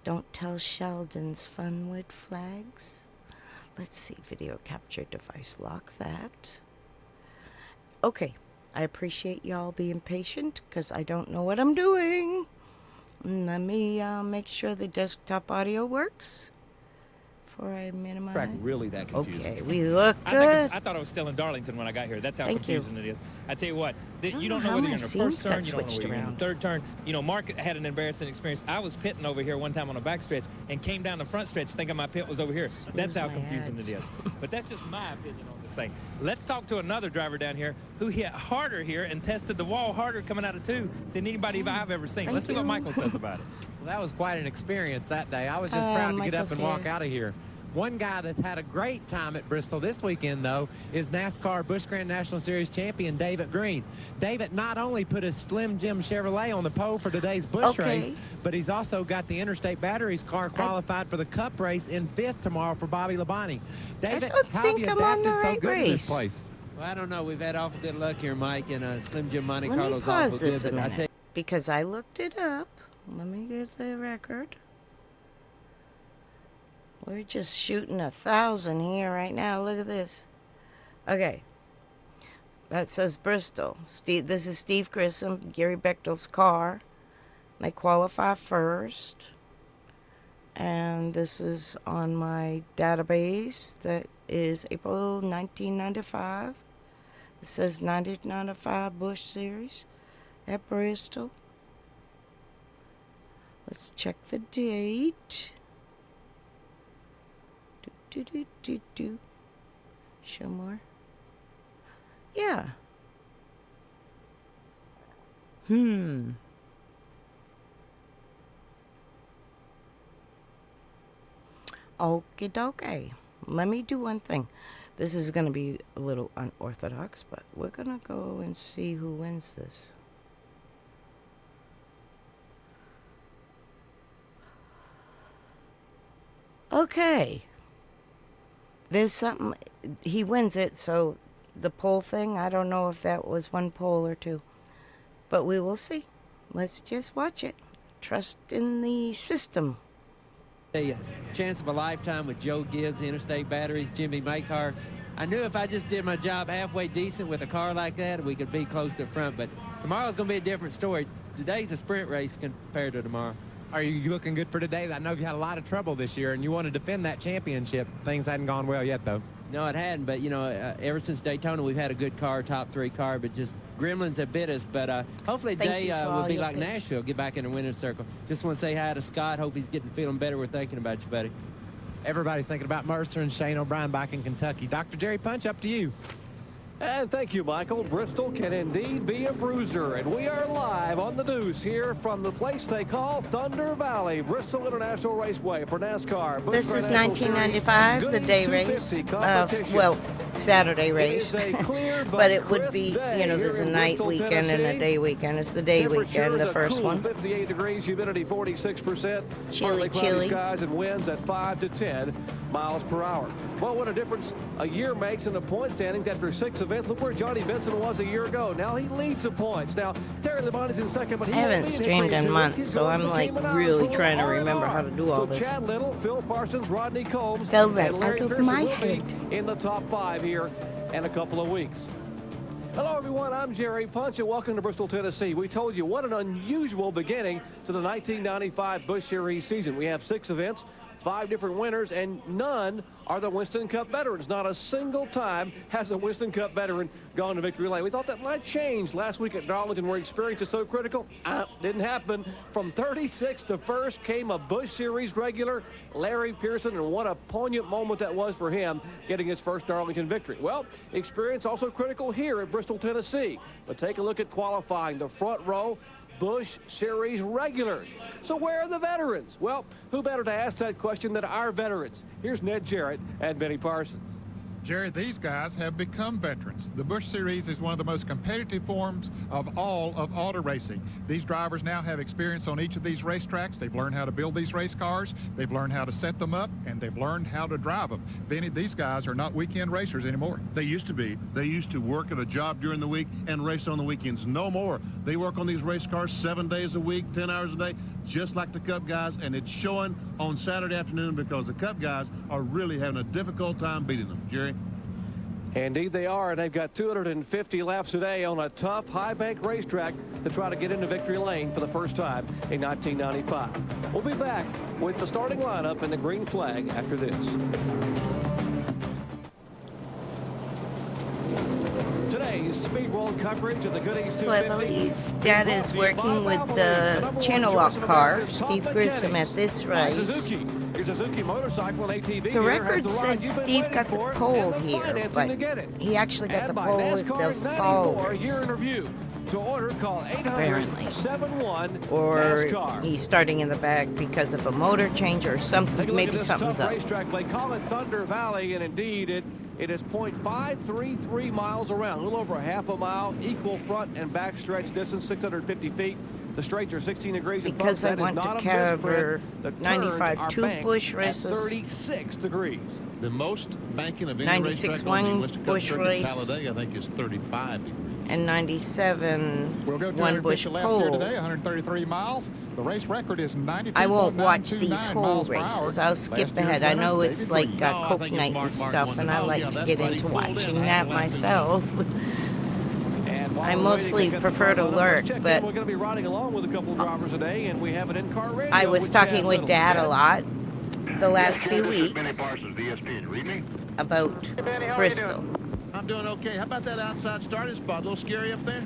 Don't tell Sheldon's fun with flags. Let's see, video capture device, lock that. Okay, I appreciate y'all being patient because I don't know what I'm doing. Let me make sure the desktop audio works before I minimize. Really that confusing. Okay, we look good. I thought I was still in Darlington when I got here. That's how Thank confusing it is. I tell you what, know you don't know how whether my you're in the scenes first got turn, you don't know switched whether you're in around. the third turn. You know, Mark had an embarrassing experience. I was pitting over here one time on a backstretch and came down the front stretch thinking my pit was over here. That's how confusing it is. But that's just my opinion on this thing. Let's talk to another driver down here who hit harder here and tested the wall harder coming out of 2 than anybody I've ever seen. Let's see what Michael says about it. Well, that was quite an experience that day. I was just proud to get up and walk out of here. One guy that's had a great time at Bristol this weekend, though, is NASCAR Busch Grand National Series champion David Green. David not only put his Slim Jim Chevrolet on the pole for today's Busch race, but he's also got the Interstate Batteries car qualified for the Cup race in 5th tomorrow for Bobby Labonte. David, how have you adapted so good to this place? Well, I don't know. We've had awful good luck here, Mike, and Slim Jim Monte Let Carlo's me pause awful this good. a minute because I looked it up. Let me get the record. We're just shooting 1,000 here right now. Look at this. Okay. That says Bristol. This is Steve Grissom, Gary Bechtel's car. They qualify first. And this is on my database. That is April 1995. It says 1995 Busch Series at Bristol. Let's check the date. Show more. Yeah. Okie dokie. Let me do one thing. This is going to be a little unorthodox, but we're going to go and see who wins this. Okay. There's something, he wins it, so the poll thing, I don't know if that was one poll or two, but we will see. Let's just watch it. Trust in the system. A chance of a lifetime with Joe Gibbs, Interstate Batteries, Jimmy Makar. I knew if I just did my job halfway decent with a car like that, we could be close to the front, but tomorrow's going to be a different story. Today's a sprint race compared to tomorrow. Are you looking good for today? I know you've had a lot of trouble this year, and you want to defend that championship. Things hadn't gone well yet, though. No, it hadn't, but, you know, ever since Daytona, we've had a good car, top 3 car, but just gremlins have bit us. But hopefully today will be like Nashville, get back in the winner's circle. Just want to say hi to Scott. Hope he's feeling better. We're thinking about you, buddy. Everybody's thinking about Mercer and Shane O'Brien back in Kentucky. Dr. Jerry Punch, up to you. And thank you, Michael. Bristol can indeed be a bruiser. And we are live on the Deuce here from the place they call Thunder Valley, Bristol International Raceway for NASCAR. This is 1995, the day race. Well, Saturday race. But it would be, you know, there's a night weekend and a day weekend. It's the day weekend, the first one. 58 degrees, humidity 46%. Chilly, chilly. Skies and winds at 5 to 10 miles per hour. Well, what a difference a year makes in the point standings after 6 events. Look where Johnny Benson was a year ago. Now he leads the points. Now Terry Labonte's in second, but I haven't streamed in months, so I'm like really trying to remember how to do all this. Chad Little, Phil Parsons, Rodney Combs, Fell right and Larry out of Pearson my will be head. in the top 5 here in a couple of weeks. Hello, everyone. I'm Jerry Punch, and welcome to Bristol, Tennessee. We told you what an unusual beginning to the 1995 Busch Series season. We have 6 events, 5 different winners, and none are the Winston Cup veterans. Not a single time has a Winston Cup veteran gone to victory lane. We thought that might change last week at Darlington, where experience is so critical. Didn't happen. From 36 to first came a Busch Series regular, Larry Pearson, and what a poignant moment that was for him, getting his first Darlington victory. Well, experience also critical here at Bristol, Tennessee. But take a look at qualifying. The front row, Busch Series regulars. So where are the veterans? Well, who better to ask that question than our veterans? Here's Ned Jarrett and Benny Parsons. Jerry, these guys have become veterans. The Busch Series is one of the most competitive forms of all of auto racing. These drivers now have experience on each of these racetracks. They've learned how to build these race cars. They've learned how to set them up, and they've learned how to drive them. Benny, these guys are not weekend racers anymore. They used to be. They used to work at a job during the week and race on the weekends. No more. They work on these race cars 7 days a week, 10 hours a day, just like the Cup guys, and it's showing on Saturday afternoon because the Cup guys are really having a difficult time beating them. Jerry? Indeed they are, and they've got 250 laps today on a tough high bank racetrack to try to get into victory lane for the first time in 1995. We'll be back with the starting lineup and the green flag after this. Today's Speed World coverage of the Goodies. So I believe Dad is working with the channel lock car, Steve Grissom, at this race. The record said Steve got the pole here, but he actually got the pole with the followers. Apparently. Or he's starting in the back because of a motor change or something. Maybe something's up. They call it Thunder Valley, and indeed it is 0.533 miles around, a little over a half a mile, equal front and back stretch distance, 650 feet. The straights are 16 degrees. Because I want to cover 95 two bush races. 36 degrees. The most banking of any 96 one bush race. Talladega, I think, is 35 degrees. And 97 We'll go one bush here today, pole. 133 miles. The race record is 92. I won't watch these whole races. I'll skip ahead. I know it's like Coke night and stuff, and I like to get into watching that myself. I mostly prefer to lurk, but we're going to be riding along with a couple of drivers today, and we have an in-car radio. I was talking with Dad a lot the last few weeks about Bristol. I'm doing okay. How about that outside starting spot? A little scary up there?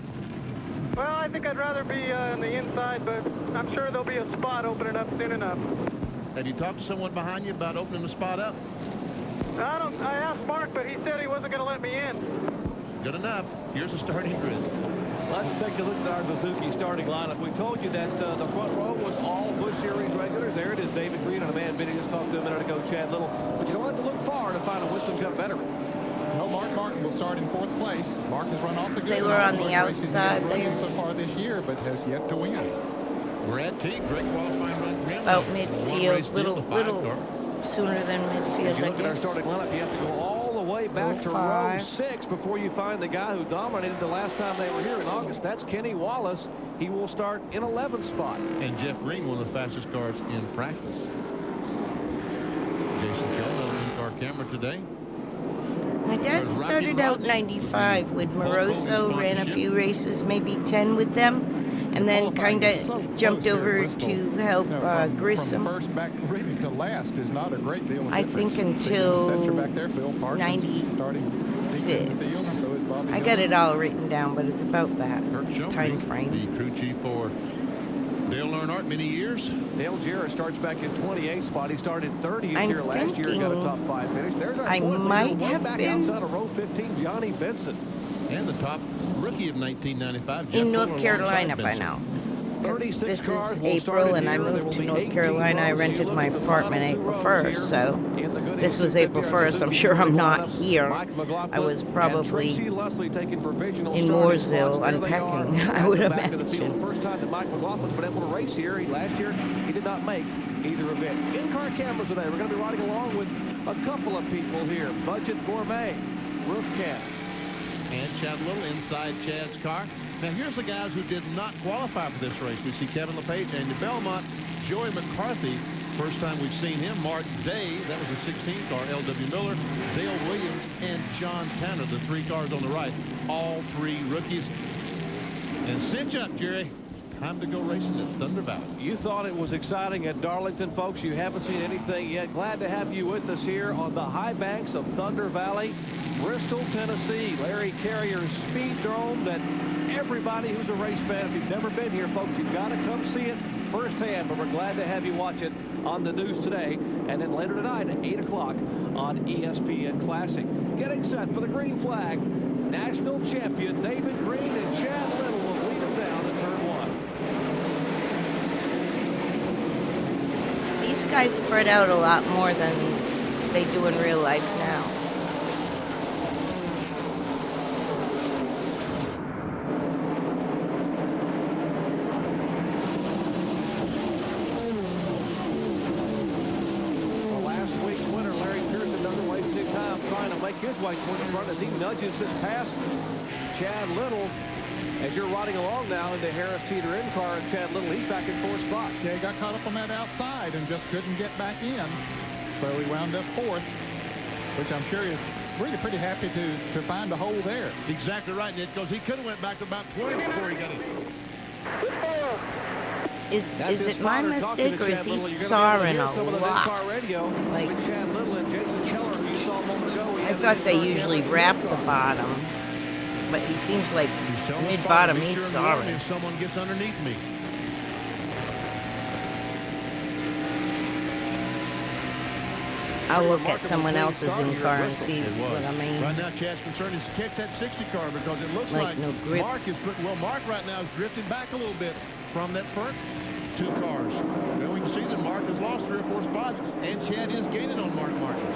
Well, I think I'd rather be on the inside, but I'm sure there'll be a spot opening up soon enough. Have you talked to someone behind you about opening the spot up? I asked Mark, but he said he wasn't going to let me in. Good enough. Here's the starting grid. Let's take a look at our Suzuki starting lineup. We told you that the front row was all Busch Series regulars. There it is, David Green and a man Vinny just talked to a minute ago, Chad Little. But you don't have to look far to find a Wisdom Cup veteran. No, Mark Martin will start in 4th place. Mark has run off the good. They were on the outside there. So far this year, but has yet to win. Brad T, great qualifying run. About midfield, little sooner than midfield, I Look at our guess. starting lineup. You have to go all the way back to row 6 before you find the guy who dominated the last time they were here in August. That's Kenny Wallace. He will start in 11th spot. And Jeff Green, one of the fastest cars in practice. Jason Kelly on the in-car camera today. My dad started out 95 with Moroso, ran a few races, maybe 10 with them, and then kind of jumped over to help Grissom. From first back really to last is not a great deal of I think until back there, Phil Parsons 96. I got it all written down, but it's about that time frame. The crew chief for Dale Earnhardt, many years. Dale Jarrett starts back in 28th spot. He started 30th here last year. Got a top 5 finish. There's our I might have back been outside of row 15, Johnny Benson. And the top rookie of 1995. in North Carolina by now. This is April, and I moved to North Carolina. I rented my apartment April 1st, so this was April 1st. I'm sure I'm not here. I was probably in Mooresville unpacking, I would imagine. First time that Mike McLaughlin's been able to race here. Last year, he did not make either event. In-car cameras today. We're going to be riding along with a couple of people here. Budget Gourmet, Roof Cat. And Chad Little inside Chad's car. Now here's the guys who did not qualify for this race. We see Kevin LePage, Andy Belmont, Joey McCarthy. First time we've seen him. Mark Day, that was the 16th car. L.W. Miller, Dale Williams, and John Tanner, the 3 cars on the right. All 3 rookies. And cinch up, Jerry. Time to go racing at Thunder Valley. You thought it was exciting at Darlington, folks. You haven't seen anything yet. Glad to have you with us here on the high banks of Thunder Valley, Bristol, Tennessee. Larry Carrier's Speedrome that everybody who's a race fan, if you've never been here, folks, you've got to come see it firsthand. But we're glad to have you watch it on the news today. And then later tonight at 8 o'clock on ESPN Classic. Getting set for the green flag. National champion David Green and Chad Little will lead them down to turn 1. These guys spread out a lot more than they do in real life now. His way towards the front as he nudges this past Chad Little. As you're riding along now in the Harris Teeter in car, and Chad Little, he's back in 4th spot. Yeah, he got caught up on that outside and just couldn't get back in. So he wound up 4th, which I'm sure is really pretty happy to find a hole there. Exactly right, Nick, because he could have went back to about 20 before he got in. Is it my mistake or is he soaring a lot? Like, I thought they usually wrap the bottom, but he seems like mid-bottom he's soaring. If someone gets underneath me. I'll look at someone else's in-car and see what I mean. Right now, Chad's concern is to catch that 60 car because it looks like no grip. Mark is putting, well, Mark right now is drifting back a little bit from that front 2 cars. Well, we can see that Mark has lost 3 or 4 spots, and Chad is gaining on Mark Martin.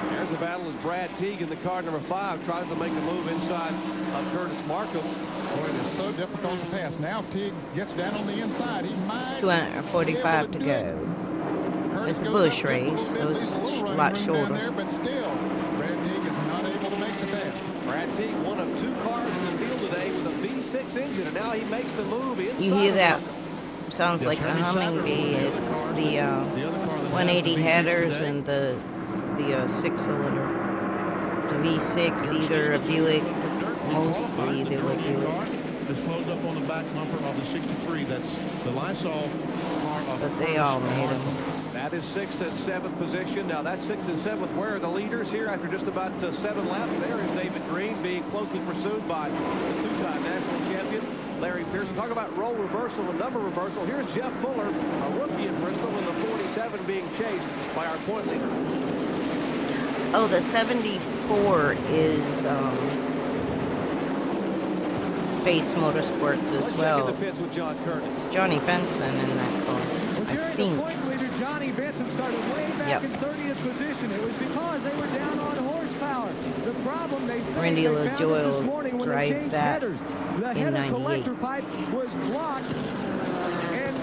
There's a battle as Brad Teague in the car number 5 tries to make a move inside of Curtis Markham. Boy, it is so difficult to pass. Now if Teague gets down on the inside, he might 245 to go. It's a bush race, so it's a lot shorter. There, but still, Brad Teague is not able to make the pass. Brad Teague, one of 2 cars in the field today with a V6 engine, and now he makes the move inside. You hear that? Sounds like a humming bee. It's the 180 headers and the 6-cylinder. It's a V6, either a Buick. Mostly they were Buicks. It's closed up on the back bumper of the 63. That's the Lysol car of But they all made them. That is 6th and 7th position. Now that's 6th and 7th. Where are the leaders here after just about 7 laps? There is David Green being closely pursued by the 2-time national champion, Larry Pearson. Talk about role reversal and number reversal. Here's Jeff Fuller, a rookie in Bristol, in the 47 being chased by our point leader. Oh, the 74 is Base Motorsports as well. It's Johnny Benson in that car, I think. Johnny Benson started way back in 30th position. It was because they were down on horsepower. The problem they Randy found LaJoy this morning when drive they changed that headers. The in header 98. collector pipe was blocked, and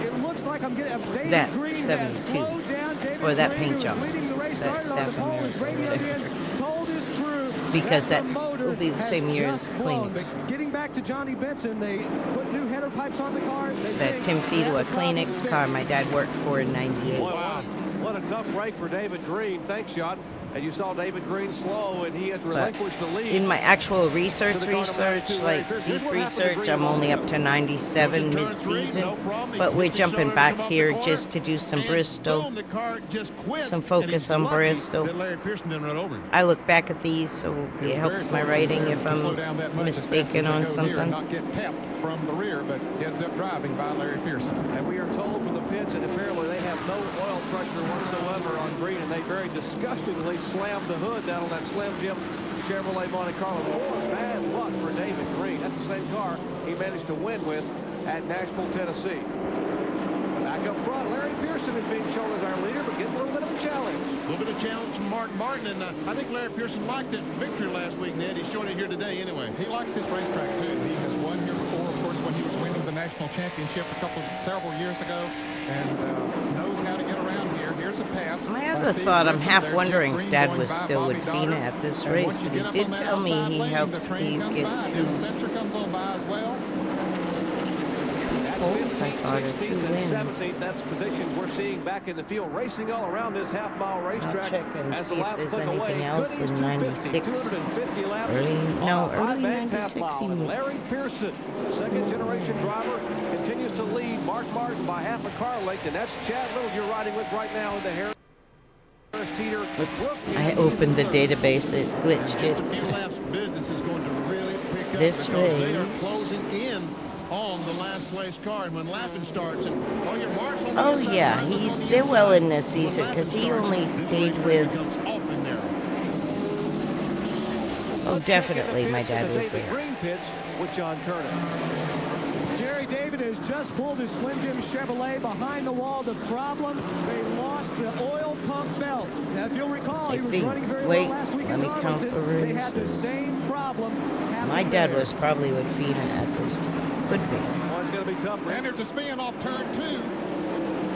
it looks like I'm getting David That Green 72, slowed down. David or that Green, paint who was job, leading the race, that started on the Staff pole, was America, radioed whatever. in, told his crew Because that the motor will be the same has year as just blown. Kleenex. But getting back to Johnny Benson, they put new header pipes on the car. That Tim Fido, a Kleenex car my dad worked for in 98. Wow. What a tough break for David Green. Thanks, John. And you saw David Green slow, and he has relinquished the lead. In my actual research, like deep research, I'm only up to 97 mid-season. But we're jumping back here just to do some Bristol, some focus on Bristol. I look back at these, so it helps my writing if I'm mistaken on something. Not get tapped from the rear, but heads up driving by Larry Pearson. And we are told from the pits that apparently they have no oil pressure whatsoever on Green, and they very disgustingly slammed the hood down on that Slim Jim Chevrolet Monte Carlo. More bad luck for David Green. That's the same car he managed to win with at Nashville, Tennessee. Back up front, Larry Pearson is being shown as our leader, but getting a little bit of a challenge. A little bit of challenge from Mark Martin, and I think Larry Pearson liked that victory last week, Ned. He's showing it here today anyway. He likes this racetrack, too. He has won here before, of course, when he was winning the national championship several years ago, and knows how to get around here. Here's a pass. My other thought, I'm half wondering if Dad was still with Fina at this race, but he did tell me he helped Steve get 2 poles, I thought, or 2 wins. 17th, that's positions we're seeing back in the field, racing all around this half-mile racetrack. I'll check and as see the if laps there's click anything away. else in 96. Early 96 he moved. Larry Pearson, second-generation driver, continues to lead Mark Martin by half a car length, and that's Chad Little you're riding with right now in the Harris Teeter. I opened the database, it glitched it. This race. Closing in on the last place car, and when lapping starts, and all your marks on the Oh inside, yeah, they're well in this season because he only stayed with. Oh, definitely, my dad was there. Green pits with John Kernan. Jerry David has just pulled his Slim Jim Chevrolet behind the wall. The problem, they lost the oil pump belt. Now, if you'll recall, he was running very well last week in Darlington. They had the same problem. My dad was probably with Fina at this time. Could be. Oh, it's going to be tough. And there's a spin off turn 2.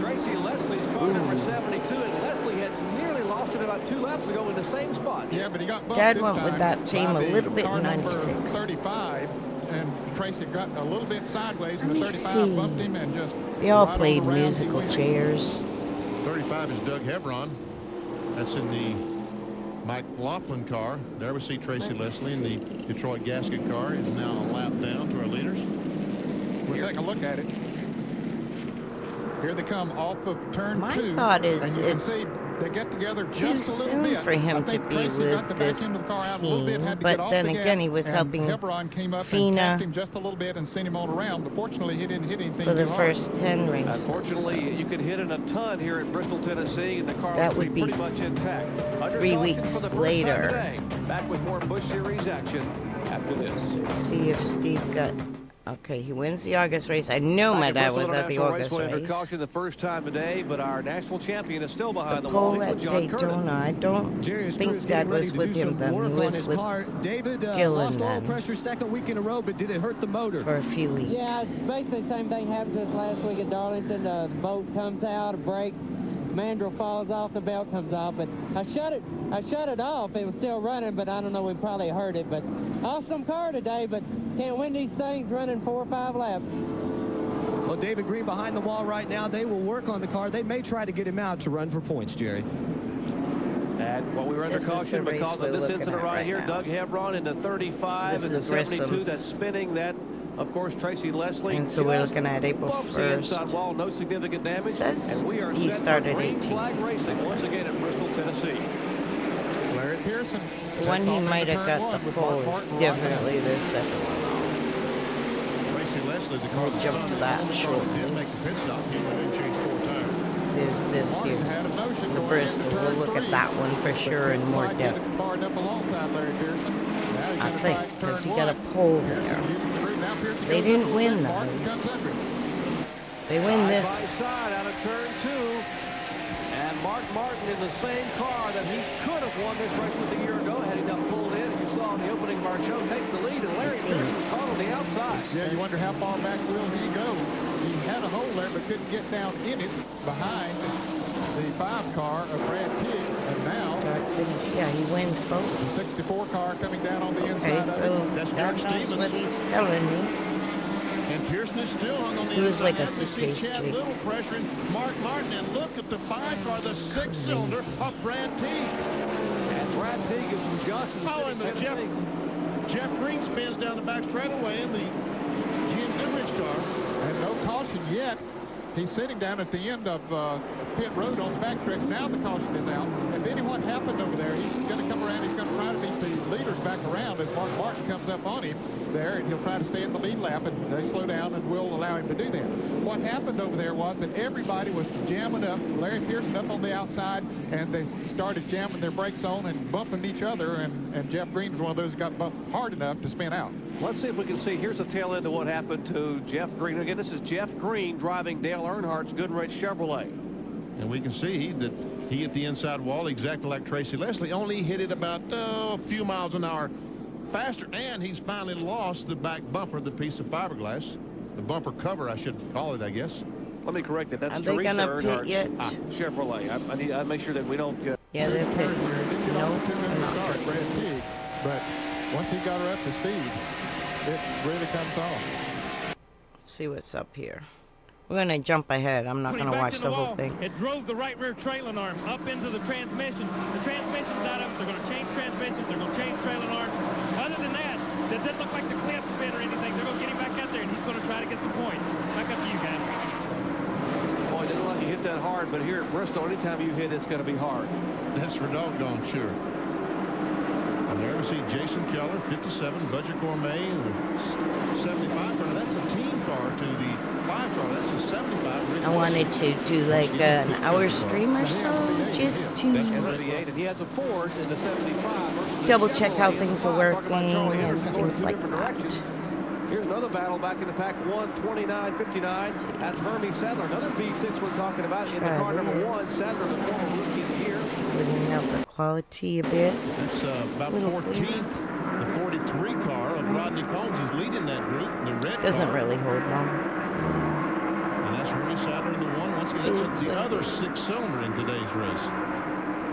Tracy Leslie's car number 72, and Leslie had nearly lost it about 2 laps ago in the same spot. Yeah, but he got bumped Dad this went with time that team by a the little bit car in number 96. 35. and Tracy got a little bit sideways, and the Let me 35 see. bumped him and just. They all right on played the round, he musical wins. chairs. 35 is Doug Hebron. That's in the Mike Laughlin car. There we see Tracy Let's Leslie in the Detroit Gasket car. Is now a lap down to our leaders. We'll take a look at it. Here they come off of turn My 2. thought is and you can it's see they get together too just a little soon bit. for him I to think be Tracy with got the back this end of the car out a little bit, team, had to but get off then the again, gas, he was and helping Hebron came up and Fina tapped him just a little bit and sent him on around, but fortunately he didn't hit anything for the too hard. first 10 races. Unfortunately, you can hit in a ton here in Bristol, Tennessee, and the car That will would be be pretty much intact. Under 3 caution weeks for the first later. time today. Back with more Busch Series action after this. Let's see if Steve got... Okay, he wins the August race. I know my dad was at the August Under race. caution the first time today, but our national champion is still behind The the wall pole at with John Curtin. Daytona. I don't think Dad was with him then. He was with David Dylan lost oil then pressure second week in a row, but did it hurt the motor? for a few weeks. Yeah, it's basically the same thing happened to us last week at Darlington. The bolt comes out, it breaks, mandrel falls off, the belt comes off. But I shut it off. It was still running, but I don't know, we probably hurt it. But awesome car today, but can't win these things running 4 or 5 laps. Well, David Green behind the wall right now. They will work on the car. They may try to get him out to run for points, Jerry. And while we were under This is caution the race because we're of this looking incident at right right here, now. Doug Hebron in the 35 This and the is 72 Grissom's. that's spinning. That, of course, Tracy Leslie. And so we're just looking at April bumps the 1st. inside wall, no significant damage. Says and we are he set started for green 18th. flag racing once again at Bristol, Tennessee. Larry Pearson. The one takes he off into might have turn got 1 the with pole Mark is Martin right definitely this second one. Tracy Leslie, the car We'll jump to that shortly. did make the pit stop. He went in and changed 4 tires. There's this Martin here. had a notion The going Bristol. into We'll turn look 3, at that one for but sure in couldn't more quite get depth. it far enough alongside Larry Pearson. Now he's I gonna think, try because turn he got a 1. pole Pearson there. using the route. Now Pearson They goes didn't up a little win, bit. though. Martin comes under him. They win this. Side by side out of turn 2. And Mark Martin in the same car that he could have won this race with a year ago had he not pulled in. And you saw in the opening, Marchot takes the lead, and Larry Pearson's caught on the outside. Yeah, you wonder how far back will he go. He had a hole there, but couldn't get down in it behind the 5 car of Brad Teague. And now Start, finish. Yeah, he wins both. the 64 car coming down on the Okay, inside of so it. That's God George knows Stevens. what he's telling me. And Pearson is still hung on the He was inside. like a As we see suitcase Chad Jake. Little pressuring Mark Martin. And look at the 5 car, the 6-cylinder of Brad Teague. And Brad Teague is from Johnson. Oh, and Jeff Green spins down the back straightaway in the Jim Goodrich car. And no caution yet. He's sitting down at the end of pit road on the backstretch. Now the caution is out. If anyone happened over there, he's going to come around. He's going to try to beat the leaders back around as Mark Martin comes up on him there, and he'll try to stay in the lead lap, and they slow down and will allow him to do that. What happened over there was that everybody was jamming up, Larry Pearson up on the outside, and they started jamming their brakes on and bumping each other, and Jeff Green was one of those who got bumped hard enough to spin out. Let's see if we can see. Here's the tail end of what happened to Jeff Green. Again, this is Jeff Green driving Dale Earnhardt's Goodrich Chevrolet. And we can see that he hit the inside wall exactly like Tracy Leslie, only hit it about a few miles an hour faster, and he's finally lost the back bumper, the piece of fiberglass. The bumper cover, I should call it, I guess. Let me correct it. That's Are they Teresa gonna pit Earnhardt's yet? Chevrolet. I need to make sure that we don't get... Yeah, they're pitting. No, they're not Start, pitting. Brad Teague, but once he got her up to speed, it really comes off. See what's up here. We're gonna jump ahead. I'm not gonna watch the whole thing. It drove the right rear trailing arm up into the transmission. The transmission's out of it. They're going to change transmissions. They're going to change trailing arms. Other than that, it doesn't look like the clamp fit or anything. They're going to get him back out there, and he's going to try to get some points. Back up to you guys. Boy, it doesn't like you hit that hard, but here at Bristol, anytime you hit, it's going to be hard. That's for doggone sure. And there we see Jason Keller, 57, Budget Gourmet, and the 75 car. That's a team car to the 5 car. That's a 75. I wanted to do like an hour stream or so, just to And he has a Ford in the 75 versus the double check how Chevrolet in the things are 5. Talking about working Charlie and Anderson going things two like different that. directions. Here's another battle back in the pack 129.59. That's Hermie Sadler, another V6 we're talking about in the car number 1. Sadler, the former rookie of the year. Splitting out the quality a bit. That's about Little 14th. The 43 car of Rodney Combs is leading that group. The red Doesn't car. really hold long. And that's Hermie Sadler in the 1. Once again, that's the other 6-cylinder in today's race.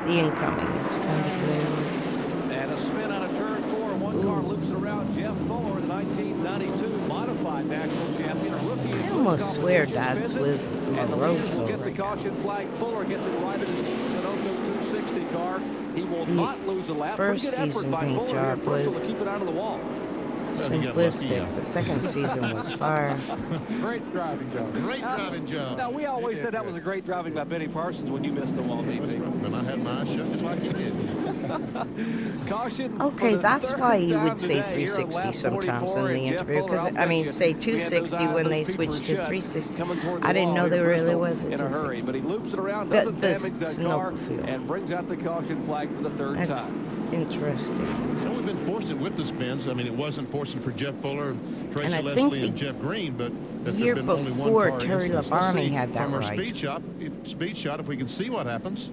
The incoming is kind of blue. And a spin out of turn 4. one car loops it around. Jeff Fuller, the 1992 modified national champion. A rookie. I almost swear that's with Moroso will get the right now. caution flag. Fuller gets it right at his Sunoco 260 car. He will not lose a lap. First Pretty good effort season by paint Fuller here job at Bristol was to keep it out of the wall. simplistic. The second season was fire. Great driving job. Great driving job. Now, we always said that was a great driving by Benny Parsons when you missed the wall, BP. And I had my eyes shut just like he did. Caution. Okay, that's why you would say 360 sometimes in the interview. Because, I mean, say 260 when they switched to 360. I didn't know there really was a 260. But he loops it around, doesn't damage that car, Sunoco field. and brings out the caution flag for the third That's time. interesting. And we've been forcing with the spins. I mean, it wasn't forcing for Jeff Fuller, Tracy And I think Leslie, and the Jeff Green, but that year there'd been only one before, car Terry against us. Labonte Let's see had that from our right. speed shot, if we can see what happens.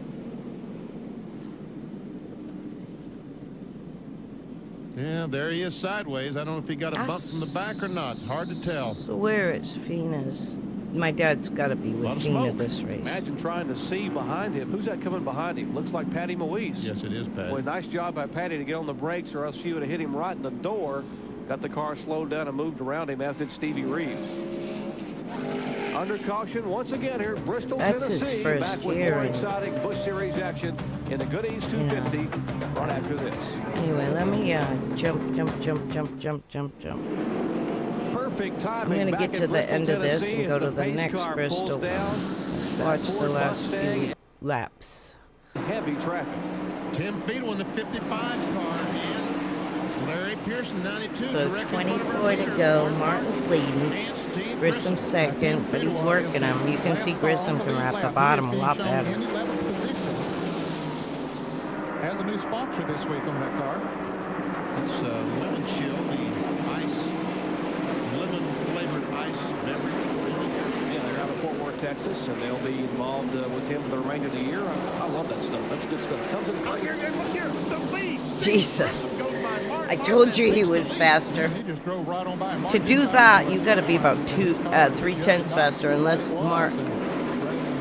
Yeah, there he is sideways. I don't know if he got a bump from the back or not. Hard to tell. So where is Fina's? My dad's got to be with Fina this race. Imagine trying to see behind him. Who's that coming behind him? Looks like Patty Moise. Yes, it is Patty. Boy, nice job by Patty to get on the brakes, or else she would have hit him right in the door. Got the car slowed down and moved around him, as did Stevie Reeves. Under caution once again here at Bristol, That's Tennessee. his first back with year more in- exciting Busch Series action in the Goodies 250 right after this. Anyway, let me jump. Perfect timing. I'm going to back get in to the Bristol, end of this Tennessee, and go as to the pace next car Bristol pulls down. Let's That watch the Ford last Mustang, few laps. heavy traffic. Tim Fiedel in the 55 car, and Larry Pearson, 92. So directly in front of our 24 to leader. go. Martin's leading. And Steve Grissom second, but he's working him. You can see Grissom can wrap the bottom a lot better. Has a new sponsor this week on that car. It's Lemon Chill, the lemon-flavored ice beverage. Yeah, they're out of Fort Worth, Texas, and they'll be involved with him for the remainder of the year. I love that stuff. That's good stuff. Comes in the Jesus. I told you he was faster. He just drove right on by. To do that, you got to be about 3/10 faster, unless Mark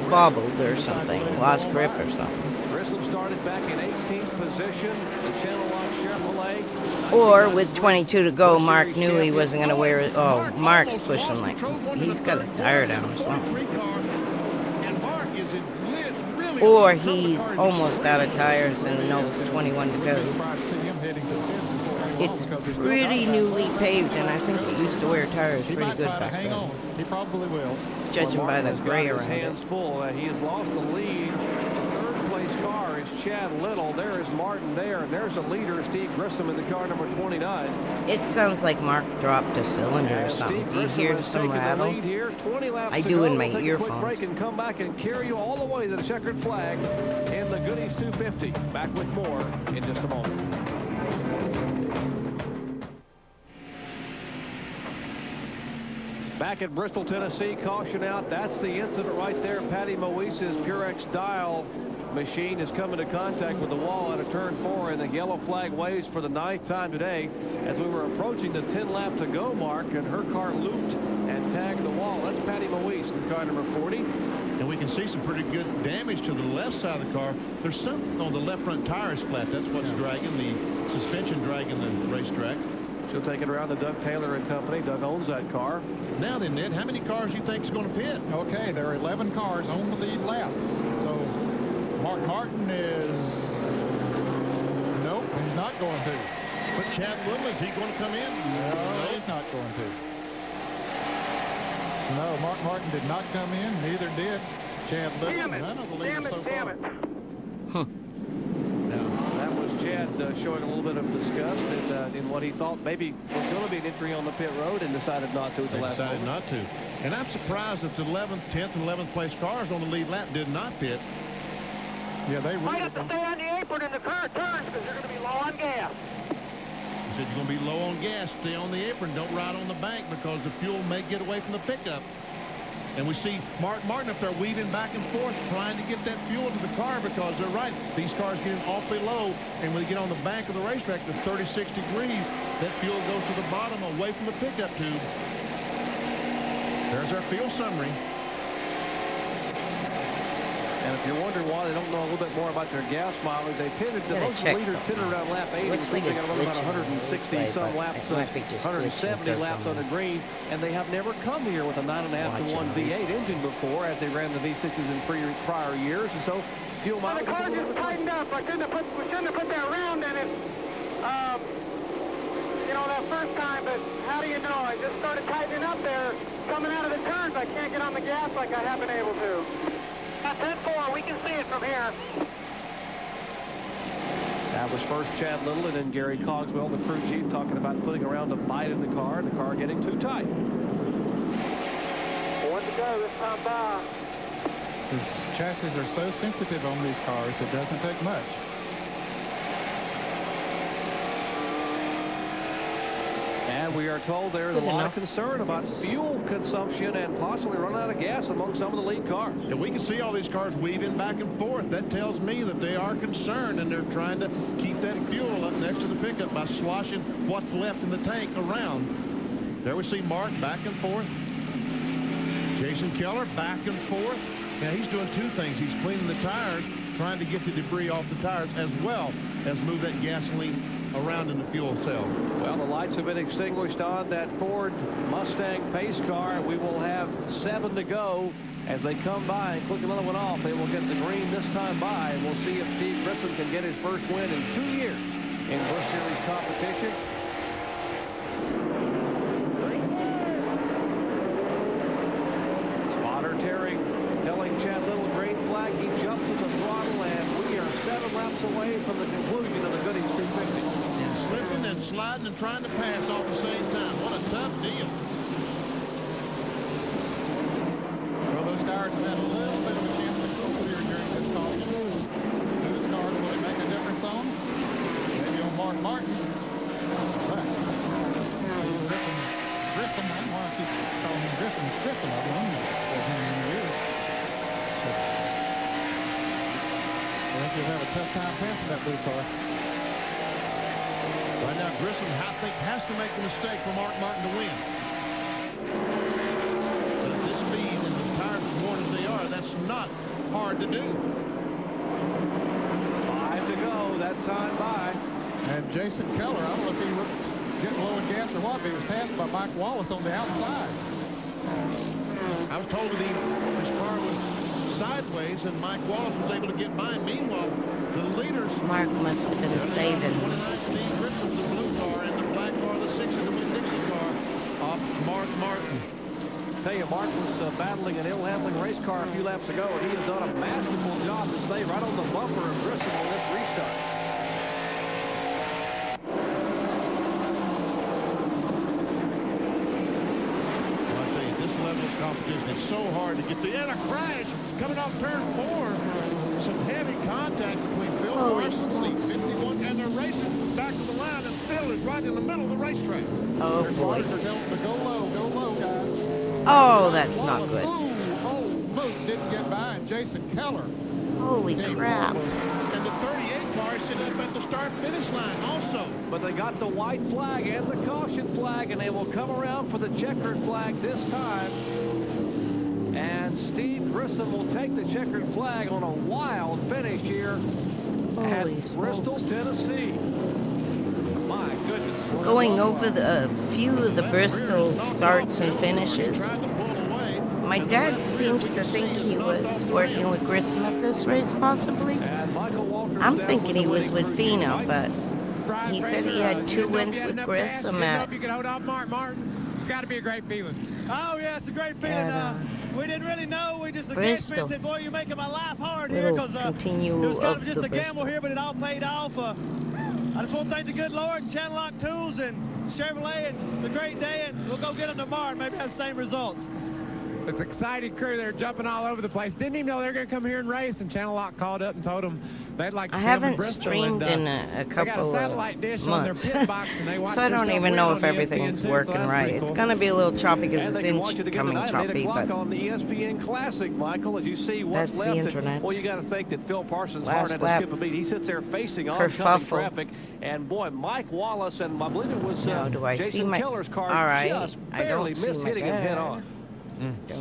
bobbled or something, lost grip or something. Grissom started back in 18th position. The Channel Lock Chevrolet. Or with 22 to go, Mark knew he wasn't going to wear it. Oh, Mark's pushing like he's got a tire down or something. Or he's almost out of tires and knows 21 to go. It's pretty newly paved, and I think it used to wear tires pretty good back Hang on. then. He probably will. Judging by the gray His around it. hands full. He has lost the lead. The third place car is Chad Little. There is Martin there, and there's a leader, Steve Grissom, in the car number 29. It sounds like Mark dropped a cylinder or something. Do you hear some rattle? I do in my We'll take a quick earphones. break and come back and carry you all the way to the checkered flag in the Goodies 250. Back with more in just a moment. Back at Bristol, Tennessee, caution out. That's the incident right there. Patty Moise's Purex dial machine is coming to contact with the wall at a turn 4, and the yellow flag waves for the 9th time today as we were approaching the 10 lap to go mark, and her car looped and tagged the wall. That's Patty Moise in car number 40. And we can see some pretty good damage to the left side of the car. There's something on the left front tire is flat. That's what's dragging the suspension, dragging the racetrack. She'll take it around to Doug Taylor and company. Doug owns that car. Now then, Ned, how many cars do you think is going to pit? Okay, there are 11 cars on the lead lap. So Mark Martin is... Nope, he's not going to. But Chad Little, is he going to come in? No, he's not going to. No, Mark Martin did not come in. Neither did Chad Little. Damn it. None of the Damn leaders it, so damn far. it. That was Chad showing a little bit of disgust in what he thought maybe was going to be an entry on the pit road, and decided not to at the last Decided moment. not to. And I'm surprised that the 11th, 10th, and 11th place cars on the lead lap did not pit. Yeah, they Might really have to stay on the apron in the current turns because you're going to be low on gas. He said you're going to be low on gas. Stay on the apron. Don't ride on the bank because the fuel may get away from the pickup. And we see Mark Martin up there weaving back and forth trying to get that fuel to the car because they're right. These cars getting awfully low, and when they get on the bank of the racetrack to 36 degrees, that fuel goes to the bottom away from the pickup tube. There's our fuel summary. And if you're wondering why they don't know a little bit more about their gas mileage, they pitted, the most leaders pitted around lap 80. Looks like They it's got to run about glitching. 160 some laps, It might be just 170 laps on the green, and they have never come here with a 9.5 to 1 V8 engine before, as they ran the V6s in prior years, and so fuel mileage. The car just tightened up. We shouldn't have put that round in it. You know, that first time, but how do you know? I just started tightening up there. Coming out of the turns, I can't get on the gas like I have been able to. That's 10-4. We can see it from here. That was first Chad Little and then Gary Cogswell, the crew chief, talking about putting around a bite in the car and the car getting too tight. 1 to go this time by. The chassis are so sensitive on these cars, it doesn't take much. And we are told there is a lot of concern about fuel consumption and possibly running out of gas among some of the lead cars. Yeah, we can see all these cars weaving back and forth. That tells me that they are concerned, and they're trying to keep that fuel up next to the pickup by sloshing what's left in the tank around. There we see Mark back and forth. Jason Keller back and forth. Now he's doing two things. He's cleaning the tires, trying to get the debris off the tires, as well as move that gasoline around in the fuel cell. Well, the lights have been extinguished on that Ford Mustang pace car. We will have 7 to go as they come by and click another one off. They will get the green this time by, and we'll see if Steve Grissom can get his first win in 2 years in Busch Series competition. Spotter Terry telling Chad Little, green flag. He jumps to the throttle, and we are 7 laps away from the conclusion of the Goodies 250. Slipping and sliding and trying to pass all at the same time. What a tough deal. Well, those tires have had a little bit of a chance to cool here during this caution. Whose cars will it make a difference on? Maybe on Mark Martin. But Grissom, I don't want to keep calling him Grissom. It's Grissom. I've known him for many years. So, I think he'll have a tough time passing that blue car. Right now, Grissom, I think, has to make the mistake for Mark Martin to win. But at this speed and the tires as worn as they are, that's not hard to do. 5 to go, that time by. And Jason Keller, I don't know if he was getting low in gas or what, but he was passed by Mike Wallace on the outside. I was told that his car was sideways and Mike Wallace was able to get by. Meanwhile, the leaders... Mark must have been saving. 29 Steve Grissom's the blue car, and the black car, the 6 is the Winn-Dixie car off Mark Martin. Tell you, Mark was battling an ill-handling race car a few laps ago, and he has done a masterful job to stay right on the bumper of Grissom on this restart. Well, I tell you, this level of competition, it's so hard to get to. And a crash coming off turn 4. Some heavy contact between Bill Parsons, lead 51, and they're racing back to the line, and Phil is right in the middle of the racetrack. Oh, boy. Go low, guys. Oh, that's not good. Moose didn't get by, and Jason Keller. Holy crap. And the 38 car is sitting up at the start-finish line also. But they got the white flag and the caution flag, and they will come around for the checkered flag this time. And Steve Grissom will take the checkered flag on a wild finish here at Bristol, Tennessee. My goodness. Going over a few of the Bristol starts and finishes. My dad seems to think he was working with Grissom at this race, possibly. I'm thinking he was with Fino, but he said he had 2 wins with Grissom at... You can hold off Mark Martin. It's got to be a great feeling. Oh, yeah, it's a great feeling. We didn't really know. We just Bristol. said, boy, you're making my life hard here, because it was kind of just a gamble here, but it all paid off. I just want to thank the good Lord and Channel Lock Tools and Chevrolet and the great day, and we'll go get them tomorrow and maybe have the same results. It's an exciting crew. They're jumping all over the place. Didn't even know they were going to come here and race, and Channel Lock called up and told them they'd like to I see them in haven't Bristol, streamed and, in a couple they got a satellite dish on their months. pit box, and they watch So I don't even know if on everything's ESPN too, working so that's right. pretty It's cool. going to be a little choppy because And it's they can watch it again incoming tonight at 8 choppy, o'clock but on the ESPN Classic, Michael, as you see what's that's the left. internet. Well, you got to think that Phil Parsons Last hard had to lap. skip a beat. He sits there facing oncoming Kerfuffle. traffic, and boy, Mike Wallace, and I believe it was Now, do I see Jason my... Keller's car All right, just I barely don't see missed my hitting him head dad. on.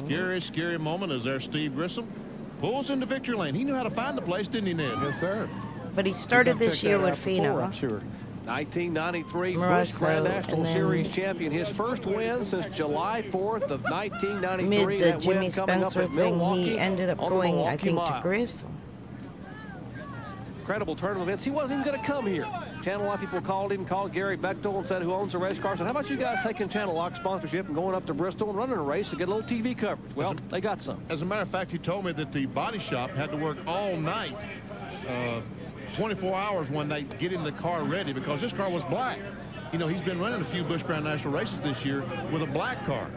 Scary, scary moment. Is there Steve Grissom? Pulls into victory lane. He knew how to find the place, didn't he, Ned? Yes, sir. But he started this year with Fino. I'm sure. 1993 Busch Marasso, Grand National and then Series champion. His first win since July 4th of 1993. Mid the That Jimmy win coming up Spencer at thing, Milwaukee he ended up on the going, I Milwaukee think, to Mile. Bristol. Incredible tournament events. He wasn't even going to come here. Channel Lock people called him, called Gary Bechtel and said, who owns the race car? Said, how about you guys taking Channel Lock sponsorship and going up to Bristol and running a race to get a little TV coverage? Well, they got some. As a matter of fact, he told me that the body shop had to work all night, 24 hours one night, getting the car ready because this car was black. You know, he's been running a few Busch Grand National races this year with a black car.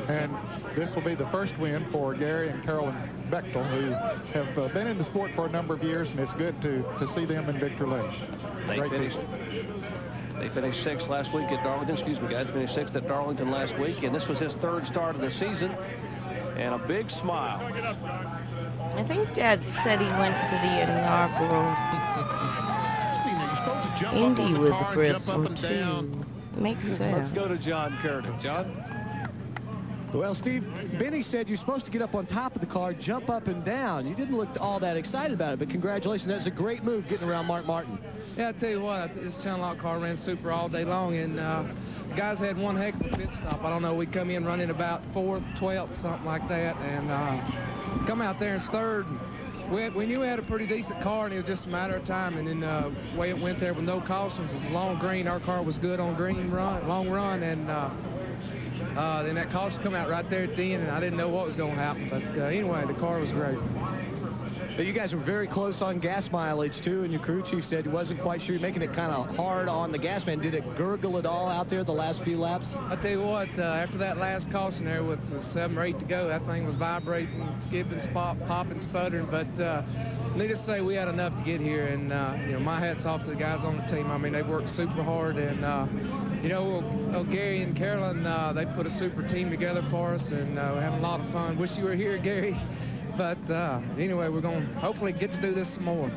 And this will be the first win for Gary and Carolyn Bechtel, who have been in the sport for a number of years, and it's good to see them in victory lane. They finished sixth last week at Darlington. Excuse me, guys. Finished sixth at Darlington last week, and this was his third start of the season. And a big smile. I think Dad said he went to the inaugural Indy with Grissom, too. Makes sense. Let's go to John Curtis. John? Well, Steve, Benny said you're supposed to get up on top of the car, jump up and down. You didn't look all that excited about it, but congratulations. That's a great move getting around Mark Martin. Yeah, I tell you what, this Channel Lock car ran super all day long, and the guys had one heck of a pit stop. I don't know, we come in running about 4th, 12th, something like that, and come out there in third. We knew we had a pretty decent car, and it was just a matter of time. And then the way it went there with no cautions, it was long green. Our car was good on green run, long run, and then that caution come out right there at the end, and I didn't know what was going to happen. But anyway, the car was great. You guys were very close on gas mileage, too, and your crew chief said he wasn't quite sure. You're making it kind of hard on the gas man. Did it gurgle at all out there the last few laps? I tell you what, after that last caution there with 7 or 8 to go, that thing was vibrating, skipping, popping, sputtering. But needless to say, we had enough to get here, and you know, my hat's off to the guys on the team. I mean, they've worked super hard, and you know, Gary and Carolyn, they put a super team together for us, and we're having a lot of fun. Wish you were here, Gary. But anyway, we're going to hopefully get to do this some more.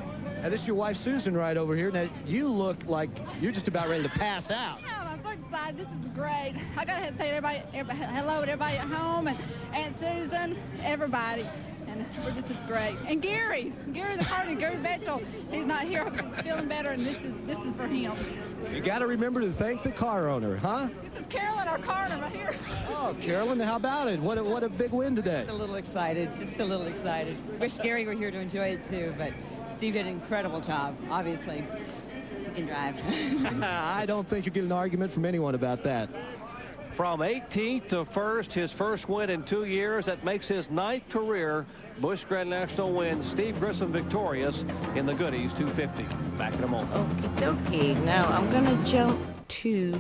Now, this is your wife, Susan, right over here. Now, you look like you're just about ready to pass out. Yeah, I'm so excited. This is great. I got to say everybody, hello to everybody at home, and Aunt Susan, everybody. And it's great. And Gary the partner, Gary Bechtel, he's not here. I hope he's feeling better, and this is for him. You got to remember to thank the car owner, huh? This is Carolyn, our car owner, right here. Oh, Carolyn, how about it? What a big win today. A little excited, just a little excited. Wish Gary were here to enjoy it too, but Steve did an incredible job. Obviously, he can drive. I don't think you get an argument from anyone about that. From 18th to 1st, his first win in 2 years. That makes his 9th career Busch Grand National win. Steve Grissom victorious in the Goodies 250. Back in a moment. Okie dokie. Now I'm going to jump to...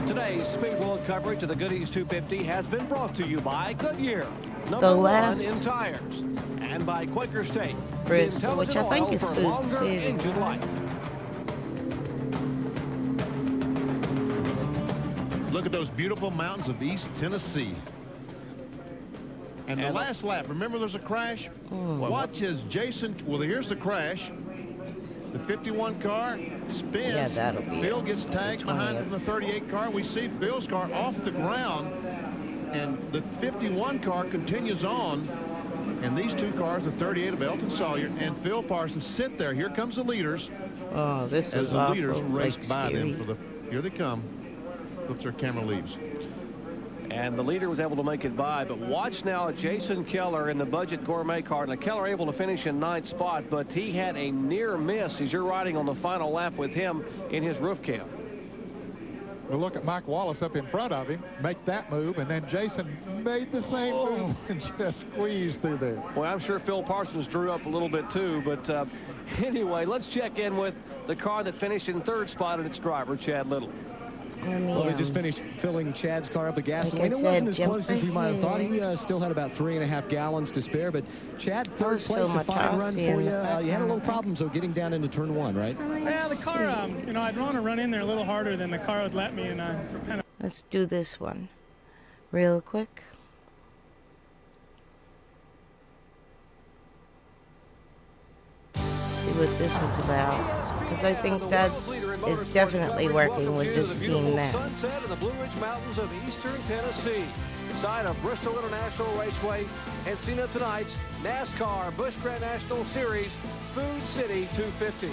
Today's Speed World coverage of the Goodies 250 has been brought to you by Goodyear, the last #1 in tires, and by Quaker State, Bristol, which I think is Food City. Engine life. Look at those beautiful mountains of East Tennessee. And the last lap, remember there's a crash? Watch as Jason, well, here's the crash. The 51 car spins. Yeah, that'll be Phil gets tagged behind from the 38 car. We see Phil's car off the ground. And the 51 car continues on. And these two cars, the 38 of Elton Sawyer and Phil Parsons, sit there. Here comes the leaders. Oh, this was as the awful. leaders race Like by scary. them for the. Here they come. Oops, their camera leaves. And the leader was able to make it by, but watch now Jason Keller in the budget gourmet car. Now Keller able to finish in 9th spot, but he had a near miss as you're riding on the final lap with him in his roof cab. Well, look at Mike Wallace up in front of him, make that move, and then Jason made the same move and just squeezed through there. Well, I'm sure Phil Parsons drew up a little bit too, but anyway, let's check in with the car that finished in 3rd spot and its driver, Chad Little. Well, they just finished filling Chad's car up with gasoline. Like it wasn't as close as we might have thought. He still had about 3.5 gallons to spare, but Chad, 3rd place, a fine run for you. You had a little problems, though, getting down into turn 1, right? Yeah, the car, you know, I'd want to run in there a little harder than the car would let me, and I kind of... Let's do this one real quick. See what this is about, because I think that is definitely working with this team now. Sunset in the Blue Ridge Mountains of eastern Tennessee. side of Bristol International Raceway, Encino tonight's NASCAR Busch Grand National Series Food City 250.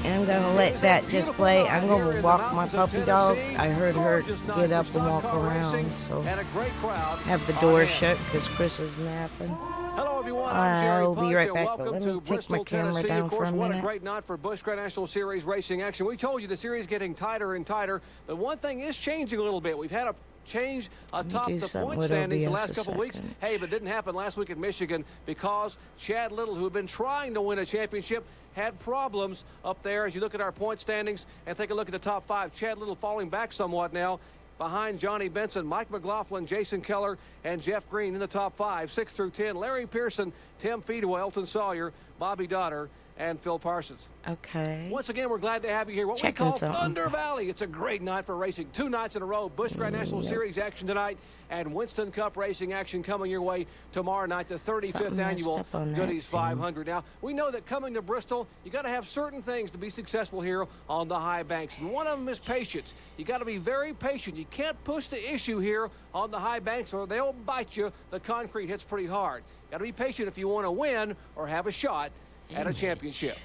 And I'm gonna let that just play. I'm gonna walk my puppy dog. I heard her get up and walk around, so have the door shut because Chris is napping. Hello, everyone. I'm Jerry I'll Punch, be right and back. welcome Let to me take Bristol, my camera Tennessee. down Of course, for a what a minute. great night for Busch Grand National Series racing action. We told you the series getting tighter and tighter, but one thing is changing a little bit. We've had a change atop the point standings the last couple of weeks. Hey, but it didn't happen last week in Michigan because Chad Little, who had been trying to win a championship, had problems up there. As you look at our point standings and take a look at the top 5, Chad Little falling back somewhat now behind Johnny Benson, Mike McLaughlin, Jason Keller, and Jeff Green in the top 5. 6 through 10, Larry Pearson, Tim Feedwell, Elton Sawyer, Bobby Dotter, and Phil Parsons. Okay. Once again, we're glad to have you here. What we call Thunder Valley. It's a great night for racing. 2 nights in a row. Busch Grand National Series action tonight and Winston Cup racing action coming your way tomorrow night, the 35th annual Goodies 500. Now, we know that coming to Bristol, you got to have certain things to be successful here on the high banks. And one of them is patience. You got to be very patient. You can't push the issue here on the high banks or they'll bite you. The concrete hits pretty hard. Got to be patient if you want to win or have a shot at a championship.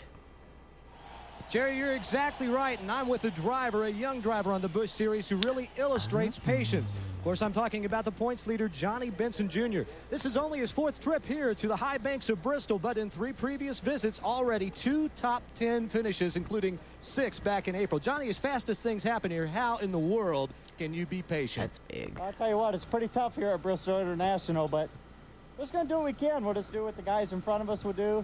Jerry, you're exactly right, and I'm with a driver, a young driver on the Busch Series who really illustrates patience. Of course, I'm talking about the points leader, Johnny Benson Jr. This is only his 4th trip here to the high banks of Bristol, but in 3 previous visits, already 2 top 10 finishes, including 6 back in April. Johnny, as fast as things happen here, how in the world can you be patient? That's big. I'll tell you what, it's pretty tough here at Bristol International, but we're just going to do what we can. We'll just do what the guys in front of us will do,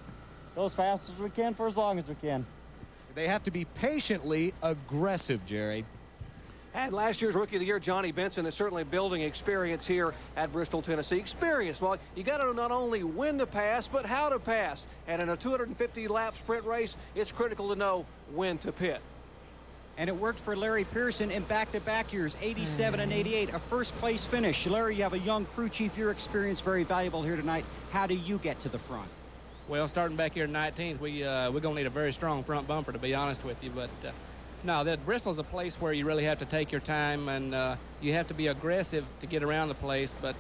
go as fast as we can for as long as we can. They have to be patiently aggressive, Jerry. And last year's Rookie of the Year, Johnny Benson, is certainly building experience here at Bristol, Tennessee. Experience, well, you got to not only when to pass, but how to pass. And in a 250-lap sprint race, it's critical to know when to pit. And it worked for Larry Pearson in back-to-back years, 87 and 88, a first-place finish. Larry, you have a young crew chief. Your experience very valuable here tonight. How do you get to the front? Well, starting back here in 19th, we're going to need a very strong front bumper, to be honest with you. But no, Bristol's a place where you really have to take your time, and you have to be aggressive to get around the place. But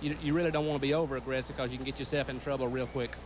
you really don't want to be over-aggressive because you can get yourself in trouble real quick.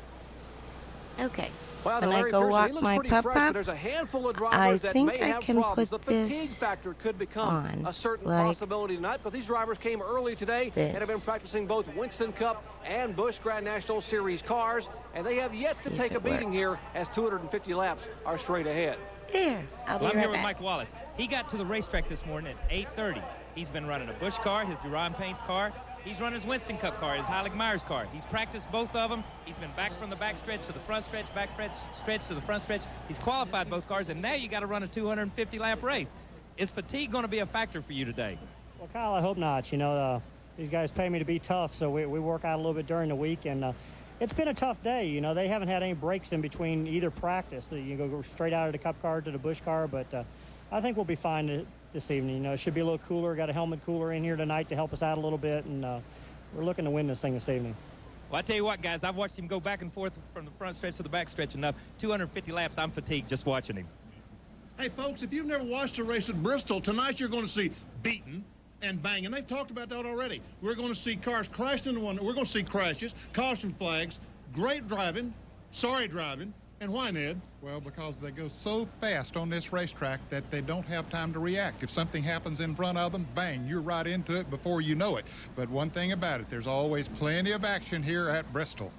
Okay. Well, When Larry I go Pearson, walk he looks my pretty fresh, but there's a handful of drivers that may have problems. The fatigue factor could become a certain possibility tonight, because these drivers came early today and have been practicing both Winston Cup and Busch Grand National Series cars, and they have yet to take a beating here as 250 laps are straight ahead. Here, I'm here with Mike Wallace. He got to the racetrack this morning at 8:30. He's been running a Busch car, his Duran Paints car. He's run his Winston Cup car, his Heilig Myers car. He's practiced both of them. He's been back from the back stretch to the front stretch, back stretch to the front stretch. He's qualified both cars, and now you got to run a 250-lap race. Is fatigue going to be a factor for you today? Well, Kyle, I hope not. You know, these guys pay me to be tough, so we work out a little bit during the week, and it's been a tough day. You know, they haven't had any breaks in between either practice. You go straight out of the Cup car to the Busch car, but I think we'll be fine this evening. You know, it should be a little cooler. Got a helmet cooler in here tonight to help us out a little bit, and we're looking to win this thing this evening. Well, I tell you what, guys, I've watched him go back and forth from the front stretch to the back stretch enough. 250 laps, I'm fatigued just watching him. Hey, folks, if you've never watched a race at Bristol, tonight you're going to see beating and banging. They've talked about that already. We're going to see cars crashed into one. We're going to see crashes, caution flags, great driving, sorry driving. And why, Ned? Well, because they go so fast on this racetrack that they don't have time to react. If something happens in front of them, bang, you're right into it before you know it. But one thing about it, there's always plenty of action here at Bristol.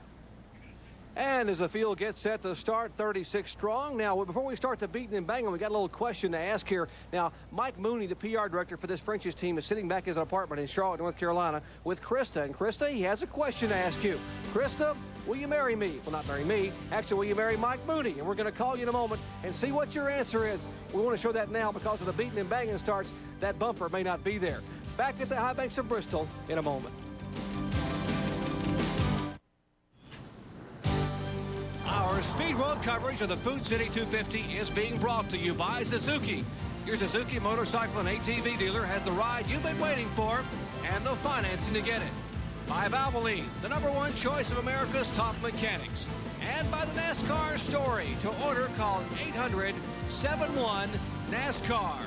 And as the field gets set to start, 36 strong. Now, before we start the beating and banging, we got a little question to ask here. Now, Mike Mooney, the PR director for this French's team, is sitting back in his apartment in Charlotte, North Carolina, with Krista. And Krista, he has a question to ask you. Krista, will you marry me? Well, not marry me. Actually, will you marry Mike Mooney? And we're going to call you in a moment and see what your answer is. We want to show that now because of the beating and banging starts. That bumper may not be there. Back at the high banks of Bristol in a moment. Our Speed Road coverage of the Food City 250 is being brought to you by Suzuki. Your Suzuki motorcycle and ATV dealer has the ride you've been waiting for and the financing to get it. By Valvoline, the #1 choice of America's top mechanics. And by the NASCAR Story. To order, call 800-71-NASCAR.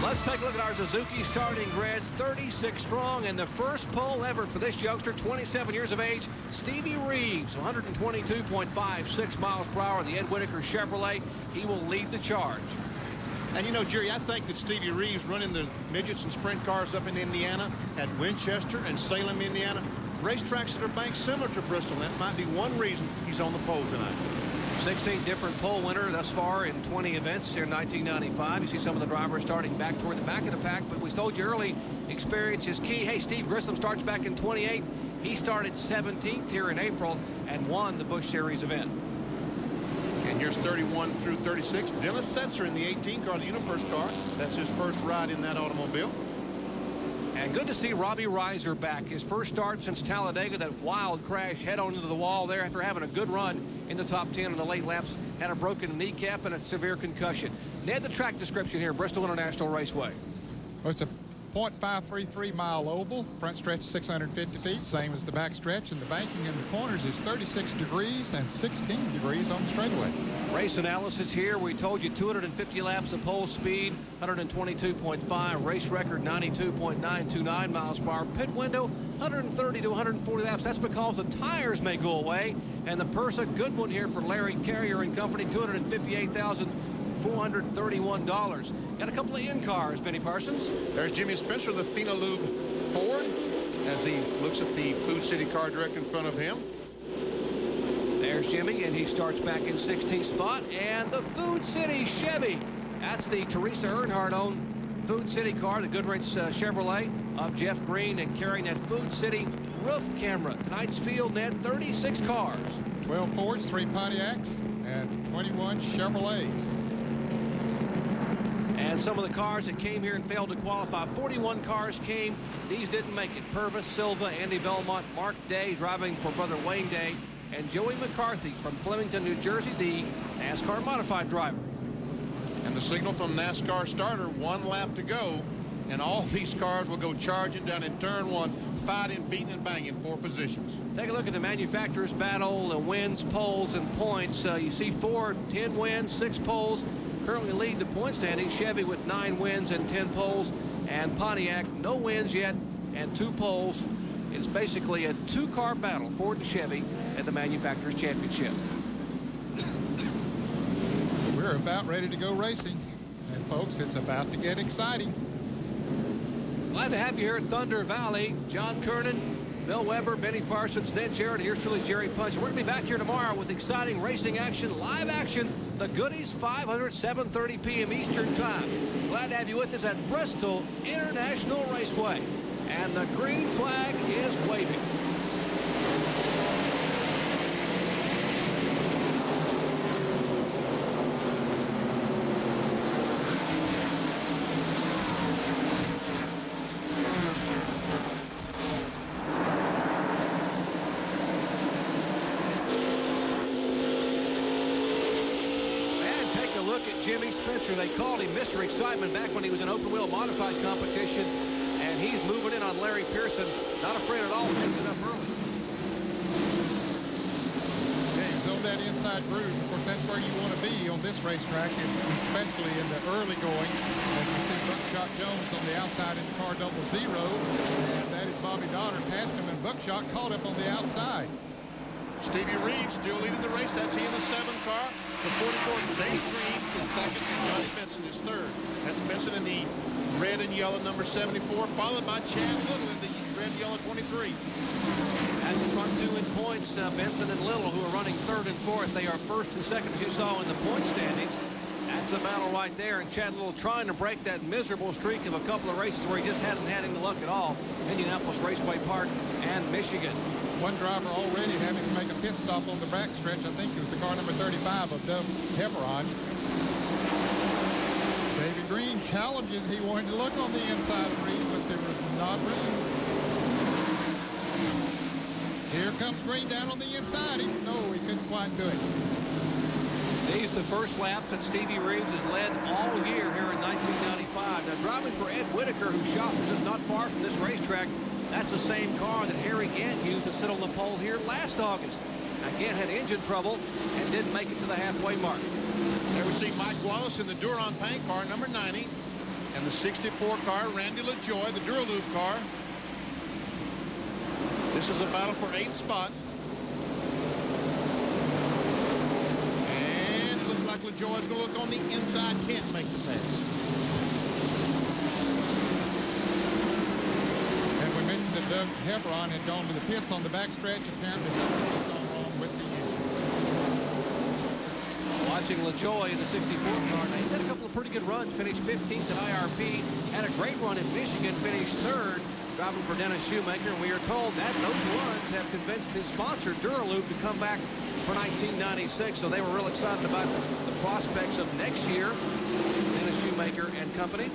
Let's take a look at our Suzuki starting grids. 36 strong, and the first pole ever for this youngster, 27 years of age, Stevie Reeves, 122.56 miles per hour. The Ed Whitaker Chevrolet. He will lead the charge. And you know, Jerry, I think that Stevie Reeves running the midgets and sprint cars up in Indiana, at Winchester and Salem, Indiana, racetracks that are banked similar to Bristol. That might be one reason he's on the pole tonight. 16 different pole winner thus far in 20 events here in 1995. You see some of the drivers starting back toward the back of the pack, but we told you early, experience is key. Hey, Steve Grissom starts back in 28th. He started 17th here in April and won the Busch Series event. And here's 31 through 36. Dennis Setzer in the 18 car, the UniFirst car. That's his first ride in that automobile. And good to see Robbie Reiser back. His first start since Talladega, that wild crash head on into the wall there after having a good run in the top 10 in the late laps. Had a broken kneecap and a severe concussion. Ned, the track description here, Bristol International Raceway. Well, it's a .533 mile oval, front stretch 650 feet, same as the back stretch, and the banking in the corners is 36 degrees and 16 degrees on the straightaway. Race analysis here. We told you 250 laps of pole speed, 122.5, race record 92.929 miles per hour, pit window 130 to 140 laps. That's because the tires may go away, and the purse, a good one here for Larry Carrier and company, $258,431. Got a couple of in-cars, Benny Parsons. There's Jimmy Spencer of the Finalube Ford as he looks at the Food City car direct in front of him. There's Jimmy, and he starts back in 16th spot. And the Food City Chevy. That's the Teresa Earnhardt-owned Food City car, the Goodrich Chevrolet of Jeff Green, and carrying that Food City roof camera. Tonight's field, Ned, 36 cars. 12 Fords, 3 Pontiacs, and 21 Chevrolets. And some of the cars that came here and failed to qualify. 41 cars came. These didn't make it. Purvis, Silva, Andy Belmont, Mark Day driving for brother Wayne Day, and Joey McCarthy from Flemington, New Jersey, the NASCAR modified driver. And the signal from NASCAR starter, 1 lap to go, and all these cars will go charging down in turn 1, fighting, beating, and banging for positions. Take a look at the manufacturers' battle, the wins, poles, and points. You see Ford, 10 wins, 6 poles. Currently lead the point standing. Chevy with 9 wins and 10 poles, and Pontiac no wins yet and 2 poles. It's basically a 2-car battle, Ford and Chevy, at the Manufacturers Championship. We're about ready to go racing, and folks, it's about to get exciting. Glad to have you here at Thunder Valley. John Kernan, Bill Weber, Benny Parsons, Ned Jarrett, and yours truly, Jerry Punch. We're going to be back here tomorrow with exciting racing action, live action. The Goodies, 500, 7:30 p.m. Eastern Time. Glad to have you with us at Bristol International Raceway. And the green flag is waving. Jimmy Spencer, they called him Mr. Excitement back when he was in open wheel modified competition, and he's moving in on Larry Pearson. Not afraid at all, picks it up early. Yeah, he's on that inside groove. Of course, that's where you want to be on this racetrack, and especially in the early going. As we see Buckshot Jones on the outside in the car 00, and that is Bobby Donner passed him, and Buckshot caught up on the outside. Stevie Reeves still leading the race. That's he in the 7 car. The 44, Dave Green is second, and Johnny Benson is third. That's Benson in the red and yellow number 74, followed by Chad Little in the red and yellow 23. That's the front 2 in points. Benson and Little, who are running 3rd and 4th. They are 1st and 2nd, as you saw in the point standings. That's the battle right there, and Chad Little trying to break that miserable streak of a couple of races where he just hasn't had any luck at all. Indianapolis Raceway Park and Michigan. One driver already having to make a pit stop on the back stretch. I think it was the car number 35 of Doug Heveron. David Green challenges. He wanted to look on the inside of Reed, but there was not room. Here comes Green down on the inside. No, he couldn't quite do it. These the first laps that Stevie Reeves has led all year here in 1995. Now driving for Ed Whitaker, whose shop is just not far from this racetrack. That's the same car that Harry Gant used to sit on the pole here last August. Now Gant had engine trouble and didn't make it to the halfway mark. There we see Mike Wallace in the Duron paint car, number 90. and the 64 car, Randy LaJoy, the Duraloop car. This is a battle for 8th spot. And it looks like LaJoy is going to look on the inside, can't make the pass. And we mentioned that Doug Hebron had gone to the pits on the backstretch. Apparently something has gone wrong with the engine. Watching LaJoy in the 64 car. Now, he's had a couple of pretty good runs. Finished 15th at IRP. Had a great run in Michigan. Finished 3rd. Driving for Dennis Shoemaker. We are told that those runs have convinced his sponsor, Duraloop, to come back for 1996. So they were real excited about the prospects of next year. Dennis Shoemaker and company.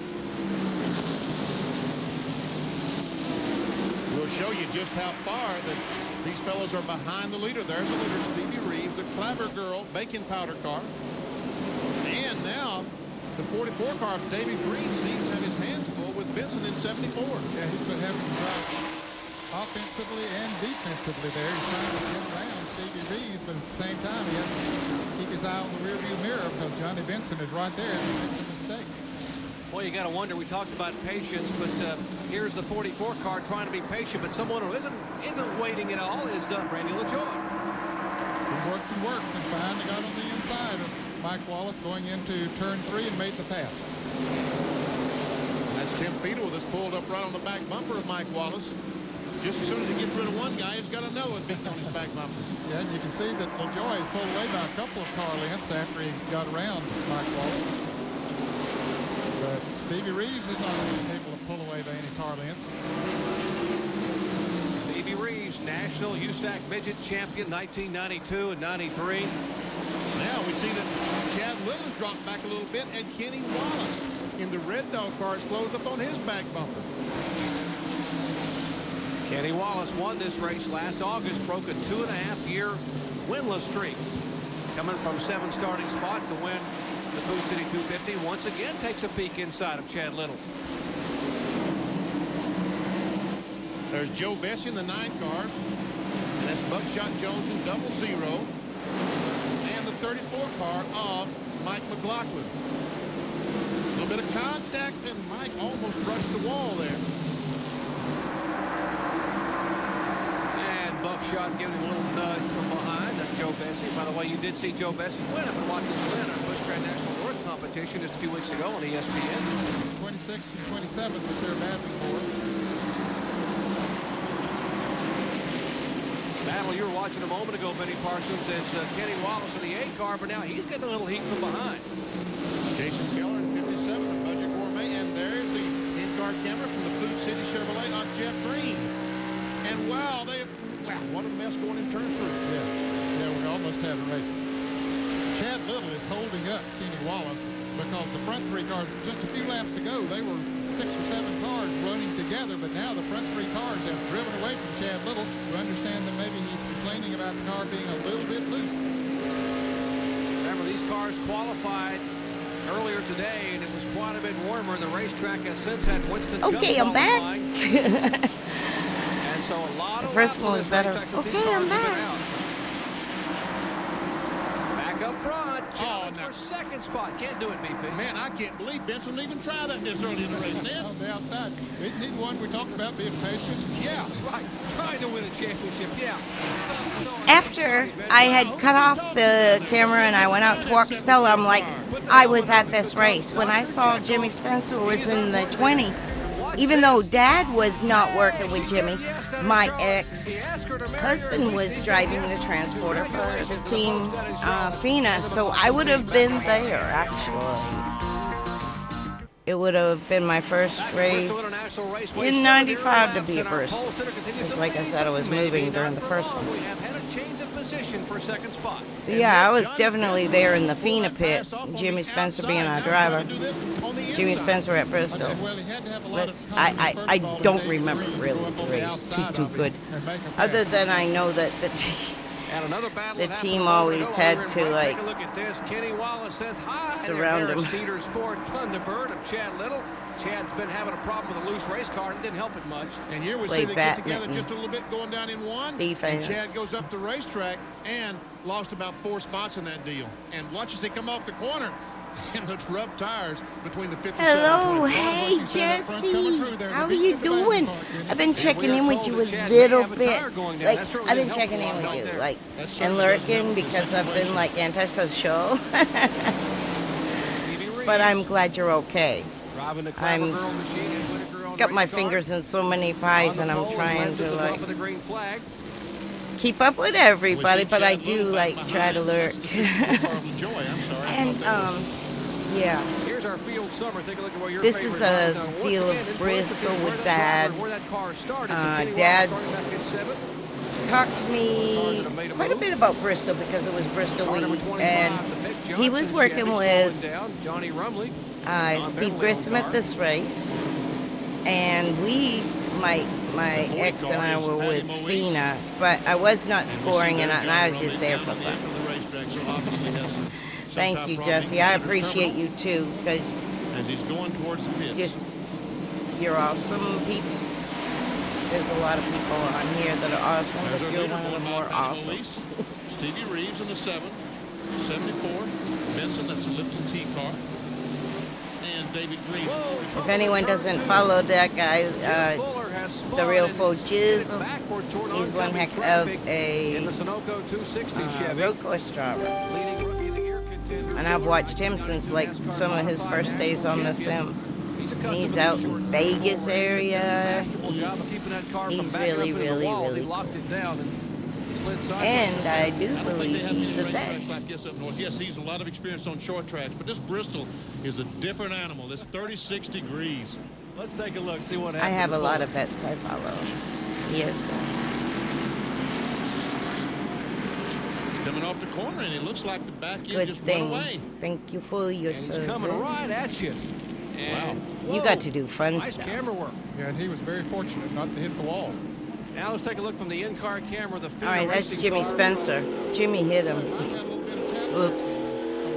We'll show you just how far that these fellows are behind the leader. There's the leader, Stevie Reeves, the Clabber Girl baking powder car. And now the 44 car, Davey Green, seems to have his hands full with Benson in 74. Yeah, he's been having to drive offensively and defensively there. He's trying to get around Stevie Reeves, but at the same time, he has to keep his eye on the rearview mirror because Johnny Benson is right there and he makes a mistake. Well, you got to wonder. We talked about patience, but here's the 44 car trying to be patient, but someone who isn't waiting at all is Randy LaJoy. He worked and finally got on the inside of Mike Wallace going into turn 3 and made the pass. That's Tim Fiedel that's pulled up right on the back bumper of Mike Wallace. Just as soon as he gets rid of one guy, he's got another big on his back bumper. Yeah, and you can see that LaJoy is pulled away by a couple of car lengths after he got around Mike Wallace. But Stevie Reeves is not able to pull away by any car lengths. Stevie Reeves, national USAC midget champion, 1992 and 93. Now we see that Chad Little has dropped back a little bit, and Kenny Wallace in the Red Dog car has closed up on his back bumper. Kenny Wallace won this race last August, broke a 2.5-year winless streak. Coming from 7th starting spot to win the Food City 250. Once again takes a peek inside of Chad Little. There's Joe Bessie in the 9 car. And that's Buckshot Jones in 00. And the 34 car of Mike McLaughlin. A little bit of contact, and Mike almost brushed the wall there. Buckshot giving him a little nudge from behind. That's Joe Bessie. By the way, you did see Joe Bessie win up and watch this win on Busch Grand National North competition just a few weeks ago on ESPN. 26th and 27th that they're battling for. Battle you were watching a moment ago, Benny Parsons, is Kenny Wallace in the 8 car, but now he's getting a little heat from behind. Jason Keller in 57, the Budget Gourmet, and there's the in-car camera from the Food City Chevrolet on Jeff Green. And wow, what a mess going in turn 3. Yeah, we almost had a race. Chad Little is holding up Kenny Wallace because the front 3 cars, just a few laps ago, they were 6 or 7 cars running together, but now the front 3 cars have driven away from Chad Little. We understand that maybe he's complaining about the car being a little bit loose. Remember, these cars qualified earlier today, and it was quite a bit warmer, and the racetrack has since had Winston Okay, I'm back. And so a lot The of first one was better. Okay, I'm back. Back up front, challenge for 2nd spot. Can't do it, BP. Man, I can't believe Benson even tried that this early in the race. On the outside. Isn't he the one we talked about being patient? Yeah, right. Trying to win a championship, yeah. After I had cut off the camera and I went out to walk Stella, I'm like, I was at this race. When I saw Jimmy Spencer was in the 20, even though Dad was not working with Jimmy, my ex-husband was driving the transporter for the team FINA, so I would have been there, actually. It would have been my first race in 95 to be at Bristol. Because like I said, I was moving during the first one. So yeah, I was definitely there in the FINA pit. Jimmy Spencer being our driver. Jimmy Spencer at Bristol. I don't remember really the race too good. Other than I know that the team always had to like surround him. Teeter's Ford Thunderbird of Chad Little. Chad's been having a problem with a loose race car and didn't help it much. And here we see they get together just a little bit going down in 1. Defense. And Chad goes up the racetrack, and lost about 4 spots in that deal. And watch as they come off the corner. And those rough tires between the 57 Hello, and 24. hey Jesse, how are you doing? I've been checking in with you a little bit. Like, I've been checking in with you, like, and lurking because I've been like antisocial. But I'm glad you're okay. I'm got my fingers in so many pies, and I'm trying to like keep up with everybody, but I do like try to lurk. And yeah. Here's our field summer. Take a look at where your this is a deal of Bristol with Dad. Dad's talked to me quite a bit about Bristol because it was Bristol week, and he was working with Steve Grissom at this race, and my ex and I were with Fina, but I was not scoring, and I was just there for fun. Thank you, Jesse. I appreciate you too, because just you're awesome people. There's a lot of people on here that are awesome, but you're one of the more awesome. Stevie Reeves in the 7, 74. Benson, that's a Lipton T car. And David Green. If anyone doesn't follow that guy, the real faux Jizzle, he's one heck of a road course driver. And I've watched him since like some of his first days on the sim. He's out in Vegas area. He's really, really, really cool. And I do believe he's a vet. Yes, he's a lot of experience on short tracks, but this Bristol is a different animal. It's 36 degrees. Let's take a look, see what happens. I have a lot of vets I follow. Yes. He's coming off the corner, and it looks like the back end just thing. went away. Thank you for your service. He's coming right at you. Wow. You got to do fun nice stuff. Camera work. Yeah, and he was very fortunate not to hit the wall. Now let's take a look from the in-car camera. The all right, that's Jimmy car. Spencer. Jimmy hit him. Oops.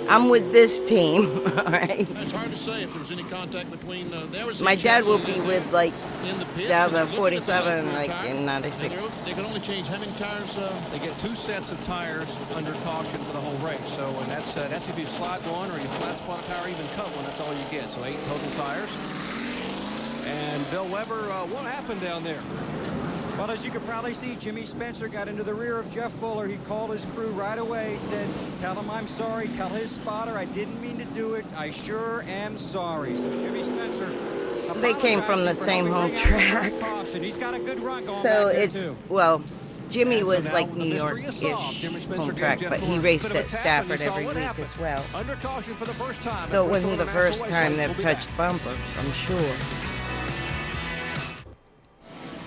I'm with this team. All right. It's hard to say if there was any contact between. My dad will be with like the 47, like in '96. They can only change how many tires? They get 2 sets of tires under caution for the whole race. So, and that's if you slide one or you flat spot a tire, even cut one. That's all you get. So 8 total tires. And Bill Weber, what happened down there? Well, as you can probably see, Jimmy Spencer got into the rear of Jeff Fuller. He called his crew right away, said, tell him I'm sorry, tell his spotter I didn't mean to do it. I sure am sorry. So Jimmy Spencer, they came from the same home track. He's got a good run going so back there it's, too. well, Jimmy was like New York-ish home track, but he raced at Stafford every week as well. Under caution for the first time. So it wasn't the first time they've touched bumpers, I'm sure.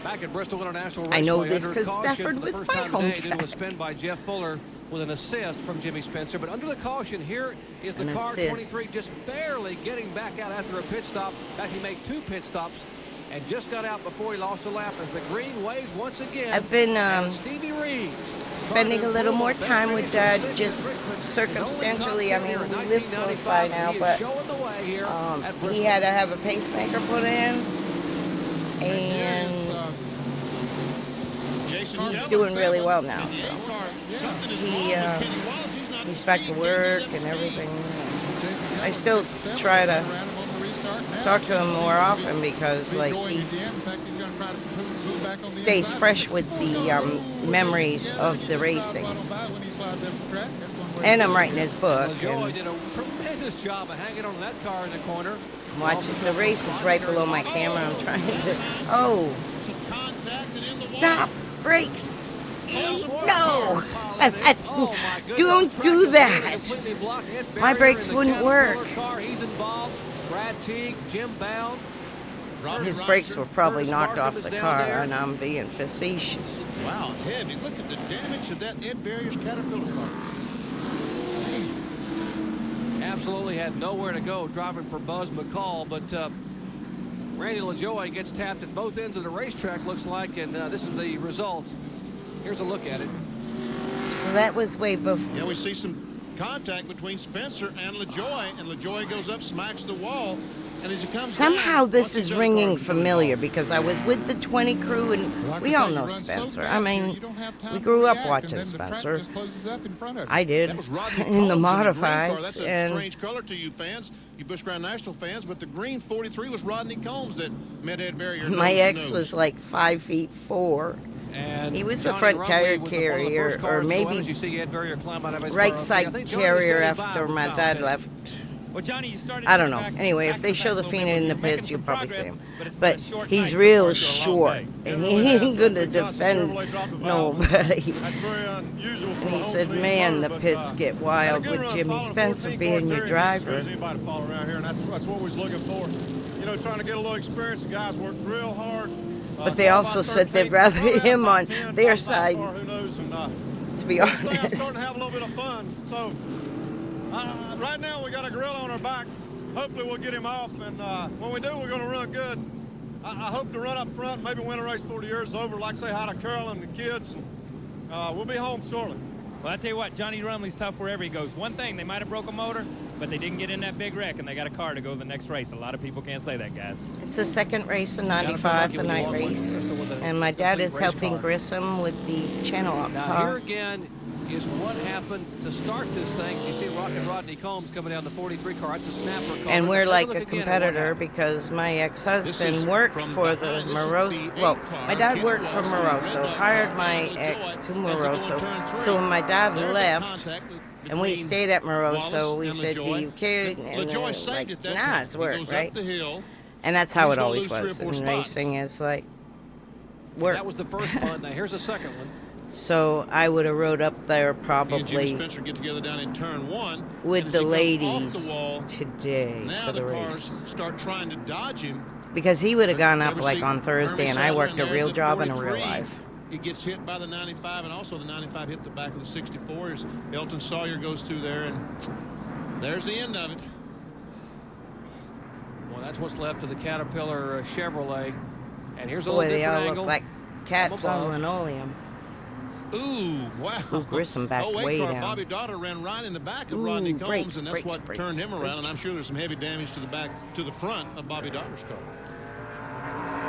Back at Bristol International Raceway, I know this because Stafford was my home track. It was spun by Jeff Fuller with an assist from Jimmy Spencer. But under the caution, here is the car 23 just barely getting back out after a pit stop. In fact, he made 2 pit stops and just got out before he lost a lap as the green waves once again. I've been Stevie Reeves spending a little more time with Dad, just circumstantially. I mean, we live close by now, but he had to have a pacemaker put in, and he's doing really well now. So he's back to work and everything. I still try to talk to him more often because, like, he stays fresh with the memories of the racing. And I'm writing his book. LaJoy did a tremendous job of hanging on that car in the corner. Watch it. The race is right below my camera. I'm trying to. Oh! Stop! Brakes! No! That's, don't do that! My brakes wouldn't work. His brakes were probably knocked off the car, and I'm being facetious. Wow, heavy. Look at the damage of that Ed Barrier's Caterpillar car. Absolutely had nowhere to go driving for Buzz McCall, but Randy LaJoy gets tapped at both ends of the racetrack, looks like, and this is the result. Here's a look at it. So that was way before. Yeah, we see some contact between Spencer and LaJoy, and LaJoy goes up, smacks the wall. And as he comes Somehow down, this once is each other ringing cars are really familiar off. because I was with the 20 crew and Like we I all said, know you run so Spencer. fast I here, mean, you don't have time we to grew up react, watching and then the track Spencer. just closes up in front of you. I did. That was Rodney In the Combs modifieds. car. That's a And strange color to you fans, you Busch Grand National fans, but the green 43 was Rodney Combs that met Ed Barrier. my ex was like 5'4". And He was the Johnny front Rumley tire was one of the carrier, first or cars to go in maybe as you see Ed Barrier climb out of his right car. I side think Johnny was carrier standing by after was my foul dad pit. left. Well, Johnny, you started I don't in the know. back- Anyway, back if to they the show back the a little Fina bit, in the you're making pits, you'll some probably see progress, him. but it's been But a short he's night so real far, it's a long short, day. and he ain't going to defend nobody. That's very unusual for And he a said, home-speed man, car, the but, pits get had a wild good with run Jimmy following Spencer 14 being car your Terry, just as good driver. as anybody to follow around here, and that's what we're looking for. You know, trying to get a little experience. The guys work real hard. But they also said they'd rather him on their side, Who knows? And, to be this thing I'm honest. starting to have a little bit of fun. So right now we got a gorilla on our back. Hopefully we'll get him off, and when we do, we're going to run good. I hope to run up front, maybe win a race 40 years over, like say hi to Carol and the kids. And, we'll be home shortly. Well, I tell you what, Johnny Rumley's tough wherever he goes. One thing, they might have broke a motor, but they didn't get in that big wreck, and they got a car to go the next race. A lot of people can't say that, guys. It's the second race in 95, the night race. And my dad is helping Grissom with the channel lock Now car. here again is what happened to start this thing. You see Rodney Combs coming down the 43 car. It's a snapper car. And we're Take like look a again at what competitor happened. because my This is ex-husband worked from for behind. the This is Moroso. the Well, eight car. my dad Keep worked it for well. See Moroso, red dot hired behind my LaJoy ex to as they go in Moroso. turn three. So when my dad There's a left, contact and we between stayed at Moroso, Wallace we and said, do LaJoy. you care? And LaJoy they're saved like, it that nah, time. it's He work, goes right? up the hill. And that's how He's it gonna always lose 3 or was 4 in spots. racing. It's like And work. that was the first punt. Now here's a second one. So I would have rode up there He and Jimmy probably Spencer get together down in turn 1. with and the as he comes off ladies the wall, today now for the the cars race. start trying to dodge him. Because he would have gone up Never like seen on Thursday, Hermie and I Sadler worked in a there, real the job and a real 43. life. He gets hit by the 95, and also the 95 hit the back of the 64 as Elton Sawyer goes through there, and there's the end of it. Well, that's what's left of the Caterpillar Chevrolet. And here's a Boy, little they different all angle. look like cats from on above. linoleum. Ooh, wow. Ooh, Grissom back Oh, way car down. Bobby Daughter ran right in the back of Ooh, Rodney Combs, brakes, and that's brakes, what brakes, turned him around, brakes. and I'm sure there's some heavy damage to the front of Bobby Daughter's car.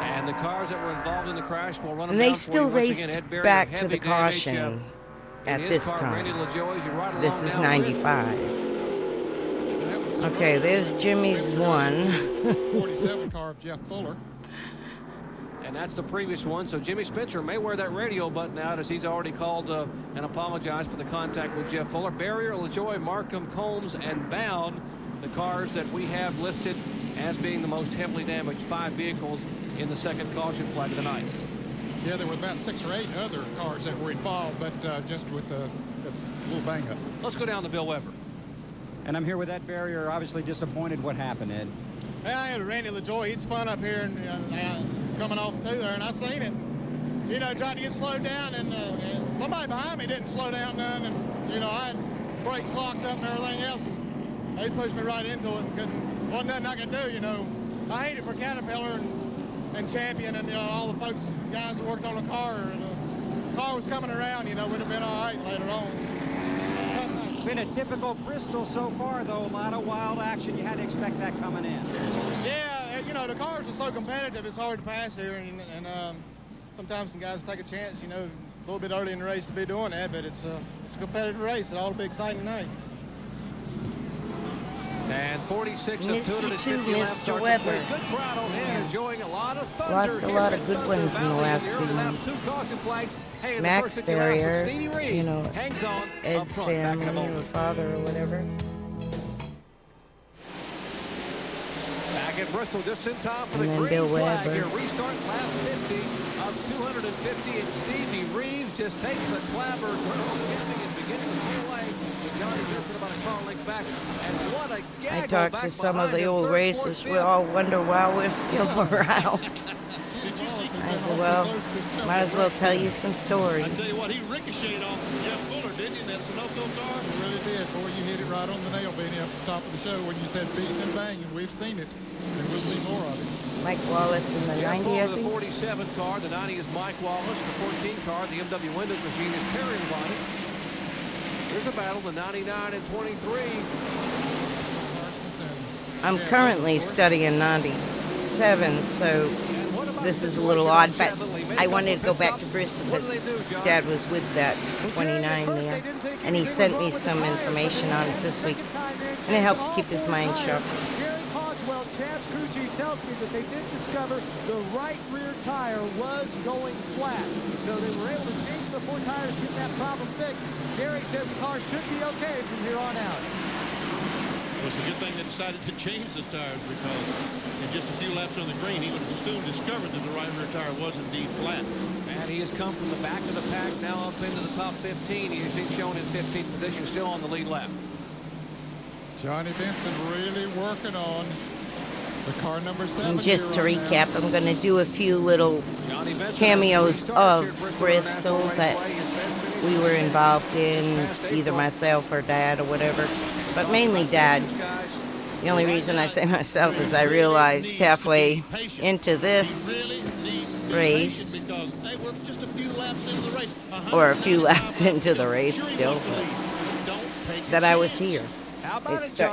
And the cars that were involved in the crash will run them And they down still for you. Once raced again, Ed Barrier, back to heavy the damage, caution in at his this car. Randy time. LaJoy, as you ride This along is down 95. Okay, there's Jimmy's one. 47 car of Jeff Fuller. And that's the previous one. So Jimmy Spencer may wear that radio button out as he's already called and apologized for the contact with Jeff Fuller. Barrier, LaJoy, Markham, Combs, and Bound, the cars that we have listed as being the most heavily damaged 5 vehicles in the second caution flag of the night. Yeah, there were about 6 or 8 other cars that were involved, but just with a little bang up. Let's go down to Bill Weber. And I'm here with Ed Barrier, obviously disappointed. What happened, Ed? Hey, I had Randy LaJoy. He'd spun up here and coming off through there, and I seen it. You know, tried to get slowed down, and somebody behind me didn't slow down none, and you know, I had brakes locked up and everything else. And they pushed me right into it, and wasn't nothing I could do. You know, I hate it for Caterpillar and Champion, and you know, all the folks, guys that worked on the car. And the car was coming around. You know, would have been all right later on. Been a typical Bristol so far, though. A lot of wild action. You had to expect that coming in. Yeah, you know, the cars are so competitive, it's hard to pass here, and sometimes some guys take a chance. You know, it's a little bit early in the race to be doing that, but it's a competitive race. It ought to be exciting tonight. And 46 of Miss you 250 too, laps Mr. are Weber. complete. Good crowd on hand, enjoying a lot of thunder. Lost a here lot at of good Thunder ones in the Valley last in few early lap. months. 2 caution flags. Hey, in the Max first 50 laps, Barrier, but Stevie Reeves you know, hangs on up Ed's front, back in the family, or moment. father, or whatever. Back at Bristol, just in time for And the then green Bill flag Weber. here. Restart lap 50 of 250, and Stevie Reeves just takes the clapper, skipping and beginning to pull away. Johnny Gibson about a car length back, and what a I gaggle talked back to some of behind the him, old third, racers. fourth, We fifth. all wonder why we're still around. I said, well, might as well tell you some I stories. tell you what, he ricocheted off Jeff Fuller, didn't he, in that Sunoco car? It really did. Boy, you hit it right on the nail, Benny, up at the top of the show when you said beating and banging. We've seen it, and we'll see more of it. Mike Wallace in the Jeff 90, I Fuller, the think. 47 car, the 90 is Mike Wallace, the 14 car, the MW Windows machine is Terry Bonnet. Here's a battle, the 99 and 23. I'm currently studying 97, so this is a little odd, but I wanted to go back to Bristol because Dad was with that 29 there, and he sent me some information on it this week, and it helps keep his mind sharp. Well, Chad's crew chief tells me that they did discover the right rear tire was going flat. So they were able to change the 4 tires, get that problem fixed. Gary says the car should be okay from here on out. Well, it's a good thing they decided to change those tires because in just a few laps on the green, he would have soon discovered that the right rear tire was indeed flat. And he has come from the back of the pack now up into the top 15. He is shown in 15th position, still on the lead lap. Johnny Benson really working on the car number 7. And just to recap, I'm going to do a few little cameos of Bristol that we were involved in, either myself or Dad or whatever, but mainly Dad. The only reason I say myself is I realized halfway into this race, or a few laps into the race still, that I was here.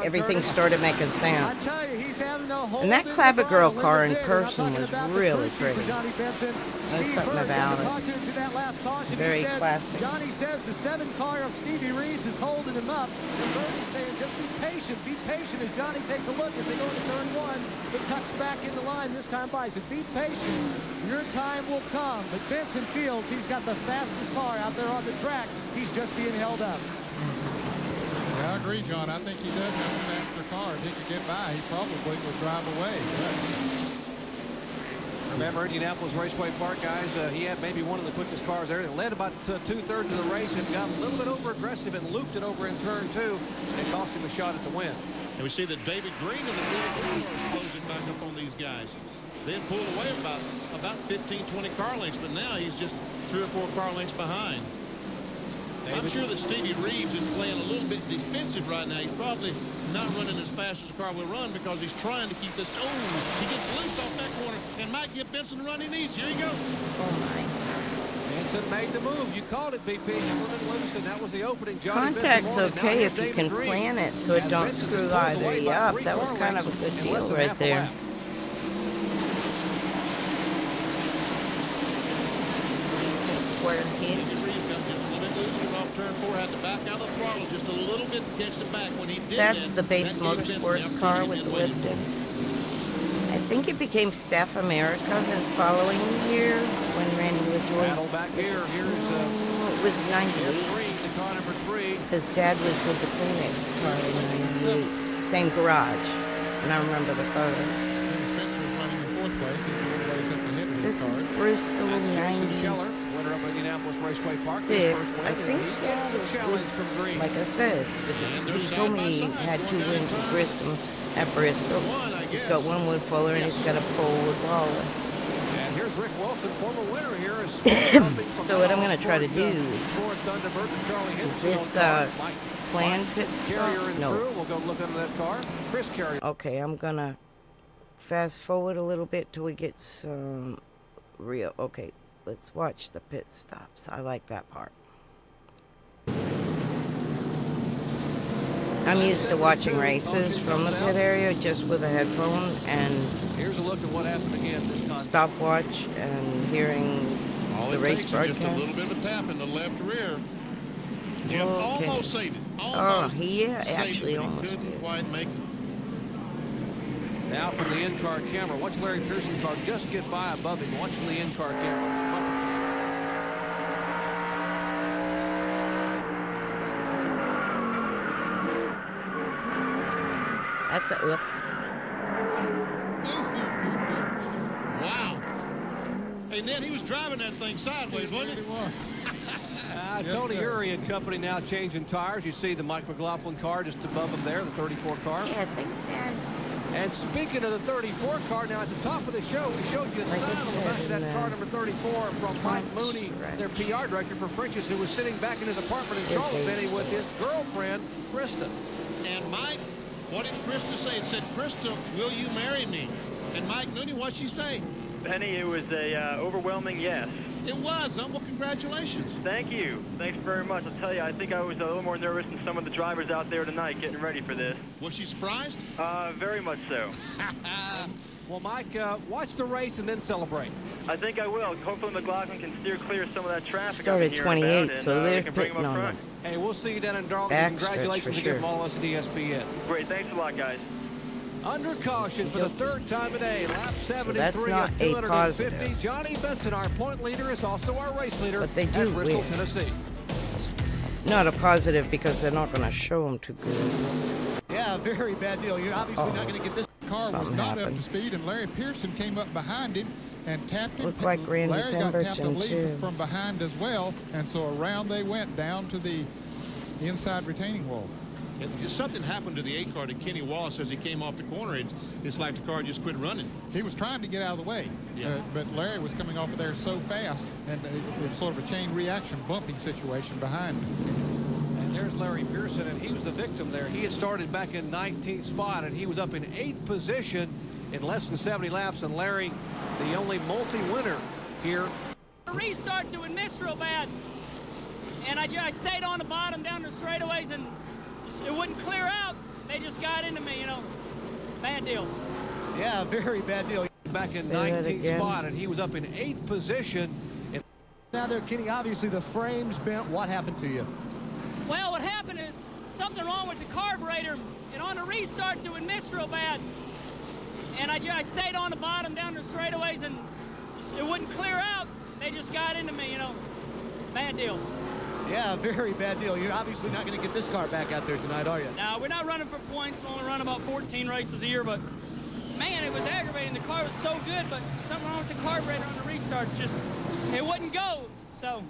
Everything started making sense. And that Clabber Girl car in person was really pretty. There's something about it. Very classic. Johnny says the 7 car of Stevie Reed's is holding him up. And Bernie's saying just be patient as Johnny takes a look as they go into turn 1. But tucks back in the line this time by. So be patient. Your time will come. But Benson feels he's got the fastest car out there on the track. He's just being held up. I agree, John. I think he does have a faster car. If he could get by, he probably would drive away. Remember Indianapolis Raceway Park, guys, he had maybe one of the quickest cars there. It led about 2/3 of the race and got a little bit over aggressive and looped it over in turn 2 and cost him a shot at the win. And we see that David Green and the Bristol are closing back up on these guys. They had pulled away about 15, 20 car lengths, but now he's just 3 or 4 car lengths behind. I'm sure that Stevie Reeves is playing a little bit defensive right now. He's probably not running as fast as the car will run because he's trying to keep this. Oh, he gets loose off that corner and might get Benson to run in easy. Here you go. Oh, my. Benson made the move. You called it, BP. Hamilton loose, and that was the opening. Johnny Contact's Benson okay if you can plan it so it don't screw either you up. That was kind of a good deal right there. Decent square hit. Turn 4 had to back out of the throttle just a little bit to catch the back. When he did That's the base motorsports car with the Lipton. I think it became Staff America the following year when Randy LaJoy. Back here. It was 98. Car number 3. Because Dad was with the Kleenex car in 98. Same garage. And I remember the photo. Spencer was running in 4th place. He's a little ways up ahead of his cars. This is Bristol 90. Winner of Indianapolis Raceway Park. 6. I think Dad was with, like I said, he told me he had 2 wins with Grissom at Bristol. He's got 1 with Fuller and he's got a pole with Wallace. And here's Rick Wilson, former winner here. So what I'm going to try to do is this planned pit stop? No. We'll go look under that car. Chris Carrier. Okay, I'm going to fast forward a little bit till we get some real. Okay, let's watch the pit stops. I like that part. I'm used to watching races from the pit area just with a headphone and here's a look at what happened again this time. Stopwatch and hearing the race broadcast. Just a little bit of a tap in the left rear. Jeff almost saved it. Almost. Oh, he actually almost couldn't quite make it. Now from the in-car camera. Watch Larry Pearson's car just get by above him. Watch the in-car camera. That's a oops. Wow. Hey, Ned, he was driving that thing sideways, wasn't he? He was. Tony Uri and company now changing tires. You see the Mike McLaughlin car just above him there, the 34 car. Yeah, I think that's... And speaking of the 34 car, now at the top of the show, we showed you a sign on the back of that car number 34 from Mike Mooney, their PR director for French's, who was sitting back in his apartment in Charlotte, Benny, with his girlfriend, Krista. And Mike, what did Krista say? It said, Krista, will you marry me? And Mike Mooney, what'd she say? Penny, it was a overwhelming yes. It was, huh? Well, congratulations. Thank you. Thanks very much. I'll tell you, I think I was a little more nervous than some of the drivers out there tonight getting ready for this. Was she surprised? Very much so. Well, Mike, watch the race and then celebrate. I think I will. Hopefully McLaughlin can steer clear of some of that traffic. Started 28, and, so they're we can bring pitting them up on front. Hey, we'll see you down in Darlington. Backstretch Congratulations for again sure. from all of us at ESPN. Great. Thanks a lot, guys. Under caution for the third time today, lap 73 that's not of a 250. positive. Johnny Benson, our point leader, is also our race leader But they at do Bristol, win. Tennessee. Not a positive because they're not going to show them too good. Yeah, very bad deal. You're obviously not going to get this. Car was Something not happened. up to speed, and Larry Pearson came up behind him and tapped him. Looked like Randy Larry got tapped to Pemberton, lead too. from behind as well, and so around they went down to the inside retaining wall. And just something happened to the 8 car to Kenny Wallace as he came off the corner. It's like the car just quit running. He was trying to get out of the way, but Larry was coming off of there so fast, and it was sort of a chain reaction bumping situation behind him. And there's Larry Pearson, and he was the victim there. He had started back in 19th spot, and he was up in 8th position in less than 70 laps. And Larry, the only multi-winner here. The restarts, it would miss real bad. And I stayed on the bottom down the straightaways, and it wouldn't clear out. They just got into me, you know. Bad deal. Yeah, very bad deal. Back in 19th spot, and he was up in 8th position. Now there, Kenny, obviously the frame's bent. What happened to you? Well, what happened is something wrong with the carburetor, and on the restarts, it would miss real bad. And I stayed on the bottom down the straightaways, and it wouldn't clear out. They just got into me, you know. Bad deal. Yeah, very bad deal. You're obviously not going to get this car back out there tonight, are you? No, we're not running for points. We only run about 14 races a year, but man, it was aggravating. The car was so good, but something wrong with the carburetor on the restarts. Just, it wouldn't go. So,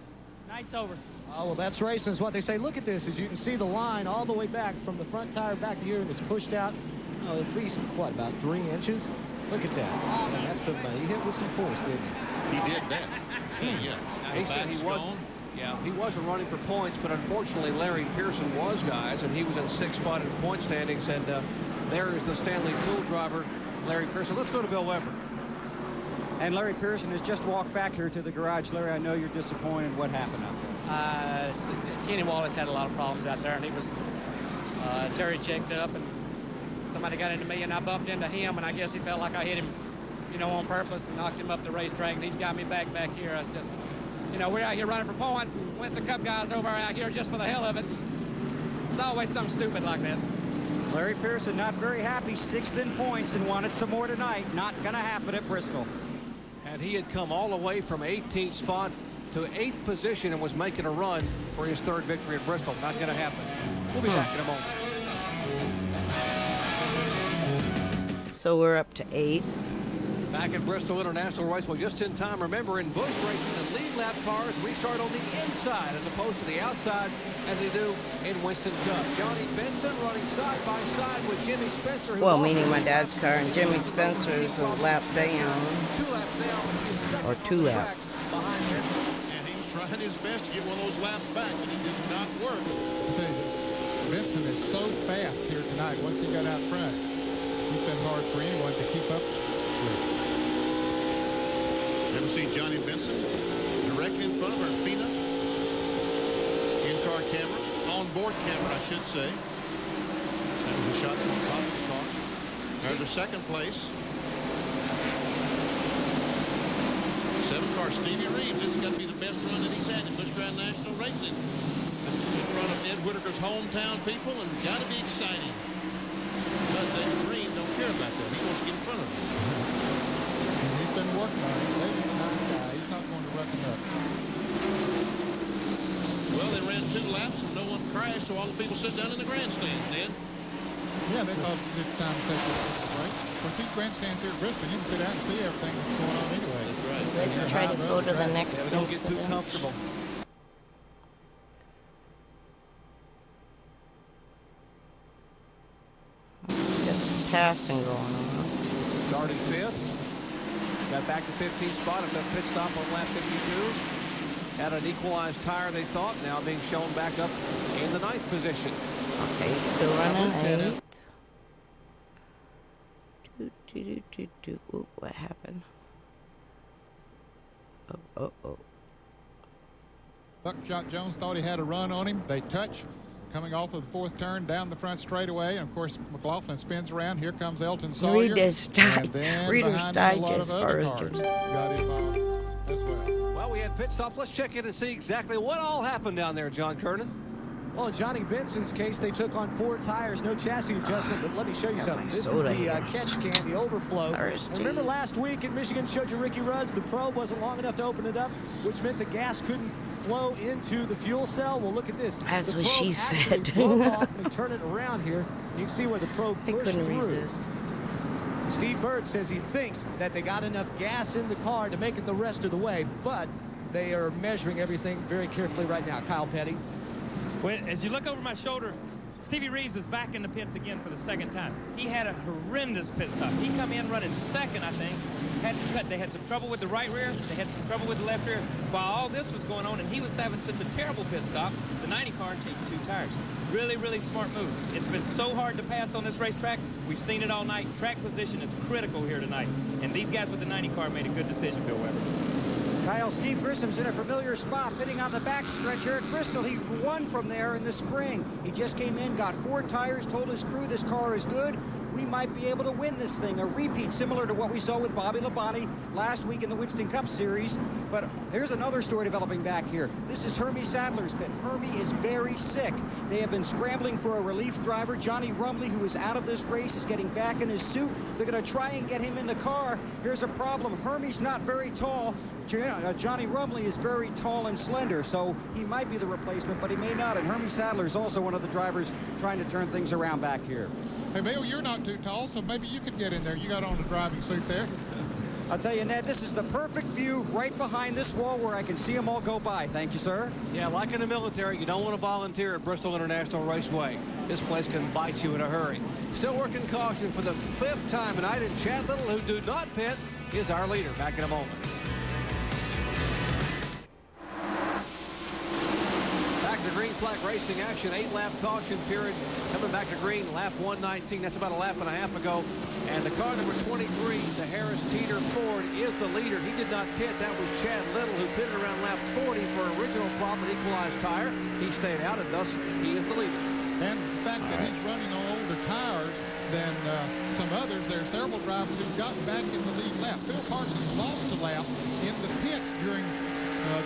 night's over. Oh, well, that's racing is what they say. Look at this. As you can see, the line all the way back from the front tire back to here, and it's pushed out at least, what, about 3 inches? Look at that. Man, that's some, he hit with some force, didn't he? He did that. He said he wasn't. Yeah, he wasn't running for points, but unfortunately Larry Pearson was, guys, and he was in 6th spot in the point standings. And there is the Stanley Tool driver, Larry Pearson. Let's go to Bill Weber. And Larry Pearson has just walked back here to the garage. Larry, I know you're disappointed. What happened out there? Kenny Wallace had a lot of problems out there, and he was Terry checked up, and somebody got into me, and I bumped into him, and I guess he felt like I hit him, you know, on purpose and knocked him up the racetrack, and he's got me back here. It's just, you know, we're out here running for points, and Winston Cup guys over out here just for the hell of it. It's always something stupid like that. Larry Pearson not very happy, 6th in points, and wanted some more tonight. Not going to happen at Bristol. And he had come all the way from 18th spot to 8th position and was making a run for his 3rd victory at Bristol. Not going to happen. We'll be back in a moment. So we're up to 8th. Back at Bristol International Raceway just in time. Remember, in Busch racing, the lead lap cars restart on the inside as opposed to the outside as they do in Winston Cup. Johnny Benson running side by side with Jimmy Spencer. Well, meaning my dad's car, and Jimmy Spencer's a lap down. 2 laps down. Or 2 laps. Behind Benson. And he was trying his best to get one of those laps back, but it did not work. I tell you, Benson is so fast here tonight. Once he got out front, it's been hard for anyone to keep up with. Ever see Johnny Benson directly in front of our FINA in-car camera, on-board camera, I should say. That was a shot from the top of his car. There's a 2nd place. 7th car, Stevie Reeves. This has got to be the best run that he's had in Busch Grand National Racing. In front of Ed Whitaker's hometown people, and got to be exciting. But David Green don't care about that. He wants to get in front of him. He's been working on it. David's a nice guy. He's not going to rough him up. Well, they ran 2 laps and no one crashed, so all the people sit down in the grandstands, Ned. Yeah, they thought it was a good time to take this break. For 2 grandstands here at Bristol, you can sit out and see everything that's going on anyway. That's right. Let's try to go to the next Yeah, don't get too incident. comfortable. Got some passing going on. Started 5th. Got back to 15th spot at the pit stop on lap 52. Had an equalized tire, they thought. Now being shown back up in the 9th position. Okay, still running 8th. Ooh, what happened? Oh. Buckshot Jones thought he had a run on him. They touch. Coming off of the fourth turn down the front straightaway, and of course McLaughlin spins around. Here comes Elton Sawyer, Reader's and then behind him a lot of Digest other version. cars got involved as well. Well, we had pit stop. Let's check in and see exactly what all happened down there, John Kernan. Well, in Johnny Benson's case, they took on 4 tires, no chassis adjustment, but let me show you something. This is the catch can, the overflow. And remember last week in Michigan, showed you Ricky Rudd's, the probe wasn't long enough to open it up, which meant the gas couldn't flow into the fuel cell. Well, look at this. That's the what she said. Broke off. Let me turn it around here. You can see where the probe pushed through. Resist. Steve Bird says he thinks that they got enough gas in the car to make it the rest of the way, but they are measuring everything very carefully right now. Kyle Petty. Well, as you look over my shoulder, Stevie Reeves is back in the pits again for the second time. He had a horrendous pit stop. He come in running second, I think. Had to cut. They had some trouble with the right rear. They had some trouble with the left rear. While all this was going on and he was having such a terrible pit stop, the 90 car changed 2 tires. Really, really smart move. It's been so hard to pass on this racetrack. We've seen it all night. Track position is critical here tonight. And these guys with the 90 car made a good decision, Bill Weber. Kyle, Steve Grissom's in a familiar spot, pitting on the back stretch here at Bristol. He won from there in the spring. He just came in, got 4 tires, told his crew this car is good. We might be able to win this thing. A repeat similar to what we saw with Bobby Labonte last week in the Winston Cup Series. But here's another story developing back here. This is Hermie Sadler's pit. Hermie is very sick. They have been scrambling for a relief driver. Johnny Rumley, who is out of this race, is getting back in his suit. They're going to try and get him in the car. Here's a problem. Hermie's not very tall. Johnny Rumley is very tall and slender, so he might be the replacement, but he may not. And Hermie Sadler is also one of the drivers trying to turn things around back here. Hey, Bill, you're not too tall, so maybe you could get in there. You got on a driving suit there. I'll tell you, Ned, this is the perfect view right behind this wall where I can see them all go by. Thank you, sir. Yeah, like in the military, you don't want to volunteer at Bristol International Raceway. This place can bite you in a hurry. Still working caution for the 5th time tonight, and Chad Little, who do not pit, is our leader. Back in a moment. Back to green flag racing action, 8-lap caution period. Coming back to green, lap 119. That's about a lap and a half ago. And the car number 23, the Harris Teeter Ford, is the leader. He did not pit. That was Chad Little, who pitted around lap 40 for original problem equalized tire. He stayed out, and thus he is the leader. And the fact that he's running on older tires than some others, there are several drivers who've gotten back in the lead lap. Phil Parsons lost a lap in the pit during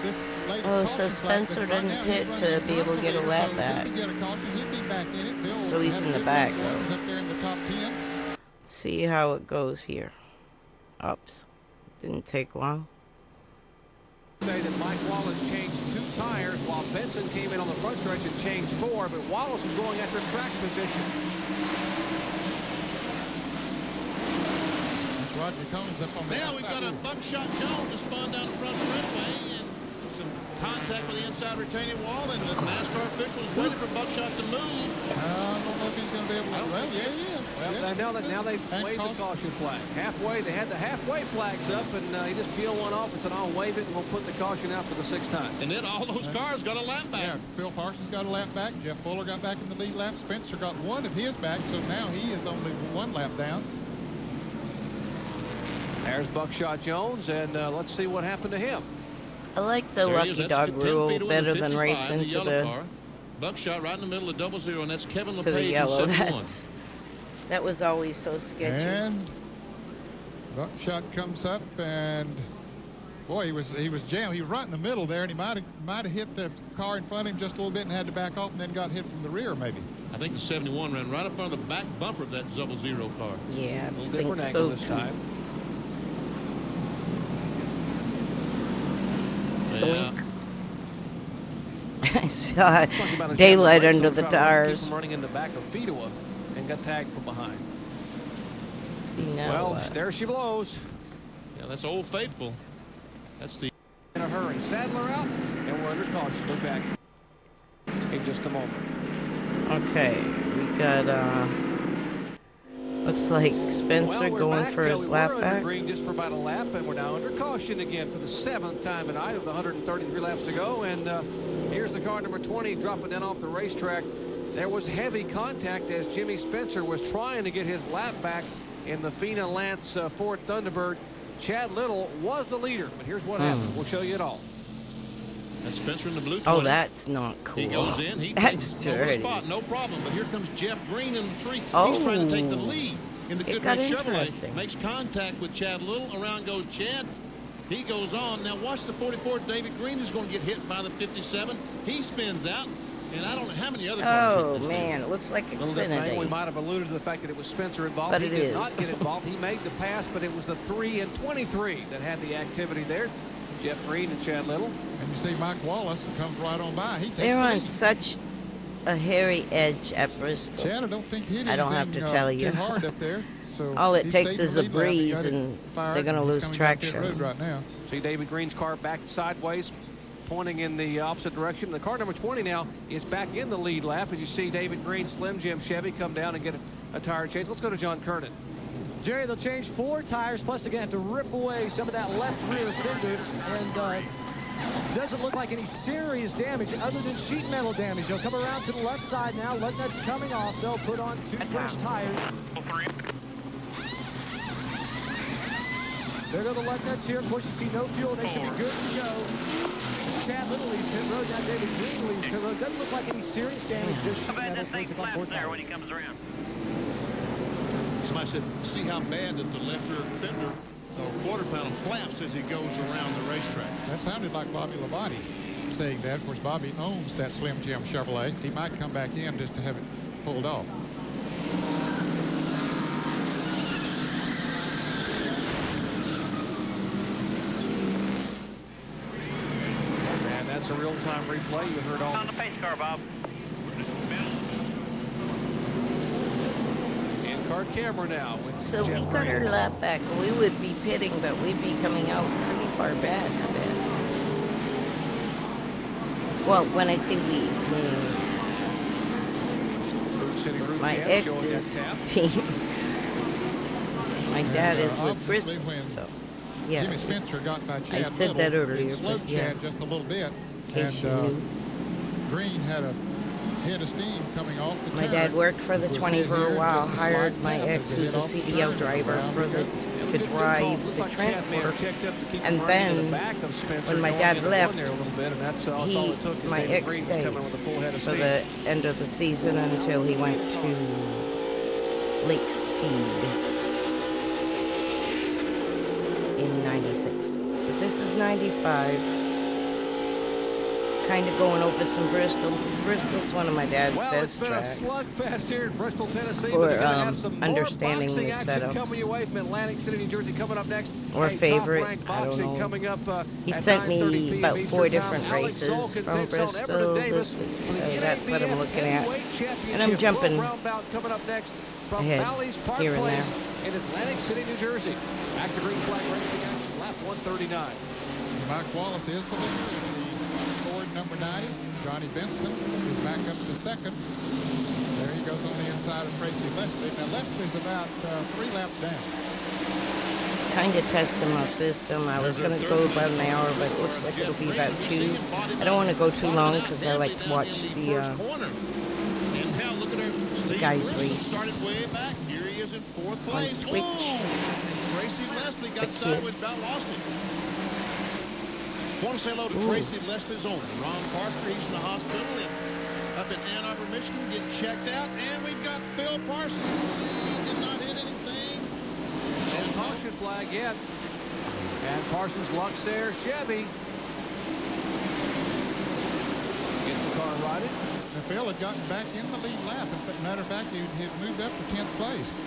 this latest so Spencer didn't pit to be able to get a lap back. So he's in the back, though. Up there in the top 10. See how it goes here. Oops. Didn't take long. Say that Mike Wallace changed 2 tires while Benson came in on the front stretch and changed 4, but Wallace was going after track position. Roger Combs up on the Now we've got a Buckshot Jones to spun down the front straightaway and some contact with the inside retaining wall, and the NASCAR officials waiting for Buckshot to move. I don't know if he's going to be able to. Well, yeah, he is. Well, yeah. now they've waved the caution flag. Halfway, they had the halfway flags up, and he just peeled one off and said, I'll wave it, and we'll put the caution out for the 6th time. And then all those cars got a lap back. Yeah, Phil Parsons got a lap back. Jeff Fuller got back in the lead lap. Spencer got 1 of his back, so now he is only 1 lap down. There's Buckshot Jones, and let's see what happened to him. I like the lucky dog rule better than racing to the car. Buckshot right in the middle of 00, and that's Kevin to the LePage yellow. in 71. That was always so sketchy. And Buckshot comes up, and boy, he was jammed. He was right in the middle there, and he might have hit the car in front of him just a little bit and had to back off, and then got hit from the rear, maybe. I think the 71 ran right up on the back bumper of that 00 car. Yeah, a little different angle this time. Yeah. I saw daylight under the tires. Keep him running in the back of Fedowa and got tagged from behind. Let's see now. Well, there she blows. Yeah, that's Old Faithful. That's the. In a hurry. Sadler out, and we're under caution. Look back in just a moment. Okay, we got looks like Spencer going for his lap back. back. Green just for about a lap, and we're now under caution again for the 7th time tonight of the 133 laps to go. And here's the car number 20 dropping down off the racetrack. There was heavy contact as Jimmy Spencer was trying to get his lap back in the Fina Lance Ford Thunderbird. Chad Little was the leader, but here's what happened. We'll show you it all. That's Spencer in the blue 20. Oh, that's not cool. He goes in. He That's takes over the dirty. spot, no problem. But here comes Jeff Green in the 3. Oh, he's trying to take the lead in the it got Goodrich Chevrolet. interesting. Makes contact with Chad Little. Around goes Chad. He goes on. Now watch the 44. David Green is going to get hit by the 57. He spins out. And I don't know how many other cars. Oh, man, it looks like Xfinity. We might have alluded to the fact that it was Spencer involved. But he it did is. not get involved. He made the pass, but it was the 3 and 23 that had the activity there. Jeff Green and Chad Little. And you see Mike Wallace comes right on by. He takes They're the on lead. such a hairy edge at Bristol. Chad, I don't think he hit I don't have to anything, tell you. too hard up there. So All it he takes stayed in is the a lead lap. He breeze, got it and fired, they're going to he's lose coming down pit traction. road right now. See David Green's car back sideways, pointing in the opposite direction. The car number 20 now is back in the lead lap as you see David Green's Slim Jim Chevy come down and get a tire change. Let's go to John Kernan. Jerry, they'll change 4 tires, plus they're going to have to rip away some of that left rear fender. And doesn't look like any serious damage other than sheet metal damage. They'll come around to the left side now. Lug nuts coming off. They'll put on 2 fresh tires. There go the lug nuts here. Of course, you see no fuel. They should be good to go. Chad Little leaves pit road. Now David Green leaves pit road. Doesn't look like any serious damage. Just sheet metal. So they took on 4 tires. When he comes around. Somebody said, see how bad that the left rear fender quarter panel flaps as he goes around the racetrack. That sounded like Bobby Labonte saying that. Of course, Bobby owns that Slim Jim Chevrolet. He might come back in just to have it pulled off. And that's a real-time replay. You heard all On the pace car, Bob. in-car camera now. With So we Jeff got Green. our lap back. We would be pitting, but we'd be coming out pretty far back, I bet. Well, when I say we, City Roof my Cam showing ex's that tap. team. My dad is with obviously Bristol, when so yeah. Jimmy Spencer got by Chad said Little, that earlier, it slowed but yeah. Chad just a little bit. In case you And knew. Green had a head of steam coming off the My turn. dad worked for the As we'll 20 see for here, a while, just a hired slight my tap ex, as they who's a head off the CDL turn. driver, Around for he the goes. to drive the Looks like transport. Chapman checked up to keep And him running in then the back of Spencer, when my going dad into left, one there a little bit, and that's all it took. my David ex Green was stayed coming with a full head of for steam. the end of the season until he went to Lake Speed in 96. But this is 95. Kind of going over some Bristol. Bristol's one of my dad's Well, best it's tracks. been a slugfest here in Bristol, Tennessee. For, but we're going to have some more understanding boxing the action setups. coming your way from Atlantic City, New Jersey. Coming up next, Or a favorite, top-ranked I don't boxing know. coming up. He at sent 9:30 me p.m. about 4 Eastern different time. Alex races Zolkin from takes on Bristol Everett this Davis week, for so the that's what I'm NABF looking at. Heavyweight And I'm Championship. jumping 12th round bout coming up next from ahead, Bally's Park here and Place there. in Atlantic City, New Jersey. Back to green flag racing action, lap 139. Mike Wallace is the leader in the Ford number 90. Johnny Benson is back up to second. There he goes on the inside of Tracy Leslie. Now Leslie's about 3 laps down. Kind of testing my system. I was going to go about an hour, but it looks like it'll be about 2. I don't want to go too long because I like to watch the guys race Started way back. Here he is in 4th place. on Twitch. And Tracy Leslie got The sideways, kids. about lost it. Want to say hello to Tracy Leslie's owner, Ron Parker. He's in the hospital up in Ann Arbor, Michigan, getting checked out. And we've got Phil Parsons. He did not hit anything. And caution flag yet. And Parsons lucks there. Chevy gets the car righted. And Phil had gotten back in the lead lap. Matter of fact, he had moved up to 10th place. See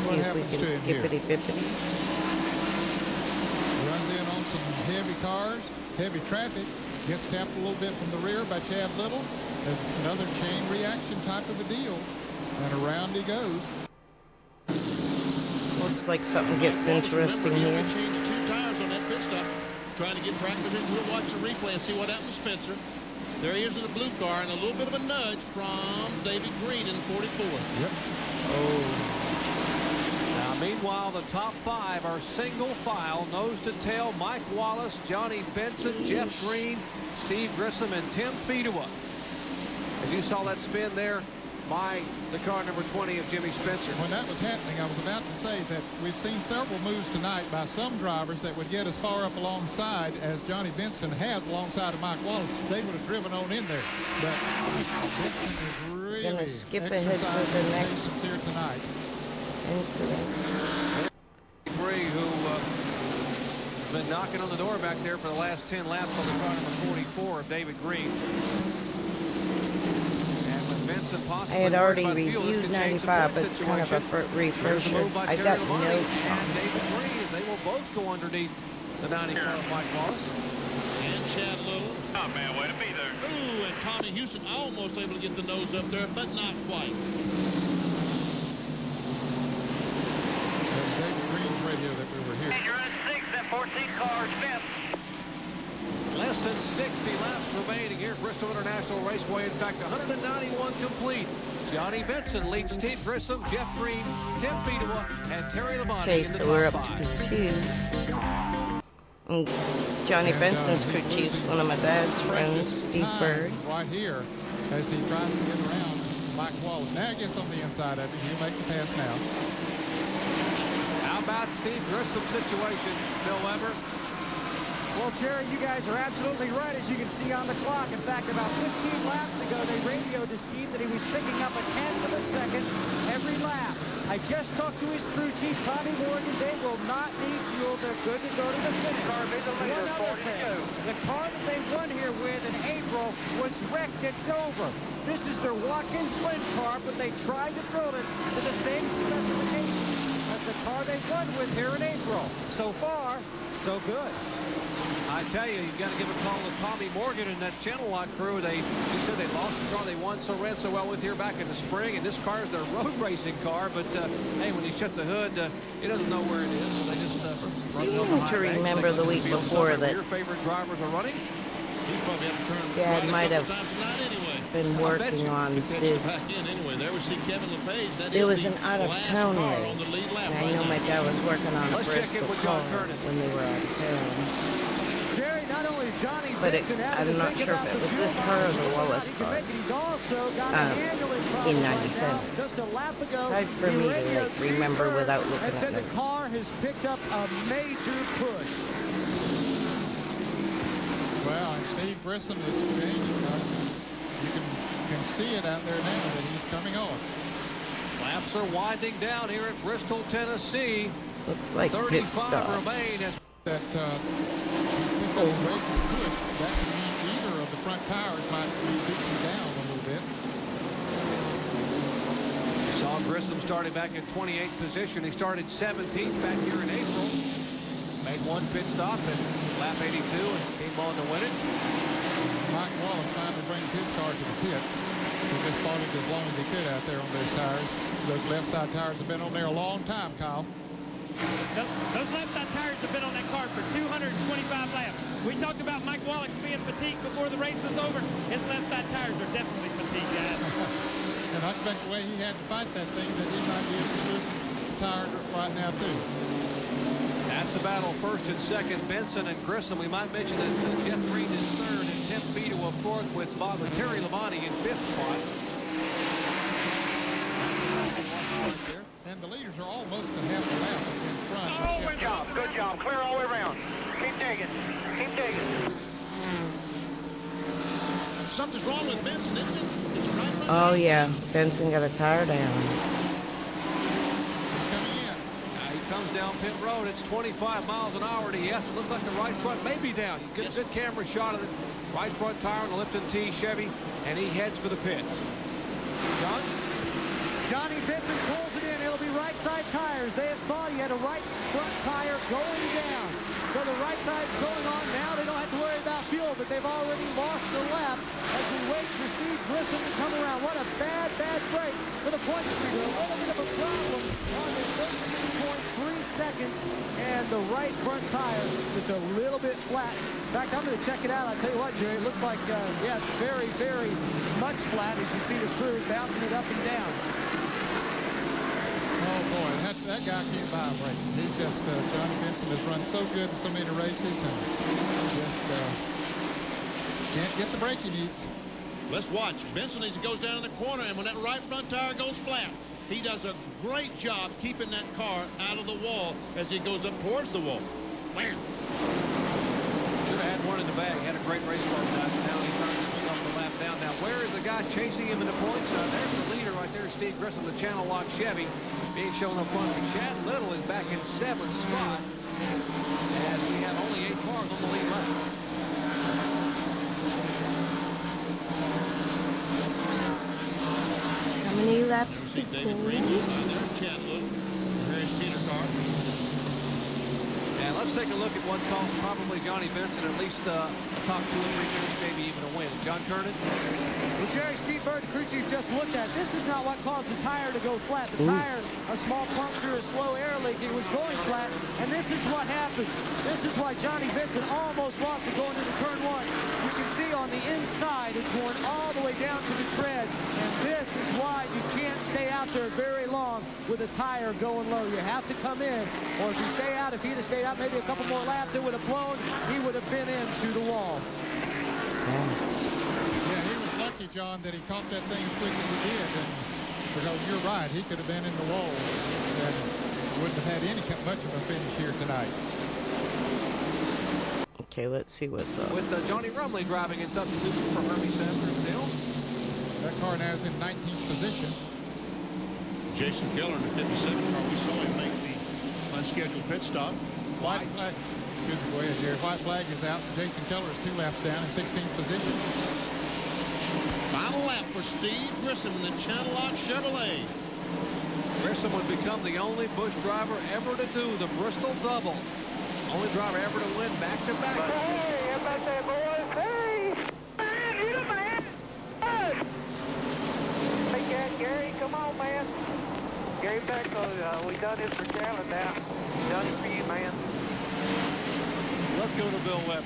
what See if we happens can to him here. skippity-bippity. Runs in on some heavy cars, heavy traffic. Gets tapped a little bit from the rear by Chad Little. That's another chain reaction type of a deal. And around he goes. Looks like something gets interesting here. Changed 2 tires on that pit stop. Trying to get track position. We'll watch the replay and see what happened to Spencer. There he is in the blue car, and a little bit of a nudge from David Green in 44. Yep. Oh. Now, meanwhile, the top 5 are single file, nose to tail. Mike Wallace, Johnny Benson, Jeff Green, Steve Grissom, and Tim Fedewa. As you saw that spin there by the car number 20 of Jimmy Spencer. When that was happening, I was about to say that we've seen several moves tonight by some drivers that would get as far up alongside as Johnny Benson has alongside of Mike Wallace. They would have driven on in there. But Benson is really gonna skip ahead to the next here tonight. Incident. Who been knocking on the door back there for the last 10 laps on the car number 44 of David Green. I had already reviewed 95, but it's kind of a refresher. I got notes on it. They will both go underneath the 95 Mike Wallace. And Chad Little. Oh, man, way to be there. Ooh, and Tommy Houston almost able to get the nose up there, but not quite. That's David Green's radio that we were here. You're in 6th, that 14 car is 5th. Less than 60 laps remaining here at Bristol International Raceway. In fact, 191 complete. Johnny Benson leads Steve Grissom, Jeff Green, Tim Fedewa, and Terry Labonte Okay, in the so we're top up 5. to 2. And Johnny Benson's crew chief's one of my dad's friends, Steve Bird. Right here, as he tries to get around Mike Wallace. Now he gets on the inside of it. He'll make the pass now. How about Steve Grissom's situation, Bill Weber? Well, Jerry, you guys are absolutely right, as you can see on the clock. In fact, about 15 laps ago, they radioed to Steve that he was picking up a 10th of a second every lap. I just talked to his crew chief, Tommy Morgan. They will not need fuel. They're good to go to the finish. One other thing, the car that they won here with in April was wrecked at Dover. This is their Watkins Glen car, but they tried to build it to the same specifications as the car they won with here in April. So far, so good. I tell you, you've got to give a call to Tommy Morgan and that Channel Lock crew. He said they lost the car they ran so well with here back in the spring, and this car is their road racing car. But hey, when you shut the hood, he doesn't know where it is, so they just run it on the high to banks. remember the week before that your favorite drivers are running. He's probably had to turn Dad right might have anyway. been working on this. Anyway, there we see Kevin LePage. There was an out-of-town race, and I know my dad was working on a Bristol car when they were out of town. Jerry, not only is Johnny But Benson I'm not sure if it was this car or the Wallace car he's also got a handling problem in 97. right now. Just a lap ago, It's hard for me to remember without looking and at said it. the car has picked up a major push. Well, and Steve Grissom is changing. You can see it out there now that he's coming on. Laps are winding down here at Bristol, Tennessee. Looks like pit 35 stops. remain. That push, that can mean either of the front tires might be beaten down a little bit. Saw Grissom started back in 28th position. He started 17th back here in April. Made one pit stop at lap 82 and came on to win it. Mike Wallace finally brings his car to the pits. He just fought it as long as he could out there on those tires. Those left side tires have been on there a long time, Kyle. Those left side tires have been on that car for 225 laps. We talked about Mike Wallace being fatigued before the race was over. His left side tires are definitely fatigued, guys. And I expect the way he had to fight that thing that he might be tired right now too. That's the battle first and second. Benson and Grissom. We might mention that Jeff Green is third and Tim Fedewa fourth with Terry Labonte in fifth spot. And the leaders are almost a half a lap in front. Oh, good job. Clear all the way around. Keep digging. Keep digging. Something's wrong with Benson, isn't it? Is it right? Oh yeah, Benson got a tire down. He's coming in. He comes down pit road. It's 25 miles an hour to yes. It looks like the right front may be down. You get a good camera shot of the right front tire on the Lipton T Chevy, and he heads for the pits. John? Johnny Benson pulls it in. It'll be right side tires. They had thought he had a right front tire going down. So the right side's going on now. They don't have to worry about fuel, but they've already lost the laps as we wait for Steve Grissom to come around. What a bad break for the points leader. A little bit of a problem on the 13.3 seconds, and the right front tire just a little bit flat. In fact, I'm going to check it out. I'll tell you what, Jerry, it looks like, yeah, it's very, very much flat as you see the crew bouncing it up and down. Oh boy, that guy can't buy a break. He just, Johnny Benson has run so good in so many races and just can't get the break he needs. Let's watch. Benson as he goes down in the corner, and when that right front tire goes flat, he does a great job keeping that car out of the wall as he goes up towards the wall. Wham! Should have had one in the bag. Had a great race car tonight. Now he turns himself the lap down. Now, where is the guy chasing him in the points? There's the leader right there, Steve Grissom, the Channel Lock Chevy, being shown up front. Chad Little is back in 7th spot, as we have only 8 cars on the lead lap. How many laps to David Green behind there, Chad Little, Harris Teeter car. And let's take a look at what cost probably Johnny Benson at least a top 2 or 3 finish, maybe even a win. John Kernan. Well, Jerry, Steve Bird, the crew chief, just looked at. This is not what caused the tire to go flat. The tire, a small puncture, a slow air leak, it was going flat, and this is what happens. This is why Johnny Benson almost lost it going into turn 1. You can see on the inside, it's worn all the way down to the tread, and this is why you can't stay out there very long with a tire going low. You have to come in, or if you stay out, if he'd have stayed out maybe a couple more laps, it would have blown. He would have been into the wall. Yeah, he was lucky, John, that he caught that thing as quick as he did. And because you're right, he could have been in the wall and wouldn't have had much of a finish here tonight. Okay, let's see what's up. With Johnny Rumley driving in substitution for Herbie Sanders. That car now is in 19th position. Jason Keller in the 57 car. We saw him make the unscheduled pit stop. White flag. Excuse me, go ahead, Jerry. White flag is out. Jason Keller is 2 laps down in 16th position. Final lap for Steve Grissom in the Channel Lock Chevrolet. Grissom would become the only Busch driver ever to do the Bristol double. Only driver ever to win back-to-back. Hey, how about that, boys? Hey! Man, hit him, man! Hey, Gary, come on, man. Gary Bechtel, we done this for Chandler now. Done it for you, man. Let's go to Bill Weber.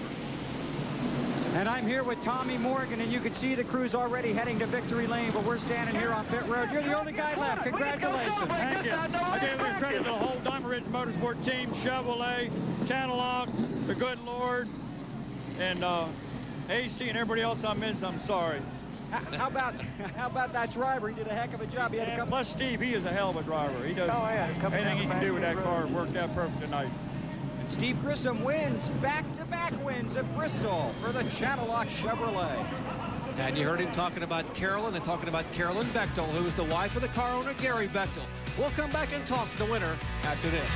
And I'm here with Tommy Morgan, and you can see the crew's already heading to victory lane, but we're standing here on pit road. You're the only guy left. Congratulations. Thank you. I give credit to the whole Diamond Ridge Motorsport team, Chevrolet, Channel Lock, the good Lord, and AC and everybody else I missed. I'm sorry. How about that driver? He did a heck of a job. He had to come. Plus Steve, he is a hell of a driver. He does anything he can do with that car. It worked out perfect tonight. And Steve Grissom wins back-to-back wins at Bristol for the Channel Lock Chevrolet. And you heard him talking about Carolyn and talking about Carolyn Bechtel, who is the wife of the car owner, Gary Bechtel. We'll come back and talk to the winner after this.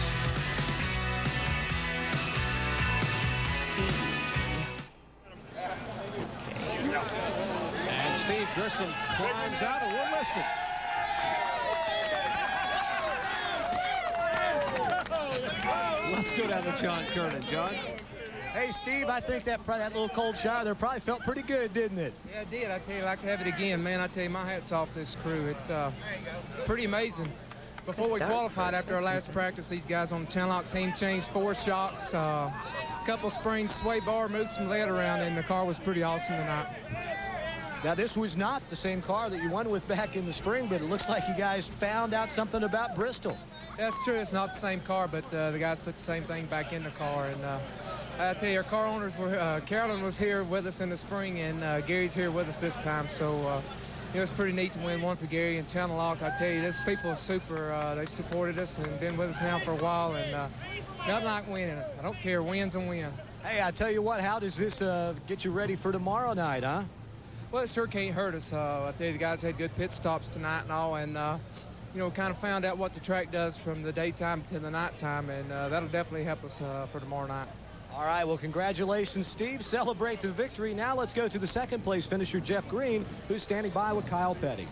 And Steve Grissom climbs out, and we'll listen. Let's go down to John Kernan. John? Hey, Steve, I think that little cold shower there probably felt pretty good, didn't it? Yeah, it did. I tell you, I'd like to have it again, man. I tell you, my hat's off this crew. It's pretty amazing. Before we qualified after our last practice, these guys on the Channel Lock team changed 4 shocks, a couple springs, sway bar, moved some lead around, and the car was pretty awesome tonight. Now, this was not the same car that you won with back in the spring, but it looks like you guys found out something about Bristol. That's true. It's not the same car, but the guys put the same thing back in the car. And I tell you, our car owners were, Carolyn was here with us in the spring, and Gary's here with us this time. So it was pretty neat to win one for Gary and Channel Lock. I tell you, this people are super. They've supported us and been with us now for a while, and nothing like winning. I don't care, win's a win. Hey, I tell you what, how does this get you ready for tomorrow night, huh? Well, it sure can't hurt us. I tell you, the guys had good pit stops tonight and all, and you know, kind of found out what the track does from the daytime to the nighttime, and that'll definitely help us for tomorrow night. All right, well, congratulations, Steve. Celebrate the victory. Now let's go to the second place finisher, Jeff Green, who's standing by with Kyle Petty.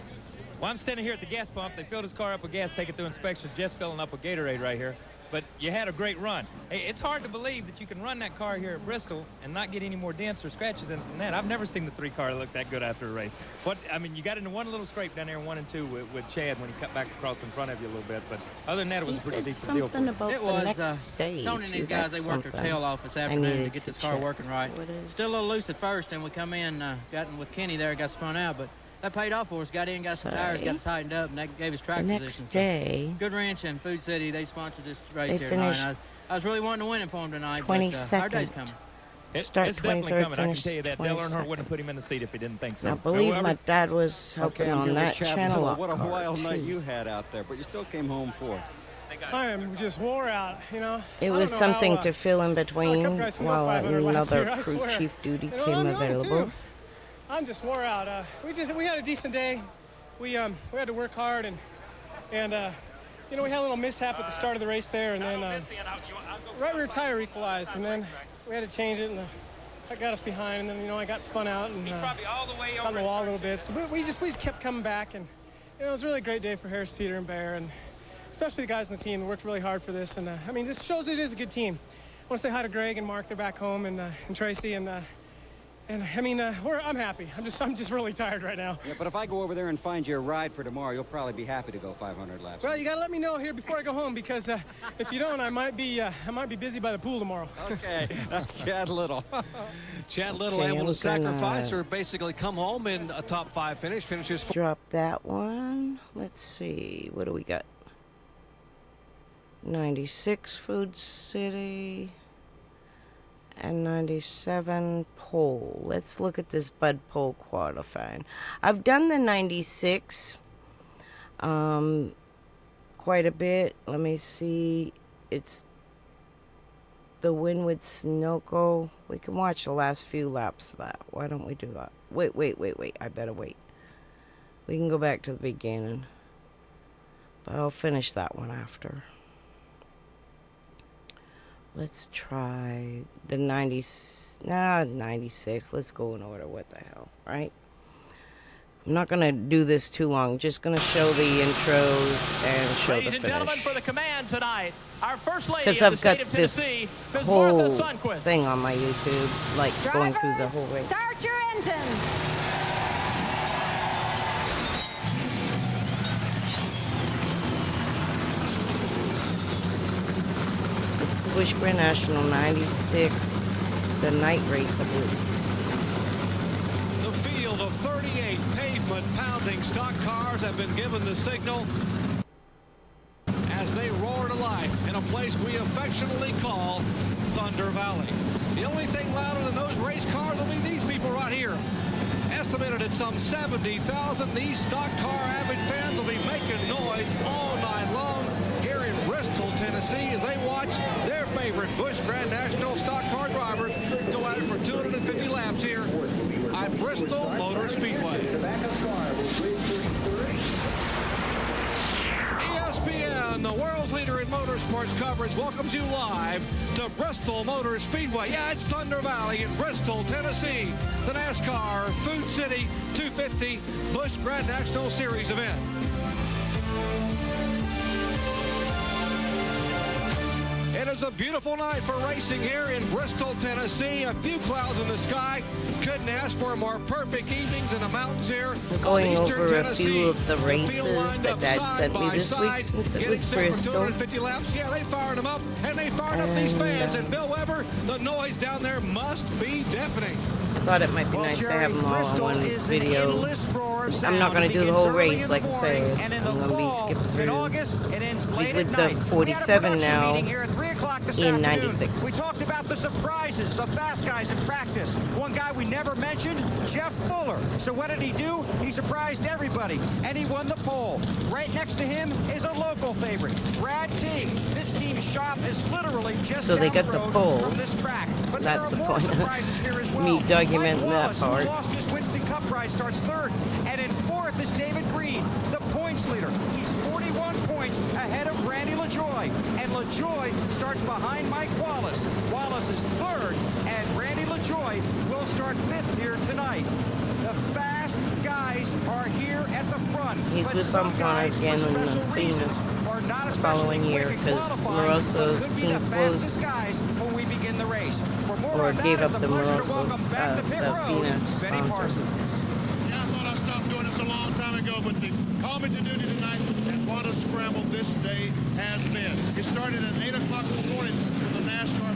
Well, I'm standing here at the gas pump. They filled his car up with gas, take it through inspections. Just filling up with Gatorade right here. But you had a great run. Hey, it's hard to believe that you can run that car here at Bristol and not get any more dents or scratches than that. I've never seen the 3-car look that good after a race. I mean, you got into one little scrape down there in 1 and 2 with Chad when he cut back across in front of you a little bit. But other than that, it was a pretty decent deal. It was Tony and these guys, they worked their tail off this afternoon to get this car working right. Still a little loose at first, and we come in, got in with Kenny there, got spun out, but that paid off for us. Got in, got some tires, got tightened up, and that gave us track the position. next day, Good Ranch and Food City, they sponsored this race here tonight. I was really wanting to win it for them tonight, but our day's coming. Start It's definitely 23rd, coming. I can finish tell you that. Dale Earnhardt 22nd. wouldn't have put him in the seat if he didn't think so. I believe my dad was helping I'm on here that with Chad channel. Little. What a wild night you had out there, but you still came home fourth. I am just wore out, you know. It was something to fill in between while another crew chief duty came available. I'm just wore out. We had a decent day. We had to work hard and you know, we had a little mishap at the start of the race there, and then right rear tire equalized, and then we had to change it, and that got us behind, and then, you know, I got spun out and got on the wall a little bit. So we just kept coming back, and you know, it was a really great day for Harris Teeter and Bear, and especially the guys on the team who worked really hard for this. And I mean, this shows it is a good team. I want to say hi to Greg and Mark. They're back home, and Tracy, and I mean, I'm happy. I'm just really tired right now. Yeah, but if I go over there and find you a ride for tomorrow, you'll probably be happy to go 500 laps. Well, you got to let me know here before I go home, because if you don't, I might be busy by the pool tomorrow. Okay, that's Chad Little. Chad Little able to sacrifice or basically come home in a top 5 finish. Finishes. Drop that one. Let's see. What do we got? 96 Food City. And 97 pole. Let's look at this Bud Pole qualifying. I've done the 96 quite a bit. Let me see. It's the win with Sunoco. We can watch the last few laps of that. Why don't we do that? Wait. I better wait. We can go back to the beginning. But I'll finish that one after. Let's try the 96. Let's go in order. What the hell, right? I'm not going to do this too long. Just going to show the intros and show the finish. Ladies and gentlemen, for the command tonight, our first lady because of I've the got state of this Tennessee, Ms. whole Martha Sundquist. thing on my YouTube, like going through the whole race. Start your engine. Busch Grand National 96, the night race, I believe. The field of 38 pavement-pounding stock cars have been given the signal as they roar to life in a place we affectionately call Thunder Valley. The only thing louder than those race cars will be these people right here. Estimated at some 70,000, these stock car avid fans will be making noise all night long here in Bristol, Tennessee, as they watch their favorite Busch Grand National stock car drivers go at it for 250 laps here at Bristol Motor Speedway. ESPN, the world's leader in motorsports coverage, welcomes you live to Bristol Motor Speedway. Yeah, it's Thunder Valley in Bristol, Tennessee, the NASCAR Food City 250 Busch Grand National Series event. It is a beautiful night for racing here in Bristol, Tennessee. A few clouds in the sky. Couldn't ask for more perfect evenings in the mountains here. Going over Tennessee. a few of the races that Dad sent me this week since it was Bristol. 250 laps. Yeah, they fired them up, and they fired up these fans. And Bill Weber, the noise down there must be deafening. I thought it might be nice to have them all in one video. I'm not going to do the whole race, like I said. I'm going to be skipping through. He's with the 47 now in 96. We talked about the surprises, the fast guys in practice. One guy we never mentioned, Jeff Fuller. So what did he do? He surprised everybody, and he won the pole. Right next to him is a local favorite, Brad T. This team's shop is literally just So they got down the road pole. from this track. But That's there the are more point. surprises here as well. Me documenting that Who part. lost his Winston Cup ride, starts third. And in fourth is David Green, the points leader. He's 41 points ahead of Randy LaJoy. And LaJoy starts behind Mike Wallace. Wallace is third, and Randy LaJoy will start fifth here tonight. The fast guys are here at the front. He's but with some Bump guys, again for in the special reasons, are not the especially following year quick at because qualifying, Moroso's but could be team the closed fastest guys when we begin the race. For more or on that, gave up it's a the pleasure to Moroso, welcome back to the pit road, FINA Benny sponsor. Parsons. Yeah, I thought I stopped doing this a long time ago, but they called me to duty tonight, and what a scramble this day has been. It started at 8 o'clock this morning when the NASCAR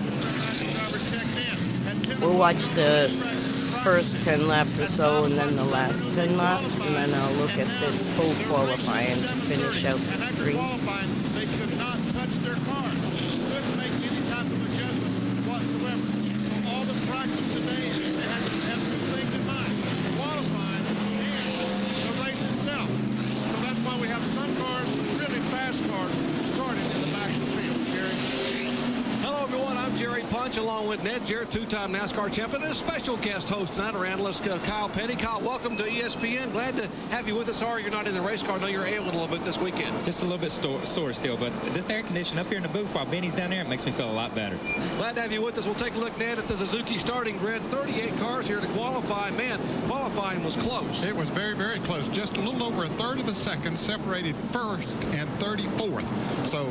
driver checked in. And We'll watch the first 10 laps or so and then the last 10 laps, and then I'll look at the pole qualifying to finish out the street. They could not touch their car. Couldn't make any type of adjustment whatsoever. So all the practice Punch along with Ned Jarrett, two-time NASCAR champion, and a special guest host tonight, our analyst Kyle Petty. Kyle, welcome to ESPN. Glad to have you with us. Sorry you're not in the race car. I know you're ailing a little bit this weekend. Just a little bit sore still, but this air conditioning up here in the booth while Benny's down there, it makes me feel a lot better. Glad to have you with us. We'll take a look, Ned, at the Suzuki starting grid. 38 cars here to qualify. Man, qualifying was close. It was very, very close. Just a little over a third of a second separated first and 34th. So,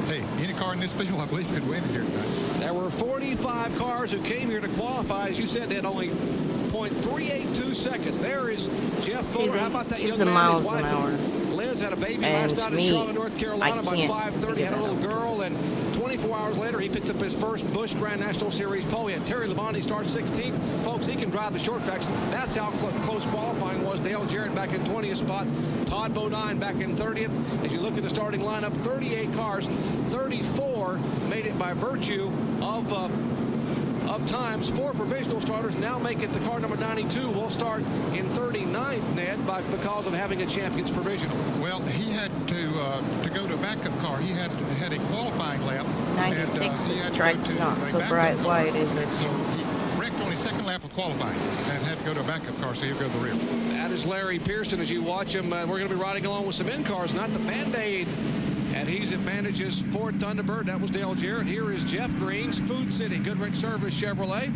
hey, any car in this field, I believe, could win here tonight. There were 45 cars who came here to qualify. As you said, they had only 0.382 seconds. There is Jeff Fuller. How about that young man? His wife Liz had a baby last night in Charlotte, North Carolina by 5:30. Had a little girl, and 24 hours later, he picked up his first Busch Grand National Series pole. He had Terry Labonte start 16th. Folks, he can drive the short tracks. That's how close qualifying was. Dale Jarrett back in 20th spot. Todd Bodine back in 30th. As you look at the starting lineup, 38 cars, 34 made it by virtue of times. 4 provisional starters now make it. The car number 92 will start in 39th, Ned, because of having a champion's provisional. Well, he had to go to a backup car. He had a qualifying lap. 96 track's not so bright white, is it? So he wrecked on his second lap of qualifying and had to go to a backup car, so he'll go to the rear. That is Larry Pearson. As you watch him, we're going to be riding along with some in-cars, not the Band-Aid adhesive bandages Ford Thunderbird. That was Dale Jarrett. Here is Jeff Green's Food City Goodrich Service Chevrolet.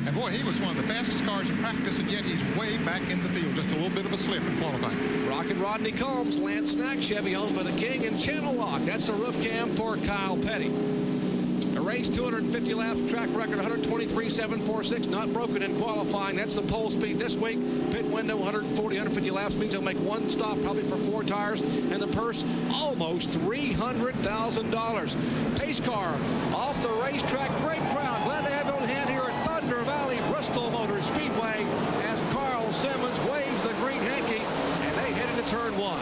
And boy, he was one of the fastest cars in practice, and yet he's way back in the field. Just a little bit of a slip in qualifying. Rockin' Rodney Combs, Lance Snack Chevy owned by the King, and Channel Lock. That's the roof cam for Kyle Petty. A race, 250 laps, track record 123.746, not broken in qualifying. That's the pole speed this week. Pit window 140, 150 laps means he'll make one stop, probably for 4 tires, and the purse almost $300,000. Pace car off the racetrack. Great crowd. Glad to have you on hand here at Thunder Valley Bristol Motor Speedway as Carl Simmons waves the green hanky, and they head into turn 1.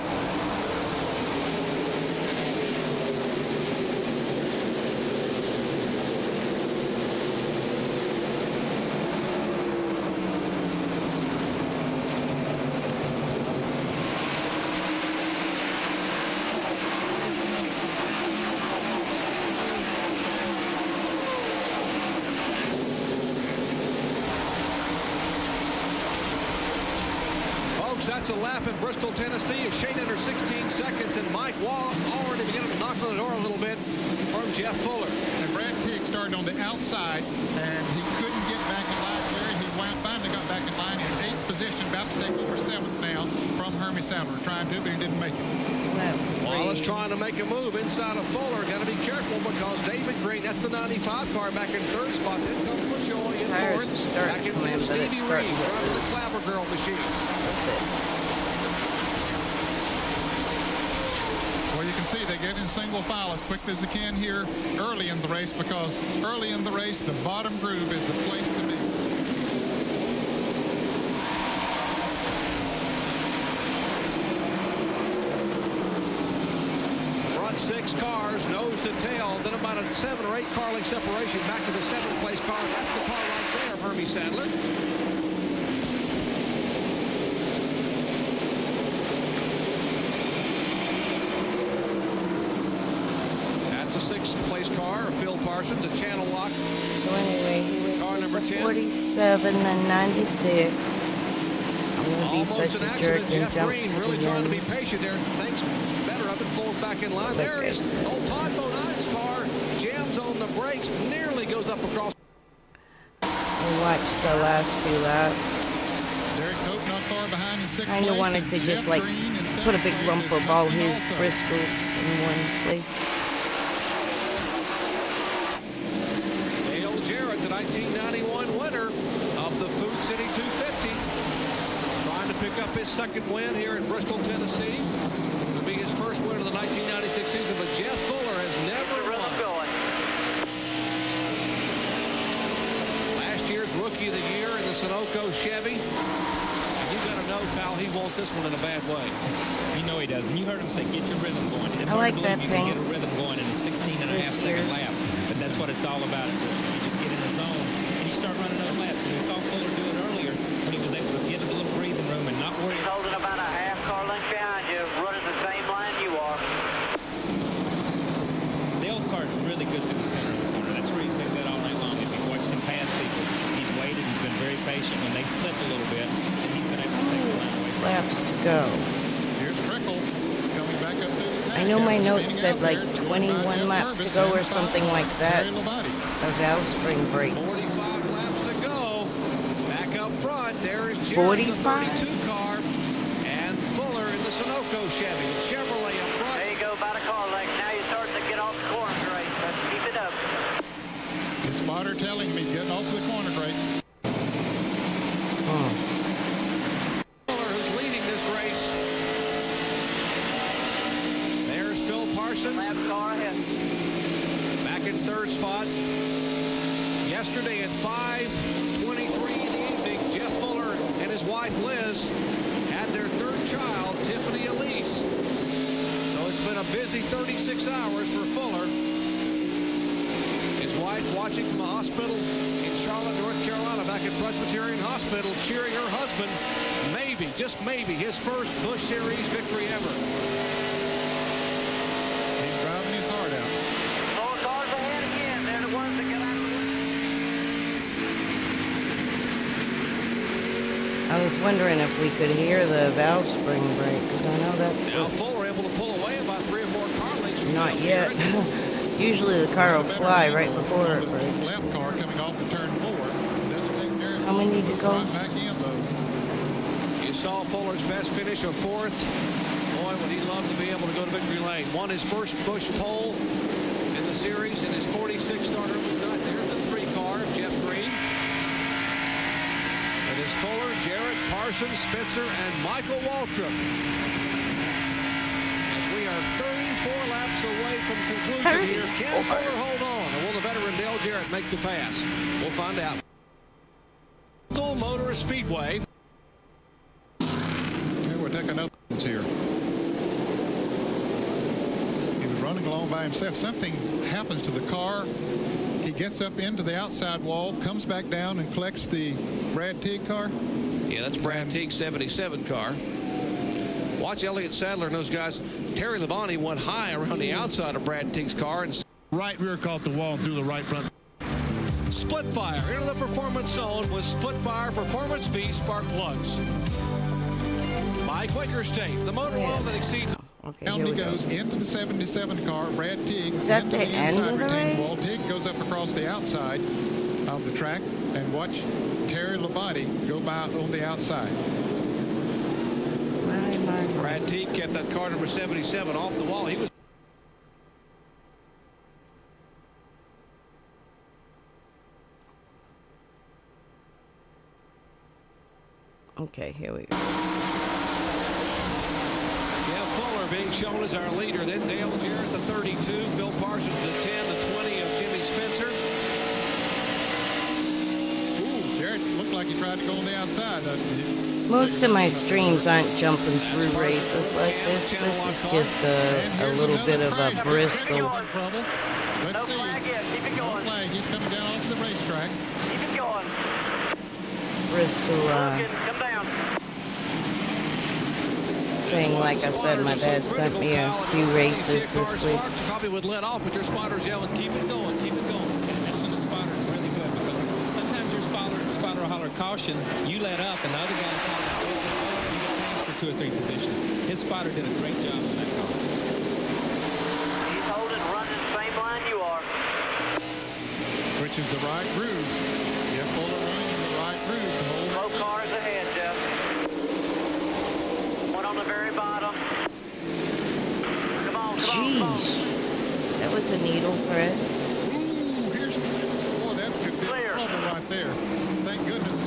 That's a lap in Bristol, Tennessee. A shade under 16 seconds, and Mike Wallace already beginning to knock on the door a little bit from Jeff Fuller. And Brad Teague started on the outside, and he couldn't get back in line there. He finally got back in line in 8th position, about to take over 7th now from Hermie Sadler. Trying to, but he didn't make it. Wallace trying to make a move inside of Fuller. Got to be careful because David Green, that's the 95 car, back in 3rd spot. Then comes Bujoy in 4th. Back in 5th, Stevie Reed driving the Clabber Girl machine. Well, you can see they get in single file as quickly as they can here early in the race, because early in the race, the bottom groove is the place to be. Front 6 cars, nose to tail, then about a 7 or 8 car length separation back to the 7th place car. That's the car right there, Hermie Sadler. That's a 6th place car, Phil Parsons, a Channel Lock. So anyway, he was car number 10. 47 and 96. I'm going to be Almost such an a jerk accident. and Jeff jump Green to really the trying to end. be patient there. Thanks better of it, falls back in line. There is old Todd Bodine's car, jams on the brakes, nearly goes up across. I watched the last few laps. Derek Cope not far behind in 6th place. Kind of wanted to just like put a big lump of all his Bristols in one place. Dale Jarrett, the 1991 winner of the Food City 250. Trying to pick up his 2nd win here in Bristol, Tennessee. It'll be his first win of the 1996 season, but Jeff Fuller has never won. Last year's Rookie of the Year in the Sunoco Chevy. And you got to know, pal, he wants this one in a bad way. You know he does. And you heard him say, get your rhythm going. It's I like hard to that believe you paint. can get a rhythm going in a 16.5-second lap. But that's what it's all about. You just get in the zone and you start running those laps. And we saw Fuller do it earlier when he was able to get a little breathing room and not worry. He's holding about a half car length behind you, running the same line you are. Dale's car is really good through the center of the corner. That's where he's been good all night long. If you watch laps to go. Here's Trickle coming back up through the I know my notes said like 21 laps to go or something like that. Of valve spring brakes. 45 laps to go. Back up front, there is Jared, 45? the 32 car, and Fuller in the Sunoco Chevy. Chevrolet up front. There you go, about a car length. Now you're starting to get off the corner grate. Let's keep it up. The spotter telling me he's getting off the corner grate. Fuller, who's leading this race. There's Phil Parsons. Last car ahead. Back in third spot. Yesterday at 5:23 in the evening, Jeff Fuller and his wife Liz had their third child, Tiffany Elise. So it's been a busy 36 hours for Fuller. His wife watching from a hospital in Charlotte, North Carolina, back at Presbyterian Hospital, cheering her husband, maybe, just maybe, his first Busch Series victory ever. He's driving his heart out. 4 cars ahead again. They're the ones that got out of the way. I was wondering if we could hear the valve spring brake, because I know that's Now what... Fuller able to pull away about 3 or 4 car lengths from Not Dale yet. Jarrett. Usually the car will fly right before it brakes. Left car coming off of turn 4. Doesn't take care of How we need to go? right back in though. You saw Fuller's best finish of 4th. Boy, would he love to be able to go to victory lane. Won his first Busch pole in the series in his 46 starter of the night. There's the 3 car, Jeff Green. It is Fuller, Jarrett, Parsons, Spencer, and Michael Waltrip. As we are 34 laps away from conclusion here, can Fuller hold on? Or will the veteran Dale Jarrett make the pass? We'll find out. Bristol Motor Speedway. Okay, we're taking up here. He was running along by himself. Something happens to the car. He gets up into the outside wall, comes back down and collects the Brad Teague car. Yeah, that's Brad Teague's 77 car. Watch Elliott Sadler and those guys. Terry Labonte went high around the outside of Brad Teague's car. And right rear caught the wall and through the right front. Split Fire into the performance zone with Split Fire Performance V spark plugs. By Quaker State, the motor oil that exceeds. Okay, Down he goes into the 77 car. Brad Teague Is that into the the end inside of the retaining wall. race? Teague goes up across the outside of the track, and watch Terry Labonte go by on the outside. Brad Teague kept that car number 77 off the wall. He was. Okay, here we go. Jeff Fuller being shown as our leader. Then Dale Jarrett, the 32. Phil Parsons, the 10. The 20 of Jimmy Spencer. Ooh, Jarrett looked like he tried to go on the outside. Most of my streams aren't jumping through races like this. This is just a little bit of a Bristol. Let's see. No flag. He's coming down off the racetrack. Keep it going. Bristol Come down. thing. Like I said, my dad sent me a few races this week. Probably would let off, but your spotter's yelling, keep it going, keep it going. That's when the spotter is really good, because sometimes your spotter will holler caution, you let up, and the other guys holler, you get passed for 2 or 3 positions. His spotter did a great job on that car. He's holding, running the same line you are. Which is the right groove. Jeff Fuller running in the right groove to hold. 4 cars ahead, Jeff. One on the very bottom. Come on, come on. That was a needle thread. Ooh, here's boy, that could be trouble right there. Thank goodness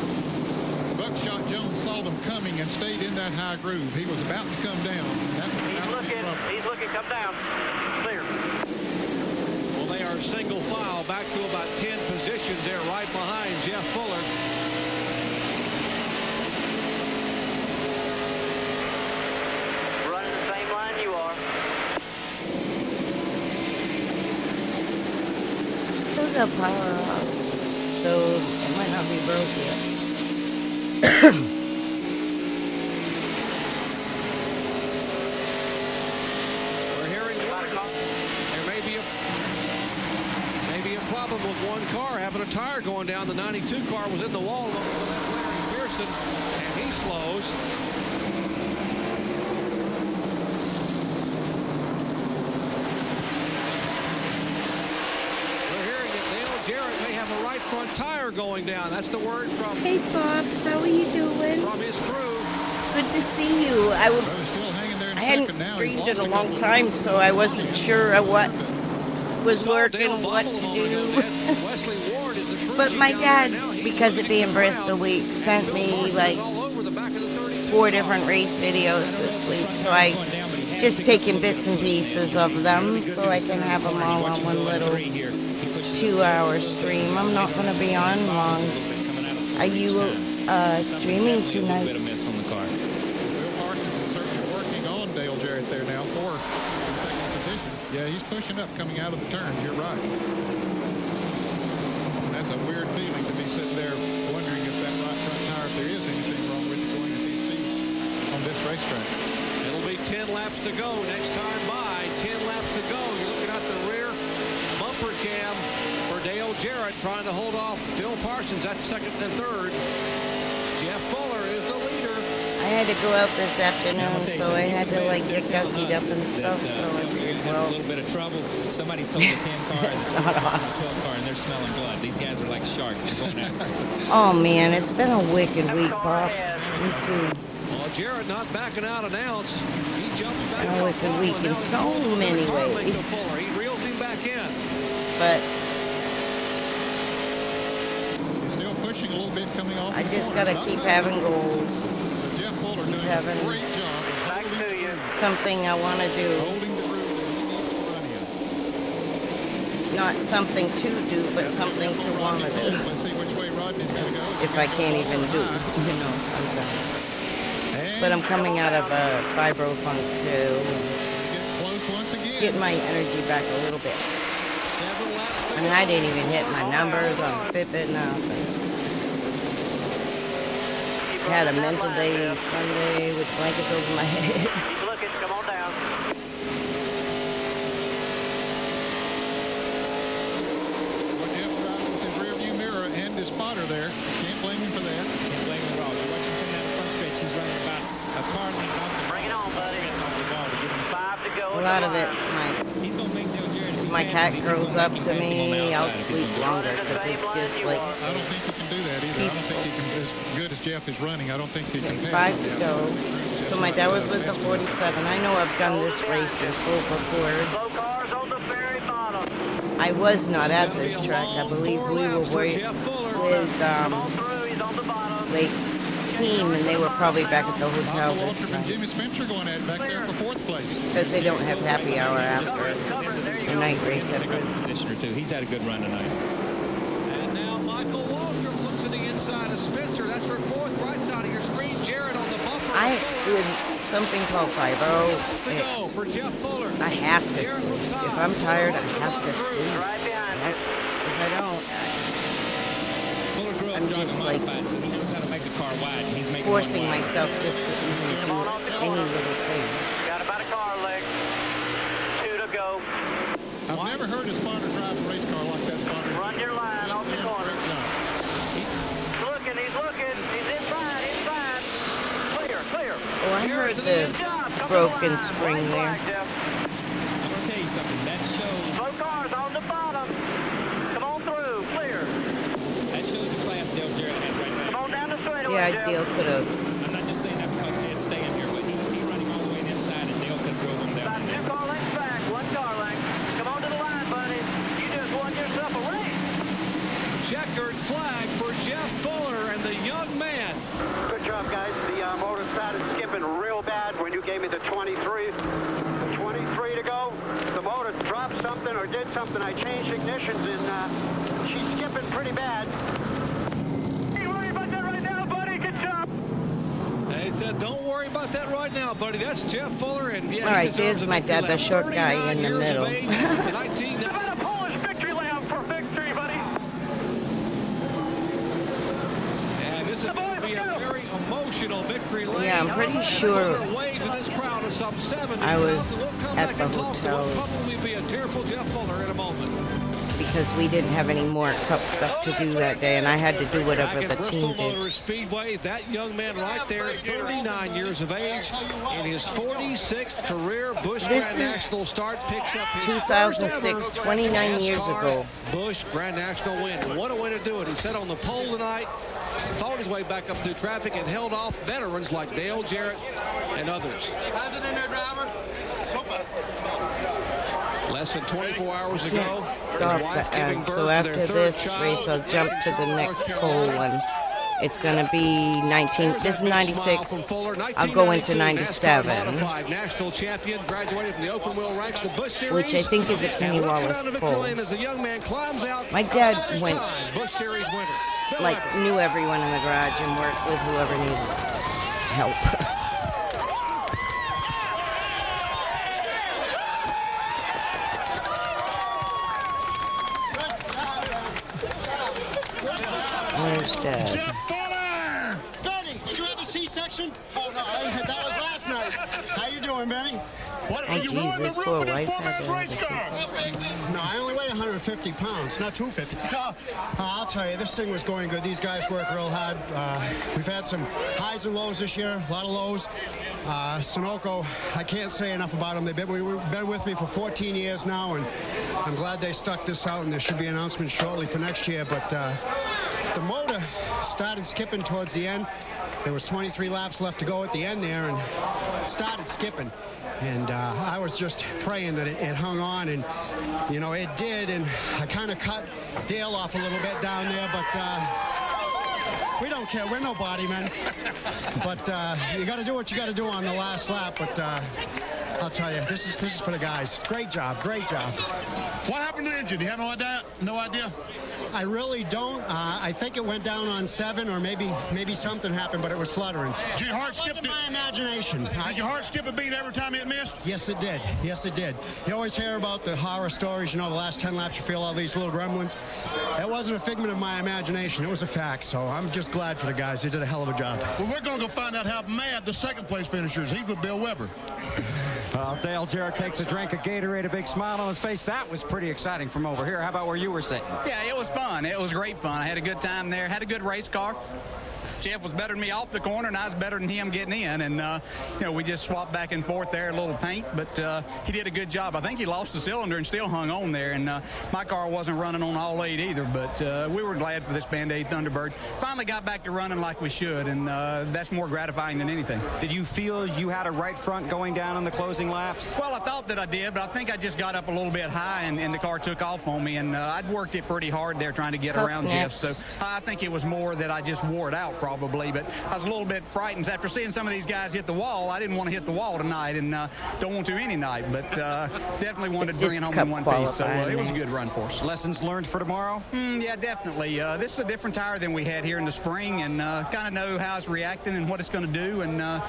Buckshot Jones saw them coming and stayed in that high groove. He was about to come down. He's looking, come down. Clear. Well, they are single file back to about 10 positions there right behind Jeff Fuller. Running the same line you are. Still got power off, so it might not be broke yet. We're hearing there may be a problem with one car having a tire going down. The 92 car was in the wall over that Larry Pearson, and he slows. right front tire going down. That's the word from... Hey, Pops, how are you doing? From his crew. Good to see you. I hadn't streamed in a long time, so I wasn't sure what was working, what to do. But my dad, because it being Bristol week, sent me like 4 different race videos this week, so I just taking bits and pieces of them so I can have them all on one little 2-hour stream. I'm not going to be on long. Are you streaming tonight? There now for the second position. Yeah, he's pushing up coming out of the turns. You're right. And that's a weird feeling to be sitting there wondering if that right front tire, if there is anything wrong with it going at these speeds on this racetrack. It'll be 10 laps to go next time by. 10 laps to go. You're looking at the rear bumper cam for Dale Jarrett trying to hold off Phil Parsons at second and third. Jeff Fuller is the leader. I had to go out this afternoon, so I had to like get gussied up and stuff. So I figured, well, a little bit of trouble. Somebody stole the 10 car and the 12 car, and they're smelling blood. These guys are like sharks. They're going after it. Oh man, it's been a wicked week, Pops. Me too. Well, Jarrett not backing out an ounce. He jumps back. Been a wicked week in so many ways. He reels him back in. But he's still pushing a little bit coming off. I just gotta keep having goals. Keep having something I want to do. Not something to do, but something to want to do. If I can't even do, sometimes. But I'm coming out of a fibro funk to get my energy back a little bit. And I didn't even hit my numbers on Fitbit, nothing. Had a mental day Sunday with blankets over my head. Keep looking, come on down. With his rear view mirror and his spotter there. Can't blame him for that. Can't blame him at all. You watch him come down the front stretch, he's running about a car length off the Bring it on, buddy. 5 to go. A lot of it, he's gonna make Dale Jarrett. if my cat grows up to me, I'll sleep longer because it's just like. I don't think he can do that either. Peaceful. I don't think he can, as good as Jeff is running, I don't think he can. 5 to go. So my dad was with the 47. I know I've done this race in full before. I was not at this track. I believe we were with Lake's team, and they were probably back at the hotel this time. Jimmy Spencer going at it back there for 4th place. Because they don't have happy hour after the night race at Bristol. Position or two. He's had a good run tonight. And now Michael Waltrip looks to the inside of Spencer. That's for 4th, right side of your screen. Jarrett on the bumper. I do something called fibro. I have to sleep. If I'm tired, I have to sleep. If I don't, I'm just like forcing myself just to even do any little thing. Got about a car length. 2 to go. I've never heard a spotter drive a race car like that spotter. Run your line off the corner. He's looking. He's inside. Clear. Oh, I heard the broken spring there. I'm gonna tell you something. That shows. Slow cars on the bottom. Come on through. Clear. That shows the class Dale Jarrett has right now. Come on down the straightaway. Yeah, Dale could have. I'm not just saying that because Dad's staying here, but he running all the way inside, and Dale could throw him down. About 2 car lengths back. 1 car length. Come on to the line, buddy. You just won yourself a race. Checkered flag for Jeff Fuller and the young man. Good job, guys. The motor started skipping real bad when you gave me the 23. The 23 to go. The motor dropped something or did something. I changed ignitions and she's skipping pretty bad. Hey, worry about that right now, buddy. Good job. They said, don't worry about that right now, buddy. That's Jeff Fuller. And yeah, all right, there's my dad, the short guy in the middle. About a Polish victory lap for victory, buddy. And this is going to be a very emotional victory lane. Yeah, I'm pretty sure I I was at the hotel probably be a tearful Jeff Fuller in a moment. because we didn't have any more cup stuff to do that day, and I had to do whatever the team Bristol Motor did. Speedway, that young man right there, 39 years of age, in his 46th career Busch Grand National start, picks up his 2006, 29 years ago. Busch Grand National win. What a way to do it. He sat on the pole tonight, fought his way back up through traffic, and held off veterans like Dale Jarrett and others. How's it in there, driver? Super. Less than 24 hours ago, Stop the ad. So after this race, I'll jump to the next pole one. It's going to be 19. This is 96. I'll go into 97. National champion, graduated from the open wheel ranks, the Busch Series, which I think is a Kenny Wallace pole. My dad went, like, knew everyone in the garage and worked with whoever needed help. Where's Dad? Jeff Fuller! Benny, did you have a C-section? Oh, no, that was last night. How you doing, Benny? What are you rolling the roof of this poor man's race car? No, I only weigh 150 pounds, not 250. I'll tell you, this thing was going good. These guys work real hard. We've had some highs and lows this year, a lot of lows. Sunoco, I can't say enough about them. They've been with me for 14 years now, and I'm glad they stuck this out, and there should be announcements shortly for next year. But the motor started skipping towards the end. There was 23 laps left to go at the end there, and it started skipping. And I was just praying that it hung on, and, you know, it did. And I kind of cut Dale off a little bit down there, but we don't care. We're nobody, man. But you got to do what you got to do on the last lap. But I'll tell you, this is for the guys. Great job, great job. What happened to the engine? Do you have no idea? No idea? I really don't. I think it went down on 7, or maybe something happened, but it was fluttering. Did your heart skip? It wasn't my imagination. Did your heart skip a beat every time it missed? Yes, it did. Yes, it did. You always hear about the horror stories. You know, the last 10 laps you feel all these little gremlins. It wasn't a figment of my imagination. It was a fact. So I'm just glad for the guys. They did a hell of a job. Well, we're going to go find out how mad the second place finisher is. He's with Bill Weber. Well, Dale Jarrett takes a drink of Gatorade, a big smile on his face. That was pretty exciting from over here. How about where you were sitting? Yeah, it was fun. It was great fun. I had a good time there. Had a good race car. Jeff was better than me off the corner, and I was better than him getting in. And, you know, we just swapped back and forth there, a little paint. But he did a good job. I think he lost the cylinder and still hung on there. And my car wasn't running on all 8 either. But we were glad for this Band-Aid Thunderbird. Finally got back to running like we should, and that's more gratifying than anything. Did you feel you had a right front going down in the closing laps? Well, I thought that I did, but I think I just got up a little bit high, and the car took off on me. And I'd worked it pretty hard there trying to get around Jeff. So I think it was more that I just wore it out probably. But I was a little bit frightened after seeing some of these guys hit the wall. I didn't want to hit the wall tonight, and don't want to any night, but definitely wanted to bring it home in one piece. So it was a good run for us. Lessons learned for tomorrow? Yeah, definitely. This is a different tire than we had here in the spring, and kind of know how it's reacting and what it's going to do, and a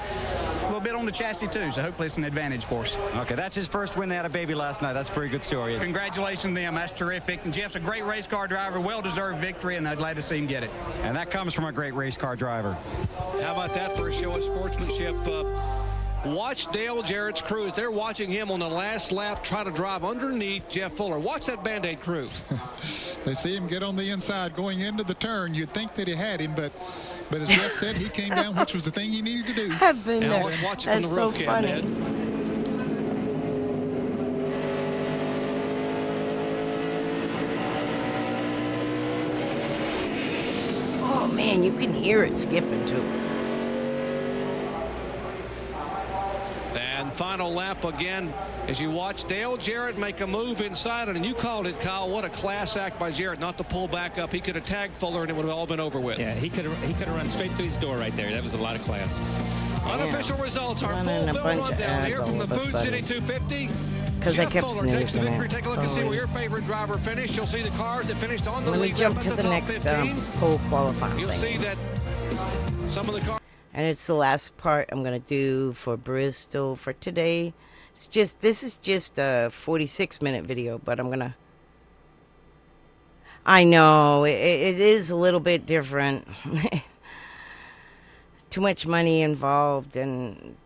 little bit on the chassis too, so hopefully it's an advantage for us. Okay, that's his first win. They had a baby last night. That's a pretty good story. Congratulations to them. That's terrific. And Jeff's a great race car driver, well-deserved victory, and I'm glad to see him get it. And that comes from a great race car driver. How about that for a show of sportsmanship? Watch Dale Jarrett's crew as they're watching him on the last lap try to drive underneath Jeff Fuller. Watch that Band-Aid crew. They see him get on the inside going into the turn. You'd think that he had him, but as Jeff said, he came down, which was the thing he needed to do. I've been there. Let's watch it from the so roof cam, Ed. Oh man, you can hear it skipping too. And final lap again as you watch Dale Jarrett make a move inside it, and you called it, Kyle. What a class act by Jarrett not to pull back up. He could have tagged Fuller and it would have all been over with. Yeah, he could have run straight through his door right there. That was a lot of class. Unofficial results are full film rundown here from the Food City 250. Because I kept Fuller takes the snoozing victory. it. Take a look and see where your favorite driver finished. You'll see the cars that finished on the Let me lead jump lap to at the top next 15. pole qualifying You'll thing. see that some of the cars. And it's the last part I'm going to do for Bristol for today. This is just a 46-minute video, but I'm going to... I know, it is a little bit different. Too much money involved and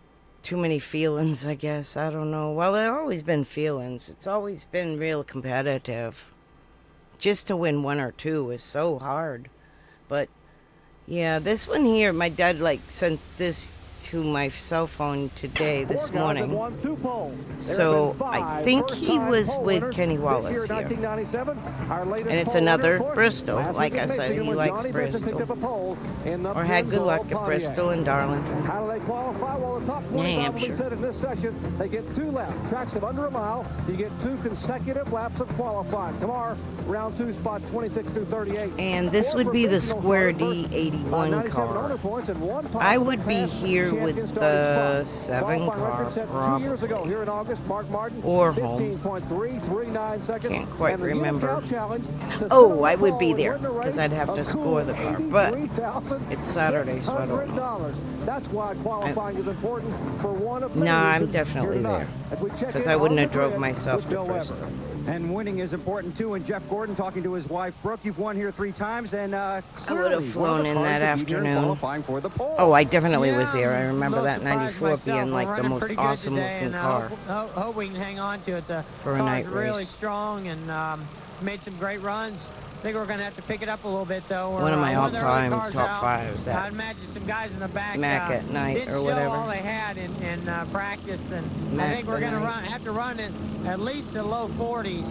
too many feelings, I guess. I don't know. Well, there have always been feelings. It's always been real competitive. just to win 1 or 2 was so hard. But yeah, this one here, my dad like sent this to my cell phone today, this morning. So I think he was with Kenny Wallace here. And it's another Bristol. Like I said, he likes Bristol. Or had good luck at Bristol and Darlington. How do they qualify? Well, the top 45 will be set in this session. They get 2 laps. Tracks of under a mile. You get 2 consecutive laps of qualifying. Tomorrow, round 2, spot 26 through 38. And this would be the Square D 81 car. I would be here with the 7 car, probably. Or home. Can't quite remember. Oh, I would be there, because I'd have to score the car. But it's Saturday, so I don't know. That's why qualifying is important for one of No, I'm definitely there, because I wouldn't have drove myself to Bristol. And winning is important too. And Jeff Gordon talking to his wife Brooke. You've won here 3 times, and I would have flown in that afternoon. Oh, I definitely was there. I remember that 94 being like the most awesome looking car Hope we can hang on to it. The for a night race. Really strong and made some great runs. I think we're going to have to pick it up a little bit, though. One of my all-time top 5s. I That imagine some guys in the back Mac at night didn't or show whatever. all they had in practice, and Mac I think we're at going to night. have to run it at least the low 40s,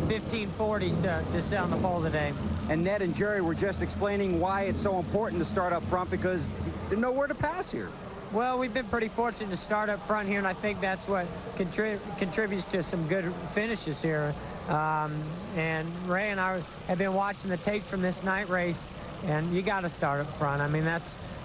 1540s to sit on the pole today. And Ned and Jerry were just explaining why it's so important to start up front, because there's nowhere to pass here. Well, we've been pretty fortunate to start up front here, and I think that's what contributes to some good finishes here. And Ray and I have been watching the tapes from this night race, and you got to start up front. I mean,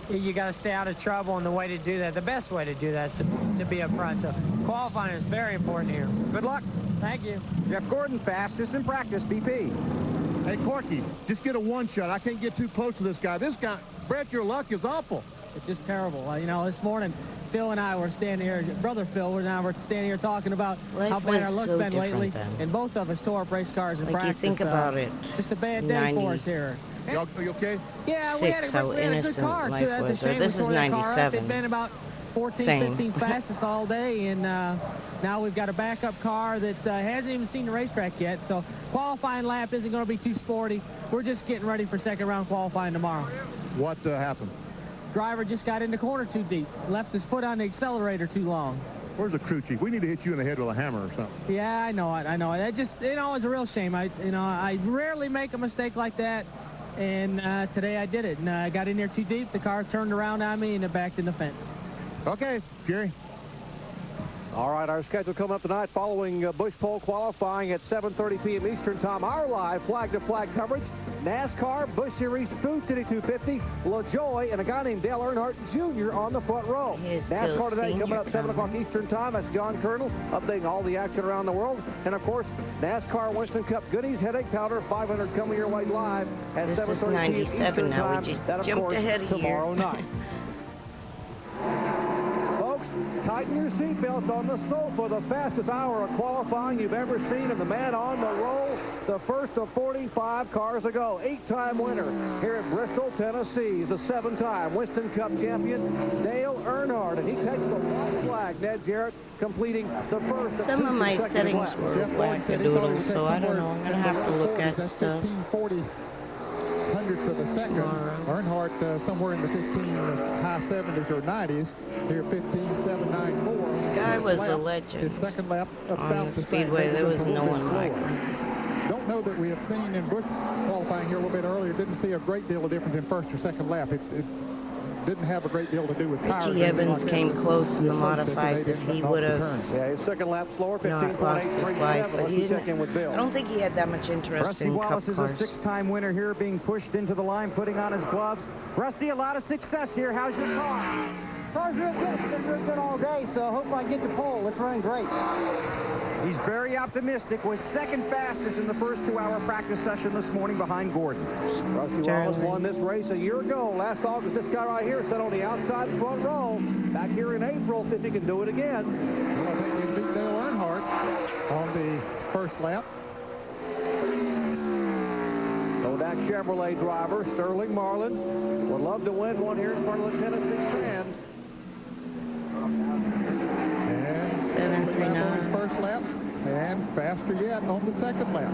you got to stay out of trouble, and the way to do that, the best way to do that is to be up front. So qualifying is very important here. Good luck. Thank you. Jeff Gordon, fastest in practice, BP. Hey, Corky, just get a 1 shot. I can't get too close to this guy. This guy, Brett, your luck is awful. It's just terrible. You know, this morning, Phil and I were standing here, brother Phil and I were standing here talking about how bad our luck's been lately. And both of us tore up race cars in practice. You think about it. Just a bad day for us here. Y'all you okay? Yeah, we had a good car, too. That's a shame. This is 97. It's been about 14, 15 fastest all day, and now we've got a backup car that hasn't even seen the racetrack yet, so qualifying lap isn't going to be too sporty. We're just getting ready for second round qualifying tomorrow. What happened? Driver just got in the corner too deep, left his foot on the accelerator too long. Where's the crew chief? We need to hit you in the head with a hammer or something. Yeah, I know it. That just, it's a real shame. I rarely make a mistake like that, and today I did it. And I got in there too deep. The car turned around on me and it backed in the fence. Okay, Jerry. All right, our schedule coming up tonight following Bush Pole qualifying at 7:30 p.m. Eastern Time. Our live flag-to-flag coverage. NASCAR, Busch Series, Food City 250, LaJoy, and a guy named Dale Earnhardt Jr. on the front row. NASCAR today coming up 7 o'clock Eastern Time. That's John Colonel updating all the action around the world. And, of course, NASCAR Winston Cup goodies, headache powder, 500 coming your way live at 7:30 This is 97 now. We just jumped ahead of tomorrow night. Tighten your seatbelts on the sofa. The fastest hour of qualifying you've ever seen, and the man on the roll, the first of 45 cars ago. 8-time winner here at Bristol, Tennessee. He's a 7-time Winston Cup champion, Dale Earnhardt, and he takes the white flag. Ned Jarrett completing the first. Some of my settings were wackadoodle, so I don't know. I'm going to have to look at stuff. 40 hundredths of a second. Earnhardt somewhere in the 15 high 70s or 90s. Here 15.794. This guy was a legend. His second lap on the speedway. There was no one like him. Don't know that we have seen in Busch qualifying here a little bit earlier. Didn't see a great deal of difference in first or second lap. It didn't have a great deal to do with tires. Richie Evans came close in the modifieds. If he would have his second lap slower, not lost his life, but he didn't. I don't think he had that much interest Rusty in Wallace cup cars. is a 6-time winner here, being pushed into the line, putting on his gloves. Rusty, a lot of success here. How's your car? Car's real good. It's been real good all day, so I hope I get the pole. It's running great. He's very optimistic. Was second fastest in the first 2-hour practice session this morning behind Gordon. Rusty Wallace won this race a year ago. Last August, this guy right here sat on the outside front row. Back here in April, see if he can do it again. Well, I think they beat Dale Earnhardt on the first lap. Kodak Chevrolet driver Sterling Marlin would love to win one here in front of the Tennessee fans. 739. His first lap, and faster yet on the second lap.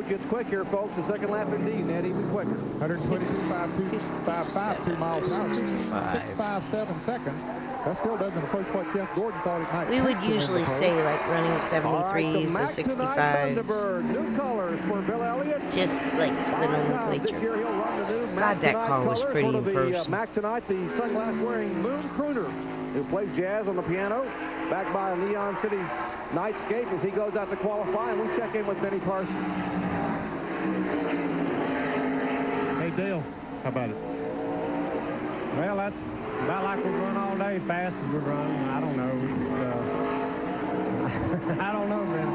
approach gets quick here, folks. The second lap indeed, Ned, even quicker. 122.552 miles an hour. 6.57 seconds. That still doesn't approach what Jeff Gordon thought it might. We would usually say like running 73s or 65s. New colors for Bill Elliott. Just like the nomenclature. God, that car was pretty in person. Mac tonight, the sunglass-wearing Moon Crooner, who plays jazz on the piano, backed by a Neon City Nightscape as he goes out to qualify, and we check in with Benny Parsons. Hey, Dale, how about it? Well, that's about like we run all day, fast as we run. I don't know. I don't know, man.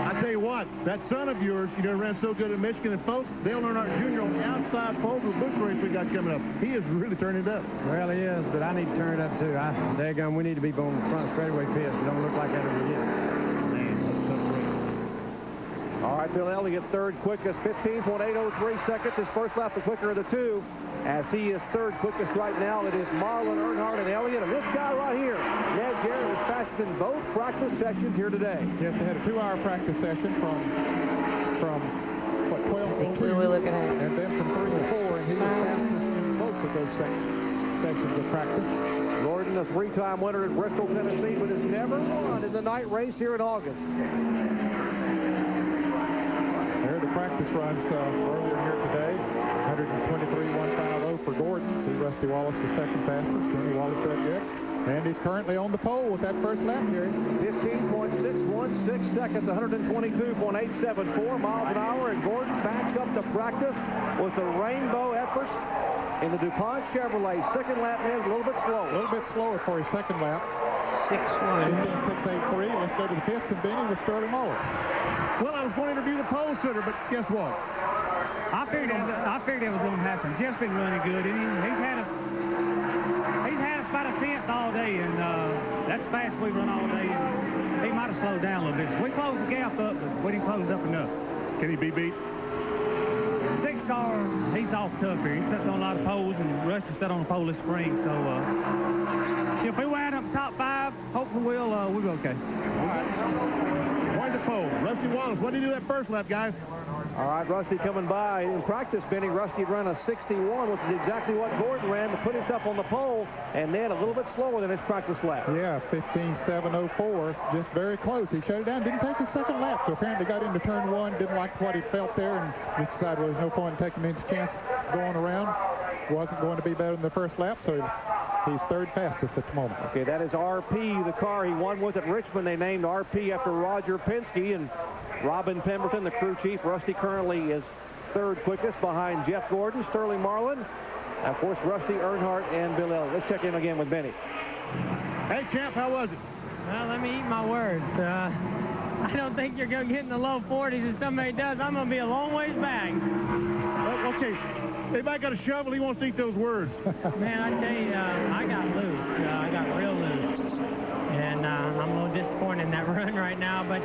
I tell you what, that son of yours, ran so good at Michigan. And folks, Dale Earnhardt Jr. on the outside pole for the Busch race we got coming up. He is really turning it up. Well, he is, but I need to turn it up too. Daggone, we need to be on the front straightaway pits. It don't look like that ever yet. All right, Bill Elliott, third quickest, 15.803 seconds. His first lap, the quicker of the two. As he is third quickest right now, it is Marlin, Earnhardt, and Elliott. And this guy right here, Ned Jarrett, is fastest in both practice sections here today. Yes, they had a 2-hour practice session from what, 12 to 2. We were looking at and then from 3 to 4, and he was fastest in both of those sections of practice. Gordon, a three-time winner at Bristol, Tennessee, but has never won in the night race here in August. There are the practice runs earlier here today. 123.150 for Gordon. See Rusty Wallace, the second fastest. Kenny Wallace that yet. And he's currently on the pole with that first lap, Gary. 15.616 seconds, 122.874 miles an hour. And Gordon backs up to practice with the rainbow efforts in the DuPont Chevrolet. Second lap, man, a little bit slow. A little bit slower for his second lap. 6-1. 15.683. Let's go to the pits and Benny with Sterling Moore. Well, I was going to interview the pole sitter, but guess what? I figured it was going to happen. Jeff's been running good, and he's had us about a 10th all day, and that's fast we run all day. And he might have slowed down a little bit. So we closed the gap up, but we didn't close up enough. Can he be beat? Six car, he's off tough here. He sits on a lot of poles, and Rusty sat on a pole this spring. So if we wind up top 5, hopefully we'll be okay. All right. Wind the pole. Rusty Wallace, what did he do that first lap, guys? All right, Rusty coming by. In practice, Benny, Rusty ran a 61, which is exactly what Gordon ran to put himself on the pole, and then a little bit slower than his practice lap. Yeah, 15.704, just very close. He shut it down, didn't take his second lap, so apparently got into turn 1, didn't like what he felt there, and he decided there was no point in taking any chance going around. Wasn't going to be better than the first lap, so he's third fastest at the moment. Okay, that is RP, the car he won with at Richmond. They named RP after Roger Penske, and Robin Pemberton, the crew chief. Rusty currently is third quickest behind Jeff Gordon, Sterling Marlin, and of course Rusty, Earnhardt, and Bill Elliott. Let's check in again with Benny. Hey, champ, how was it? Well, let me eat my words. I don't think you're going to get in the low 40s. If somebody does, I'm going to be a long ways back. Oh, okay. Everybody got a shovel. He wants to eat those words. Man, I tell you, I got loose. I got real loose. And I'm a little disappointed in that run right now. But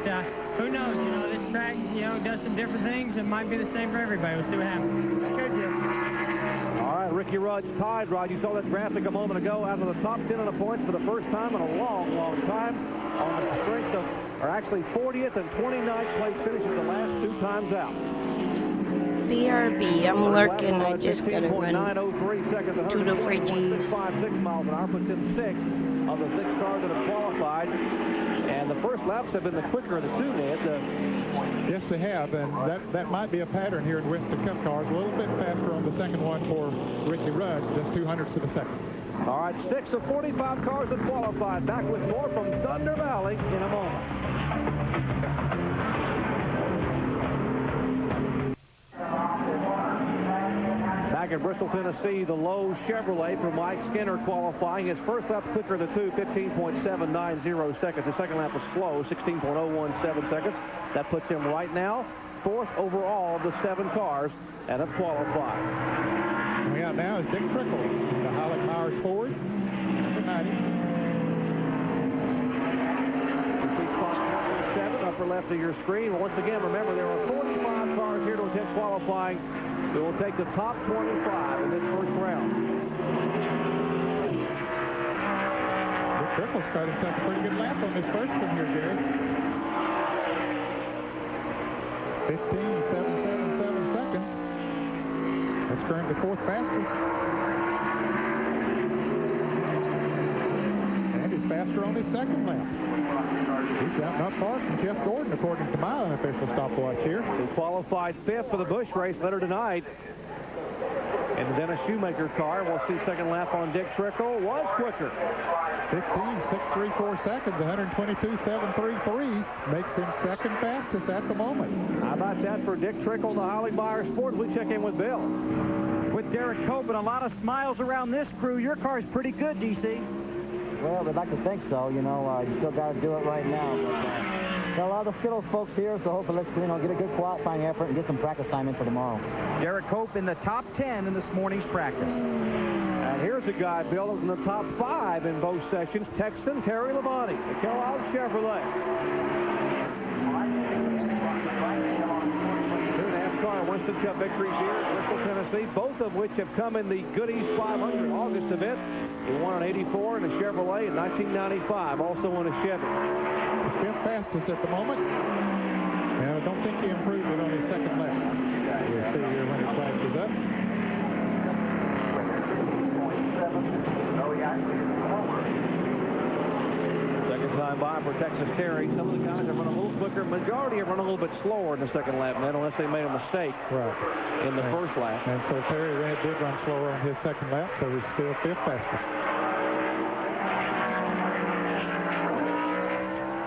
who knows? This track, does some different things. It might be the same for everybody. We'll see what happens. Okay, Jim. All right, Ricky Rudd's tied, Rod. You saw that graphic a moment ago, out of the top 10 in the points for the first time in a long, long time, on the strength of, or actually 40th and 29th place finishes the last 2 times out. BRB, I'm lurking. I just got to run 2 to 3 Gs. 56 miles an hour, puts him 6th of the 6 cars that have qualified. And the first laps have been the quicker of the 2, Ned. Yes, they have, and that might be a pattern here in Winston Cup cars. A little bit faster on the second one for Ricky Rudd, just 200ths of a second. All right, 6 of 45 cars that qualified. Back with more from Thunder Valley in a moment. Back in Bristol, Tennessee, the low Chevrolet for Mike Skinner qualifying. His first lap quicker of the 2, 15.790 seconds. His second lap was slow, 16.017 seconds. That puts him right now 4th overall of the 7 cars that have qualified. Coming out now is Dick Trickle, the Highland Myers Ford, number 90. Upper left of your screen. Once again, remember, there are 45 cars here to attempt qualifying. We will take the top 25 in this first round. Dick Trickle's got himself a pretty good lap on this first one here, Gary. 15.774. currently fourth fastest. And he's faster on his second lap. He's out not far from Jeff Gordon, according to my unofficial stopwatch here. He qualified fifth for the Busch race later tonight. In the Dennis Shoemaker car, we'll see second lap on Dick Trickle. Was quicker. 15.634 seconds, 122.733 makes him second fastest at the moment. How about that for Dick Trickle, the Holly Meyer Sports? We check in with Bill. With Derek Cope and a lot of smiles around this crew, your car's pretty good, DC. Well, they'd like to think so. You know, you still got to do it right now. But, got a lot of the Skittles folks here, so hopefully let's, get a good qualifying effort and get some practice time in for tomorrow. Derek Cope in the top 10 in this morning's practice. And here's a guy, Bill, that was in the top 5 in both sessions, Texan Terry Labonte, the Kellogg Chevrolet. Two NASCAR Winston Cup victories here in Bristol, Tennessee, both of which have come in the Goodies 500 August event. He won an 84 in a Chevrolet in 1995, also won a Chevy. He's fifth fastest at the moment. And I don't think he improved it on his second lap. We'll see here when it flashes up. Second time by for Texas Terry. Some of the guys have run a little quicker. Majority have run a little bit slower in the second lap, man, unless they made a mistake in the first lap. And so Terry did run slower on his second lap, so he's still fifth fastest.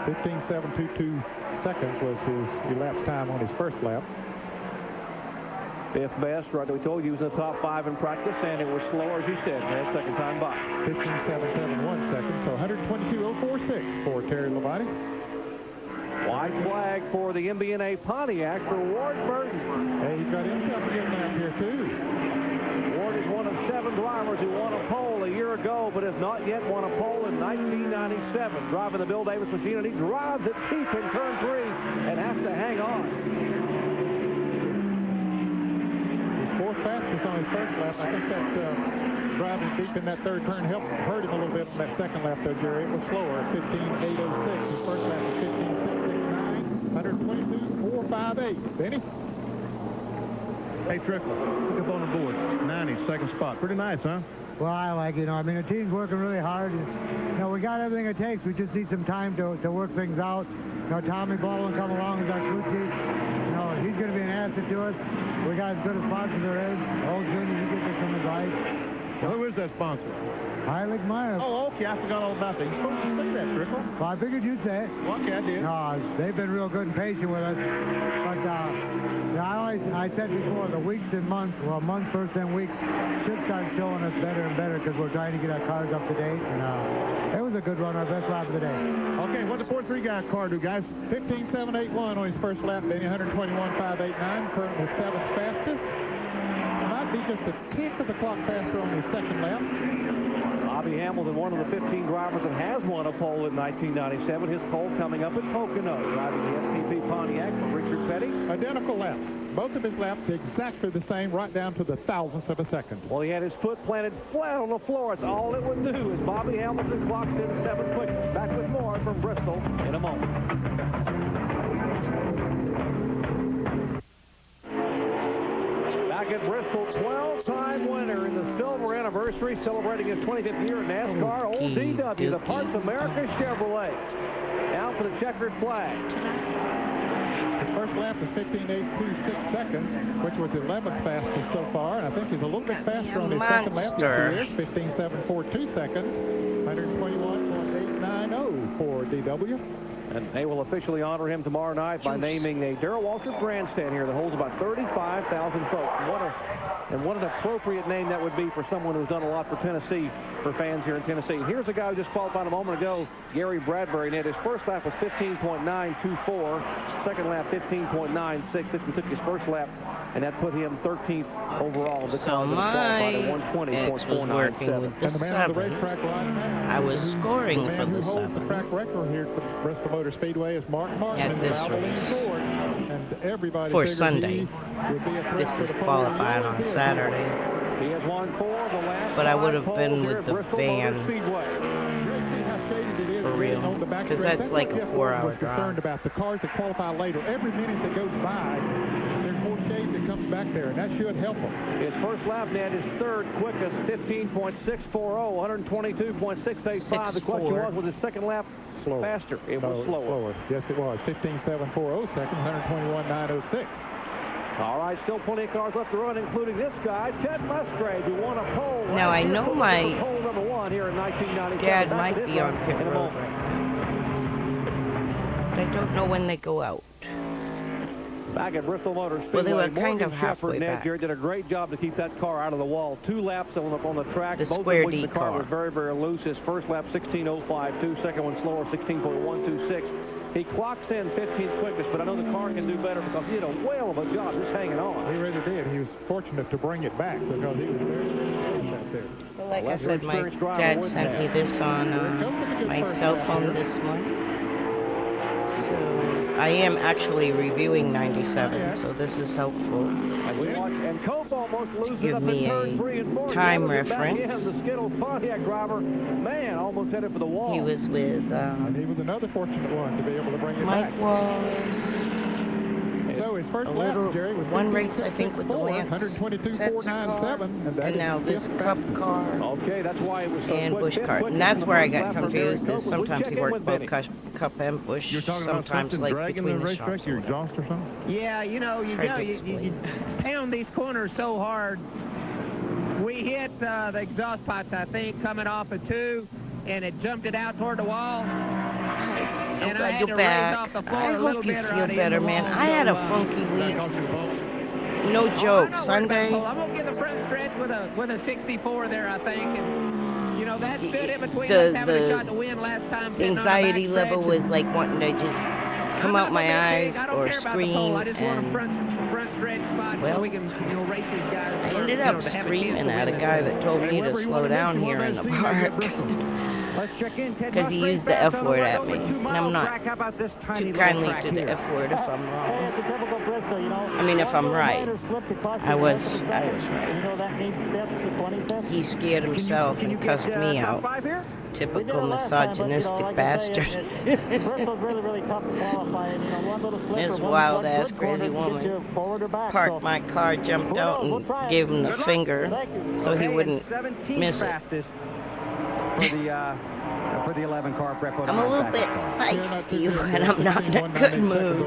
15.722 seconds was his elapsed time on his first lap. Fifth best, right? We told you he was in the top 5 in practice, and it was slower, as you said, man, second time by. 15.771 seconds, so 122.046 for Terry Labonte. White flag for the MBNA Pontiac for Ward Burton. Hey, he's got himself a good lap here, too. Ward is one of 7 drivers who won a pole a year ago, but has not yet won a pole in 1997. Driving the Bill Davis machine, and he drives it deep in turn 3 and has to hang on. He's fourth fastest on his first lap. I think that driving deep in that third turn hurt him a little bit on that second lap, though, Jerry. It was slower, 15.806. His first lap was 15.669, 122.458. Benny? Hey, Trickle, look up on the board. 90, second spot. Pretty nice, huh? Well, I like it. The team's working really hard. We got everything it takes. We just need some time to work things out. Tommy Baldwin come along with our crew chief. He's going to be an asset to us. We got as good a sponsor there is. Old Junior, he gives us some advice. Well, who is that sponsor? Heilig Meyer. Oh, okay. I forgot all about that. You're supposed to say that, Trickle. Well, I figured you'd say it. Well, okay, I did. No, they've been real good and patient with us. But I said before, the weeks and months, well, months first and weeks, should start showing us better and better because we're trying to get our cars up to date. And it was a good run, our best lap of the day. Okay, what the 4-3 guy car do, guys? 15.781 on his first lap, Benny. 121.589, currently 7th fastest. Might be just a tenth of the clock faster on his second lap. Bobby Hamilton, one of the 15 drivers that has won a pole in 1997. His pole coming up at Pocono, driving the STP Pontiac for Richard Petty. Identical laps. Both of his laps exactly the same, right down to the thousandth of a second. Well, he had his foot planted flat on the floor. It's all it would do as Bobby Hamilton clocks in 7th quickest. Back with more from Bristol in a moment. Back at Bristol, 12-time winner in the silver anniversary, celebrating his 25th year in NASCAR. Old DW, the Parts America Chevrolet. Now for the checkered flag. His first lap was 15.826 seconds, which was 11th fastest so far. And I think he's a little bit faster on his second lap. Yes, he is. 15.742 seconds, 121.890 for DW. And they will officially honor him tomorrow night by naming a Darrell Waltrip grandstand here that holds about 35,000 folks. What an appropriate name that would be for someone who's done a lot for Tennessee, for fans here in Tennessee. Here's a guy who just qualified a moment ago, Gary Bradbury. And his first lap was 15.924. Second lap, 15.96. He took his first lap, and that put him 13th overall. So my ex was working with the 7. I was scoring for the 7. The track record here at the Bristol Motor Speedway is Mark Martin at this race and everybody for Sunday. This is qualified on Saturday. He has won 4 of the last but I would have been with the van for real, because that's like a 4-hour drive. Concerned about the cars that qualify later. Every minute that goes by, there's more shade that he comes back there, and that should help him. His first lap, Ned, is third quickest, 15.640, 122.685. The question was his second lap slower? Faster? It was slower. Yes, it was. 15.740 second, 121.906. All right, still plenty of cars left to run, including this guy, Ted Musgrave, who won a pole. Now, I know my pole number 1 here in 1997. dad might be on pit road. I don't know when they go out. Back at Bristol Motor Speedway, well, they were kind of halfway Ned back. Jarrett did a great job to keep that car out of the wall. 2 laps on the track. The Both square of which D the car car was very, very loose. His first lap, 16.052. Second one slower, 16.126. He clocks in 15th quickest, but I know the car can do better because he did a whale of a job just hanging on. He really did. He was fortunate to bring it back because he was very, very close out there. Well, like I said, my dad sent me this on my cell phone this morning. So I am actually reviewing 97, so this is helpful to give me a time reference. The Skittles Pontiac driver, man, almost headed for the wall. He was with and he was another fortunate one to be able to bring it Mike back. Wallace. So his first A lap, little Jerry, was one race, I think, with the Lance 122.497, and now this Cup car okay, that's why it was so and quick. Busch car. And that's where I got confused. Is sometimes he worked both Cup and Busch. You're talking about sometimes something like dragging between the the racetrack, shops. your exhaust or something? Yeah, you know, It's you hard know, to you explain. pound these corners so hard. We hit the exhaust pipes, I think, coming off of 2, and it jumped it out toward the wall. And I glad had you're to back. raise off the floor I a little hope you bit. feel better, man. I had a funky week. No joke. Sunday. I'm gonna get the front stretch with a 64 there, I think. And, you know, that stood in between us having a shot to win last time. The anxiety level was like wanting to just come out my eyes or scream, I just want a and front stretch spot so we can, you know, race these guys. I ended up screaming at a guy that told me to slow down here in the park because he used the F word at me, and I'm not too kindly to the F word if I'm wrong. I mean, if I'm right. I was right. He scared himself and cussed me out. Typical misogynistic bastard. This wild ass crazy woman parked my car, jumped out, and gave him the finger so he wouldn't miss it. For the 11 car prep. I'm a little bit feisty when I'm not in a good mood.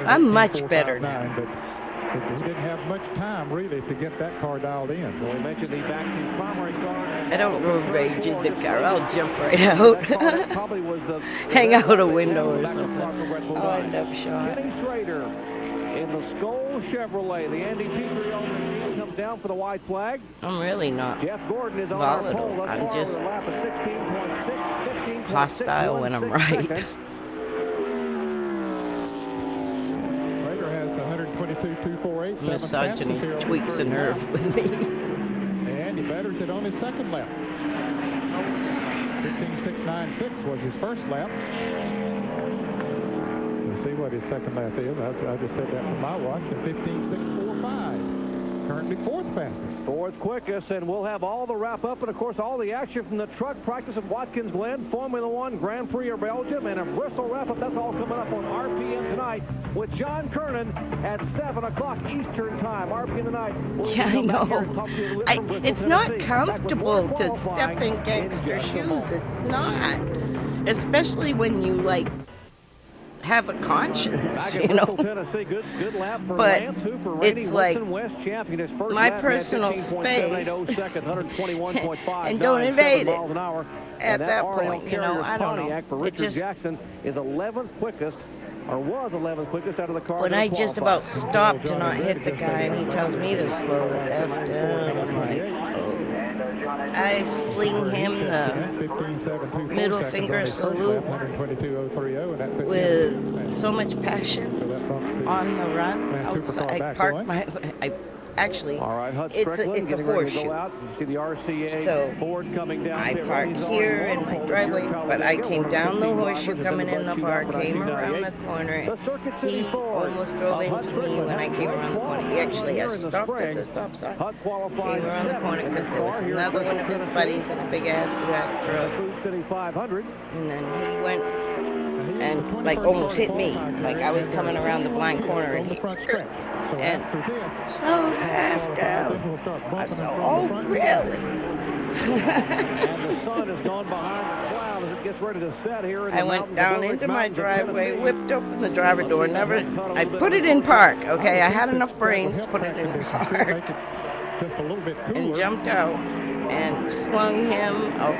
I'm much better now. But he didn't have much time, really, to get that car dialed in. Well, he mentioned the backseat primary car. I don't road rage in the car. I'll jump right out. Hang out a window or something. I'll end up shot. Kenny Schrader in the Skoll Chevrolet. The Andy Petrie owner comes down for the white flag. I'm really not Jeff Gordon is on our pole. volatile. I'm just lap of 16.6, 15.6, hostile when I'm right. Schrader has 122.248. Misogyny tweaks a nerve with me. And he betters it on his second lap. 15.696 was his first lap. We'll see what his second lap is. I just said that from my watch. 15.645. Currently fourth fastest. Fourth quickest, and we'll have all the wrap up and, of course, all the action from the truck practice at Watkins Glen, Formula One, Grand Prix of Belgium, and a Bristol wrap up. That's all coming up on RPM tonight with John Kernan at 7 o'clock Eastern time. RPM tonight. Yeah, I know. It's not comfortable to step in gangster shoes. It's not. Especially when you, like, have a conscience, you know. Tennessee, good lap for but Lance Hooper. Randy it's like Wilson, West champion, his first my lap, personal space, and don't invade it. At that point, you know, I don't know. For it Richard just Jackson is 11th quickest, or was 11th quickest out of the car. when I just about stopped to not hit the guy, and he tells me to slow the F down, I'm like, oh. I sling him the middle finger salute with so much passion on the run outside. I parked my, actually, it's a horseshoe. So I parked here in my driveway, but I came down the horseshoe coming in the park, came around the corner. He almost drove into me when I came around the corner. He actually has stopped at the stop sign. Came around the corner because there was another one of his buddies in a big ass black truck. And then he went and like almost hit me. Like I was coming around the blind corner and he and slow the F down. I said, oh really? And the sun has gone behind the cloud as it gets ready to set here. I went down into my driveway, whipped open the driver door, I put it in park, okay? I had enough brains to put it in park. And jumped out and slung him a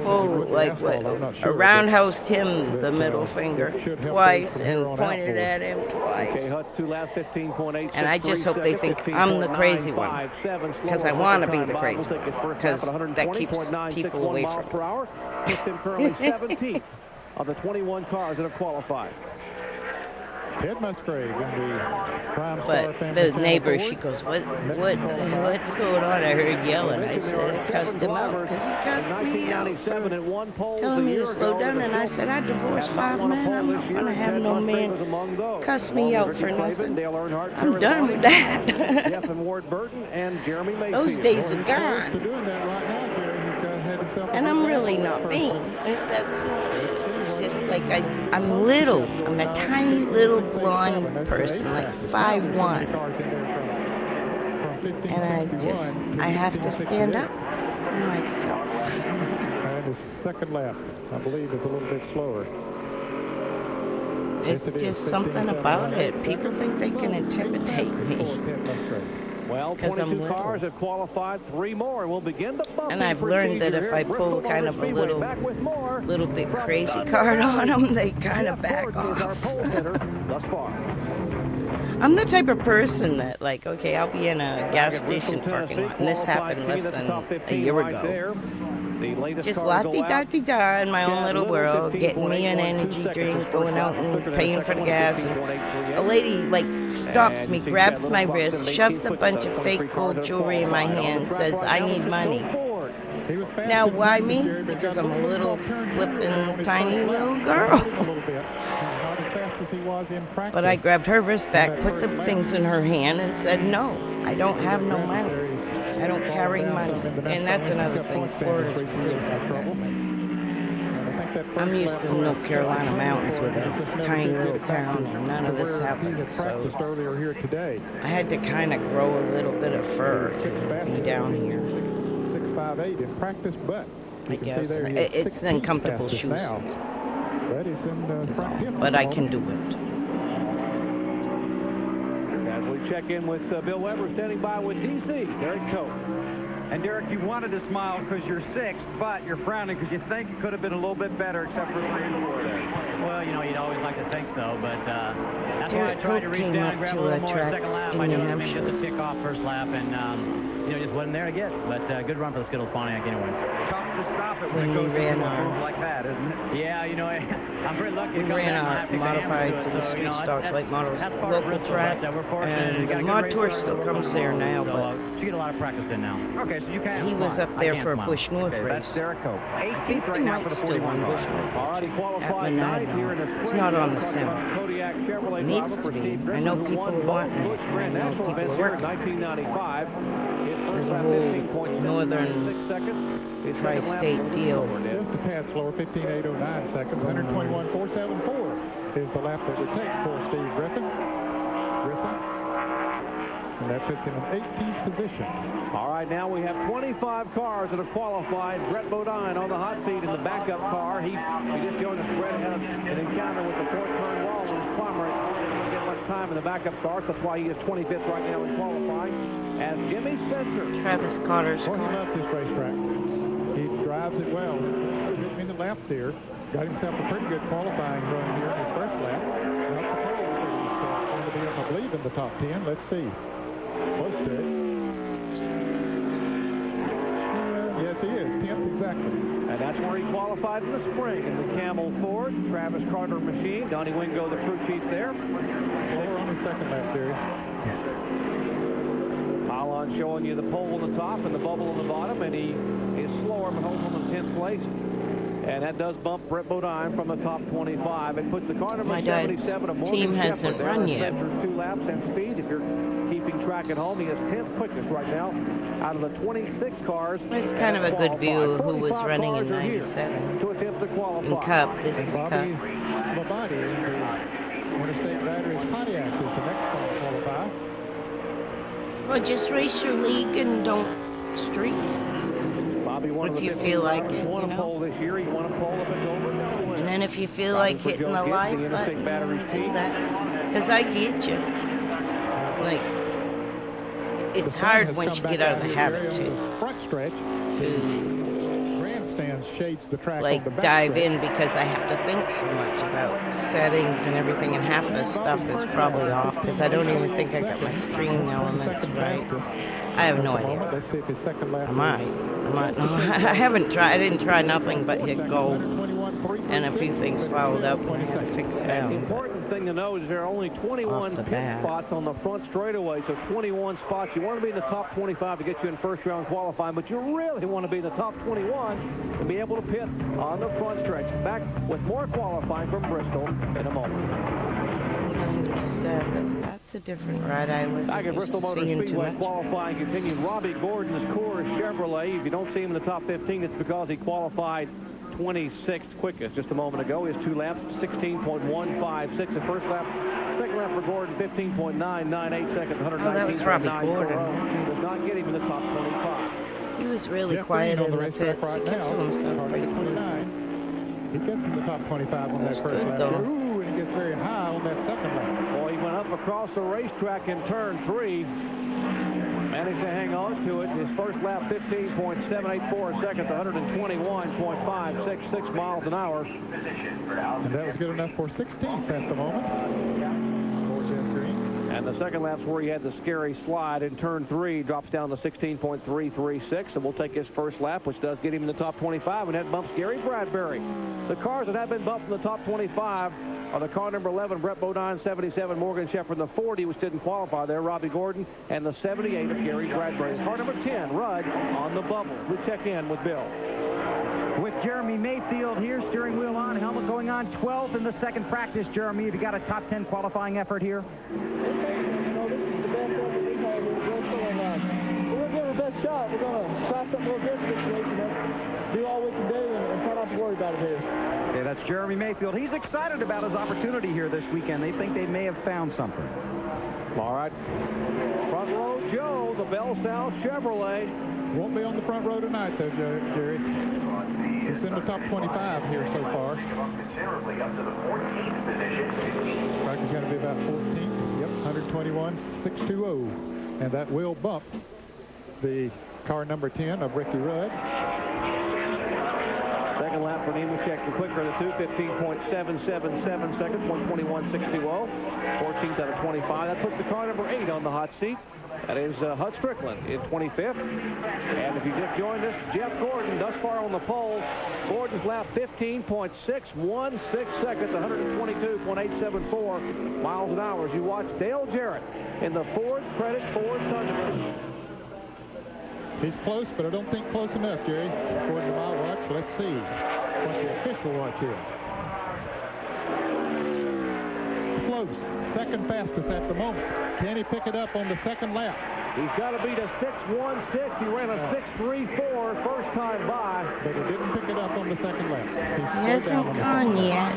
full, like what, a roundhoused him the middle finger twice and pointed at him twice. And I just hope they think I'm the crazy one, because I want to be the crazy one, because that keeps people away from me. Currently 17th of the 21 cars that have qualified. Ted Musgrave in the Prime Star But Family the neighbor, she goes, what's going on? I heard yelling. I said, I cussed him out because he cussed me out for telling me to slow down. And I said, I divorced 5 men. I'm not going to have no man cuss me out for nothing. I'm done with that. Jeff and Ward Burton and Jeremy Mayfield. Those days are gone. And I'm really not mean. That's not it. It's just like I'm little. I'm a tiny little blonde person, like 5'1". And I have to stand up for myself. And his second lap, I believe, is a little bit slower. It's just something about it. People think they can intimidate me. Well, 22 cars have qualified, 3 more, and we'll begin the bumping. And I've learned that if I pull kind of a little bit crazy card on them, they kind of back off. I'm the type of person that, like, okay, I'll be in a gas station parking lot, and this happened less than a year ago. Just la-di-da-di-da in my own little world, getting me an energy drink, going out and paying for the gas. And a lady, like, stops me, grabs my wrist, shoves a bunch of fake gold jewelry in my hand, says, I need money. Now, why me? Because I'm a little flippin' tiny little girl. But I grabbed her wrist back, put the things in her hand, and said, no, I don't have no money. I don't carry money. And that's another thing. Florida's weird like that. I'm used to the North Carolina mountains with a tiny little town, and none of this happens. So I had to kind of grow a little bit of fur to be down here. 6'5" in practice, but I guess it's uncomfortable shoes. But I can do it. As we check in with Bill Weber, standing by with DC, Derek Cope. And Derek, you wanted to smile because you're 6th, but you're frowning because you think it could have been a little bit better, except for 3 and 4 there. Well, you know, you'd always like to think so, but that's Derek why I tried to Cope reach came down up and grab a to little a more track second lap. in I knew New it was just Hampshire. a tick off first lap, and just wasn't there to get. But good run for the Skittles Pontiac, anyways. Tough to stop it When when it we goes ran into a our- move like that, isn't it? Yeah, you know, I'm very lucky We to come ran down and our have to take the modifieds Hammers and to the it, so, street you know, stocks, that's late models, part of local Bristol, track, but, we're fortunate. We and got the a mod good tour race still car, comes there now, so, but you get a lot of practice in now. Okay, so you can't he was smile. up there I for a can't Bush smile. North Okay, race. that's Derek Cope. I 18th think right he now might for the still 41 win car. Bush North Already at qualified ninth here in the Monadnock. It's sprint. not on the Talking about sim. Kodiak Chevrolet It needs driver to be. Steve I Griffin, know who people won want both it. Busch I Grand know National people events are here in working. 1995. His There's first a lap whole 15.7 northern 6 seconds. His second lap tri-state deal. Just a tad slower, 15.809 seconds, 121.474 is the lap that would take for Steve Griffin. And that puts him in 18th position. All right, now we have 25 cars that have qualified. Brett Bodine on the hot seat in the backup car. He just joined us. Brett had an encounter with the fourth turn wall in his primary car. He didn't get much time in the backup car. That's why he is 25th right now in qualifying. As Jimmy Spencer. Travis Carter's Well, he car. loves this racetrack. He drives it well. Didn't mean the laps here. Got himself a pretty good qualifying run here in his first lap. Not the pole, but he's going to be, I believe, in the top 10. Let's see. Close to it. Yes, he is. 10th exactly. And that's where he qualified in the spring in the Camel Ford. Travis Carter machine. Donnie Wingo, the crew chief there. Slower on the second lap series. Alon showing you the pole on the top and the bubble on the bottom, and he is slower but holds on the 10th place. And that does bump Brett Bodine from the top 25. It puts the car number My dad's 77 of Morgan team hasn't Shepherd run there. yet. Spencer's 2 laps and speeds. If you're keeping track at home, he is 10th quickest right now out of the 26 cars. It's kind of a good view of who was 45 running in cars are here 97. to attempt to qualify. In Cup, this is Cup. Labonte in the Interstate Batteries Pontiac is the next car to qualify. Well, just race your league and don't streak. Bobby won If the you 15 feel like drivers, it, won you a know. pole this year. He won a pole up at Dover. And then if you feel Driving like for hitting Joe the Gibbs, live the Interstate button, Batteries do team. that. Because I get you. Like, it's The sun hard has once come you get back out of the here habit on to the front stretch. Grandstand shades the track like on the back dive stretch. in because I have to think so much about settings and everything, and half this stuff is probably off because I don't even think I got my streaming elements right. I have no idea. Let's see if his second lap I might. I haven't tried. I didn't try nothing but hit go, and a few things followed up. And I had to fix The them. important thing to know is there are only 21 Off the pit bat. spots on the front straightaway, so 21 spots. You want to be in the top 25 to get you in first round qualifying, but you really want to be in the top 21 to be able to pit on the front stretch. Back with more qualifying from Bristol in a moment. 97. That's a different ride. I was Back at Bristol Motor seeing too Speedway, much. qualifying continued. Robbie Gordon's Coors Chevrolet. If you don't see him in the top 15, it's because he qualified 26th quickest just a moment ago. His 2 laps, 16.156. The first lap, second lap for Gordon, 15.998 seconds, 119.940. Oh, that was Robbie Gordon. Does not get him in the top 25. He was really Jeff quiet Green in on the the racetrack pits. He right kept now. to himself Car pretty number cool. 29. He gets in the top 25 on that first good, lap. though. Ooh, and he gets very high on that second lap. Well, he went up across the racetrack in turn 3. Managed to hang on to it. His first lap, 15.784 seconds, 121.566 miles an hour. And that was good enough for 16th at the moment. For Jeff Green. And the second lap's where he had the scary slide in turn 3, drops down to 16.336, and we'll take his first lap, which does get him in the top 25, and that bumps Gary Bradbury. The cars that have been bumped in the top 25 are the car number 11, Brett Bodine, 77, Morgan Shepherd, the 40, which didn't qualify there, Robbie Gordon, and the 78 of Gary Bradbury. Car number 10, Rudd, on the bubble. We check in with Bill. With Jeremy Mayfield here, steering wheel on, helmet going on, 12th in the second practice. Jeremy, have you got a top 10 qualifying effort here? We're going to give it our best shot. We're going to try something real good this week and do all we can do and try not to worry about it here. Yeah, that's Jeremy Mayfield. He's excited about his opportunity here this weekend. They think they may have found something. All right. Front row Joe, the Bell South Chevrolet. Won't be on the front row tonight, though, Jerry. He's in the top 25 here so far. Track is going to be about 14th. Yep, 121.620. And that will bump the car number 10 of Ricky Rudd. Second lap for Nemechek, the quicker of the two, 15.777 seconds, 121.620. 14th out of 25. That puts the car number 8 on the hot seat. That is Hud Strickland in 25th. And if you just joined us, Jeff Gordon thus far on the pole. Gordon's lap 15.616 seconds, 122.874 miles an hour. As you watch Dale Jarrett in the Ford Credit Ford Thunderbird. He's close, but I don't think close enough, Jerry. According to my watch, let's see what the official watch is. Close. Second fastest at the moment. Can he pick it up on the second lap? He's got to beat a 6.16. He ran a 6.34 first time by. But he didn't pick it up on the second lap. He hasn't gone yet.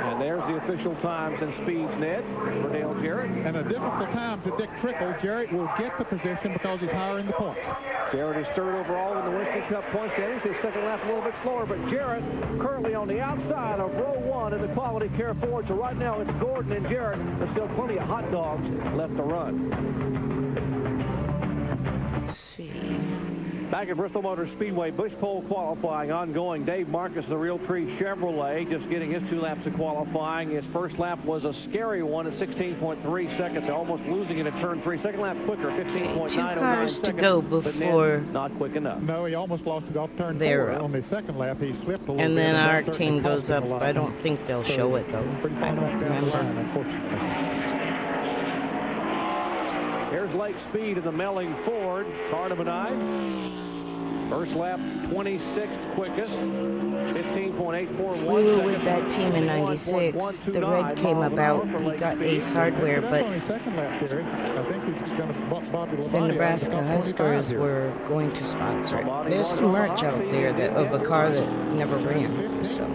And there's the official times and speeds, Ned, for Dale Jarrett. And a difficult time to Dick Trickle. Jarrett will get the position because he's higher in the points. Jarrett is third overall in the Winston Cup point standings. His second lap a little bit slower, but Jarrett currently on the outside of row 1 in the Quality Care Ford. So right now it's Gordon and Jarrett. There's still plenty of hot dogs left to run. Let's see. Back at Bristol Motor Speedway, Bush Pole qualifying ongoing. Dave Marcus, the Real Tree Chevrolet, just getting his 2 laps of qualifying. His first lap was a scary one at 16.3 seconds, almost losing it at turn 3. Second lap quicker, 15.909 2 cars seconds. to go but before not quick enough. No, he almost lost it off turn 4. They're On the second lap, he slipped a little And bit. then our that team certainly goes cost up. him a lot. I don't think they'll show it, though. Pretty I far don't back down the line, remember. unfortunately. Here's Lake Speed in the Melling Ford, car number 9. First lap, 26th quickest, 15.841. We were with that team in 96. The red came about. He got Ace Hardware, but the Nebraska Huskers were going to sponsor it. There's some merch out there that of a car that never ran. So.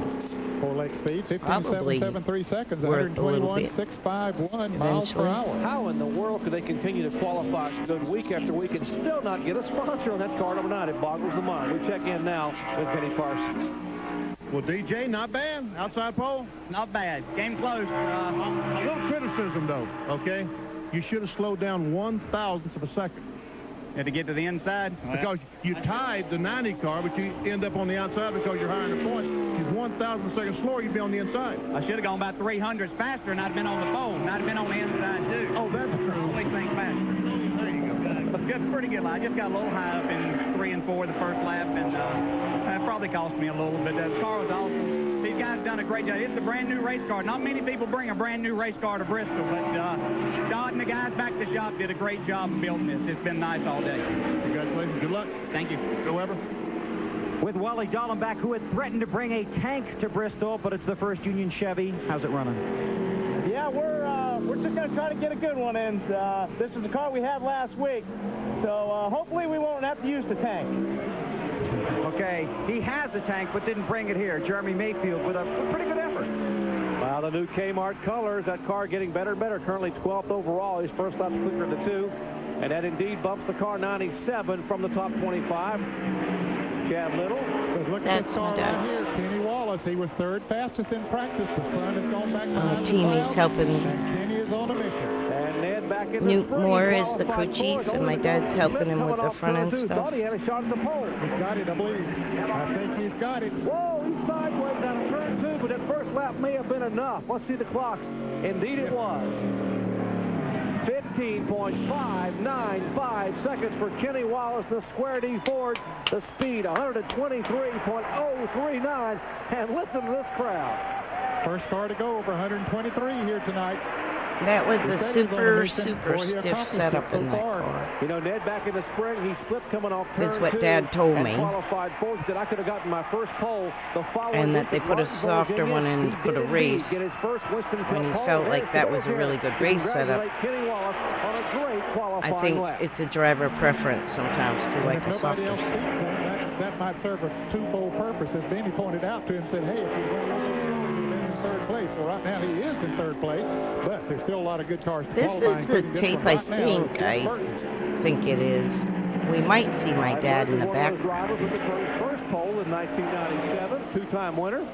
4-leg speed, 15.773 seconds, worth a little bit 126.51 miles per hour. How in the world could they continue to qualify good week after week and still not get a sponsor on that car number 9? It boggles the mind. We check in now with Benny Parsons. Well, DJ, not bad. Outside pole. Not bad. Game close. A little criticism, though, okay? You should have slowed down 1/1000th of a second. Had to get to the inside? Because you tied the 90 car, but you end up on the outside because you're higher in the points. If 1/1000 seconds slower, you'd be on the inside. I should have gone about 300s faster, and I'd have been on the pole, and I'd have been on the inside, too. Oh, that's true. Always think faster. There you go. Good, pretty good. I just got a little high up in 3 and 4 the first lap, and that probably cost me a little bit. The car was awesome. These guys done a great job. It's a brand new race car. Not many people bring a brand new race car to Bristol, but Dodd and the guys back at the shop did a great job of building this. It's been nice all day. Congratulations. Good luck. Thank you. Go Weber. With Wally Dallenbach, who had threatened to bring a tank to Bristol, but it's the first Union Chevy. How's it running? Yeah, we're just going to try to get a good one in. This is the car we had last week, so hopefully we won't have to use the tank. Okay, he has a tank, but didn't bring it here. Jeremy Mayfield with a pretty good effort. Wow, the new Kmart colors. That car getting better and better. Currently 12th overall. His first lap quicker than the 2. And that indeed bumps the car 97 from the top 25. Chad Little. Look at this car right here. Kenny Wallace, he was 3rd fastest in practice. The sun has gone back on the team. He's helping. And Kenny is on a mission. And Ned back in Newt Moore is the crew chief, and my dad's helping him with the front end stuff. He had a shot at the pole. He's got it, I believe. I think he's got it. Whoa, he's sideways out of turn 2, but that first lap may have been enough. Let's see the clocks. Indeed it was. 15.595 seconds for Kenny Wallace, the Square D Ford. The speed, 123.039. And listen to this crowd. First car to go over 123 here tonight. That was a super stiff setup in that car. You know, Ned, back in the spring, he slipped coming off turn 2. That's what Dad told me. Qualified fourth. He said, I could have gotten my first pole the following and that they put a softer one in for the race when he felt like that was a really good race setup. I think it's a driver preference sometimes to like a softer setup. That might serve a twofold purpose. As Benny pointed out to him, said, hey, if you're going in 3rd place. Well, right now he is in 3rd place, but there's still a lot of good cars. This is the tape I think it is. We might see my dad in the background. First pole in 1997, 2-time winner.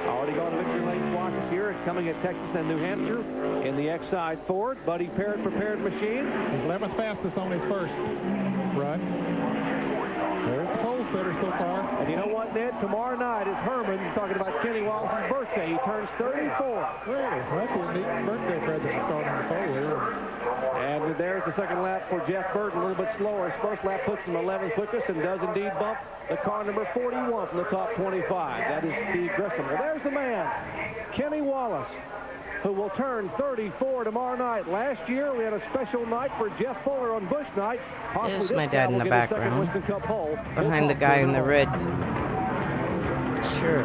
Already gone to victory lane swatches here and coming at Texas and New Hampshire in the X-Side Ford. Buddy Parrott prepared machine. He's 11th fastest on his first run. There's the pole setter so far. And you know what, Ned? Tomorrow night is Herman talking about Kenny Wallace's birthday. He turns 34. Really? That's a neat birthday present starting the pole here. And there's the second lap for Jeff Burton, a little bit slower. His first lap puts him 11th quickest and does indeed bump the car number 41 from the top 25. That is Steve Grissom. Well, there's the man, Kenny Wallace, who will turn 34 tomorrow night. Last year, we had a special night for Jeff Fuller on Busch Night. There's my dad in the background, behind the guy in the red shirt.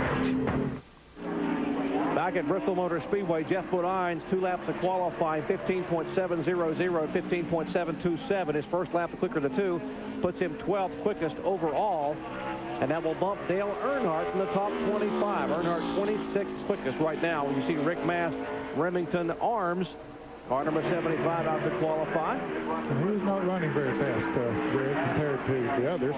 Back at Bristol Motor Speedway, Jeff Wood-Ines, 2 laps of qualifying, 15.700, 15.727. His first lap quicker than 2 puts him 12th quickest overall. And that will bump Dale Earnhardt from the top 25. Earnhardt 26th quickest right now. When you see Rick Mast, Remington Arms, car number 75 out to qualify. And he was not running very fast, Jared, compared to the others.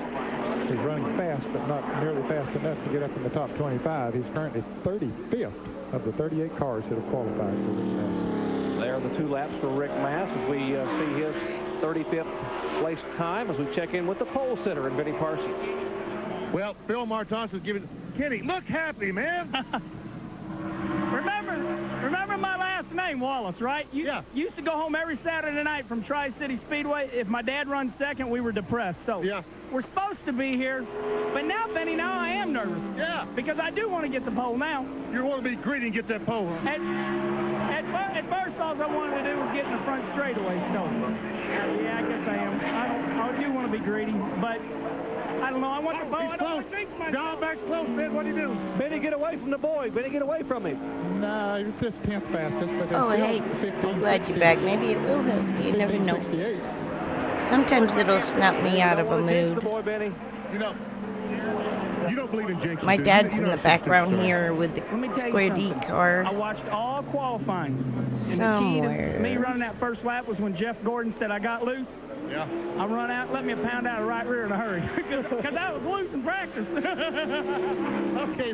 He's running fast, but not nearly fast enough to get up in the top 25. He's currently 35th of the 38 cars that have qualified for Rick Mast. There are the 2 laps for Rick Mast as we see his 35th place time as we check in with the pole sitter and Benny Parsons. Well, Phil Martos is giving Kenny, look happy, man. Remember my last name, Wallace, right? You used to go home every Saturday night from Tri-City Speedway. If my dad runs second, we were depressed. So we're supposed to be here. But now, Benny, now I am nervous. Yeah. Because I do want to get the pole now. You want to be greedy and get that pole, huh? At first, all I wanted to do was get in the front straightaway. So, yeah, I guess I am. I do want to be greedy, but I I don't know. I want the bow. He's close. John Beck's close, Sid. What do you do? Benny, get away from the boy. Benny, get away from him. No, it's just 10th fastest, but Oh, hey, I'm glad you're back. Maybe it will help. You never know. 68. Sometimes it'll snap me out of a mood. The boy, Benny. You know, you don't believe in jinxes. My do you? dad's You in know the it's background just a here with the Let me tell you Square D something. car. I watched all qualifying. And Somewhere. the key to me running that first lap was when Jeff Gordon said I got loose. Yeah. I run out, let me a pound out of right rear in a hurry. Because I was loose in practice. Okay.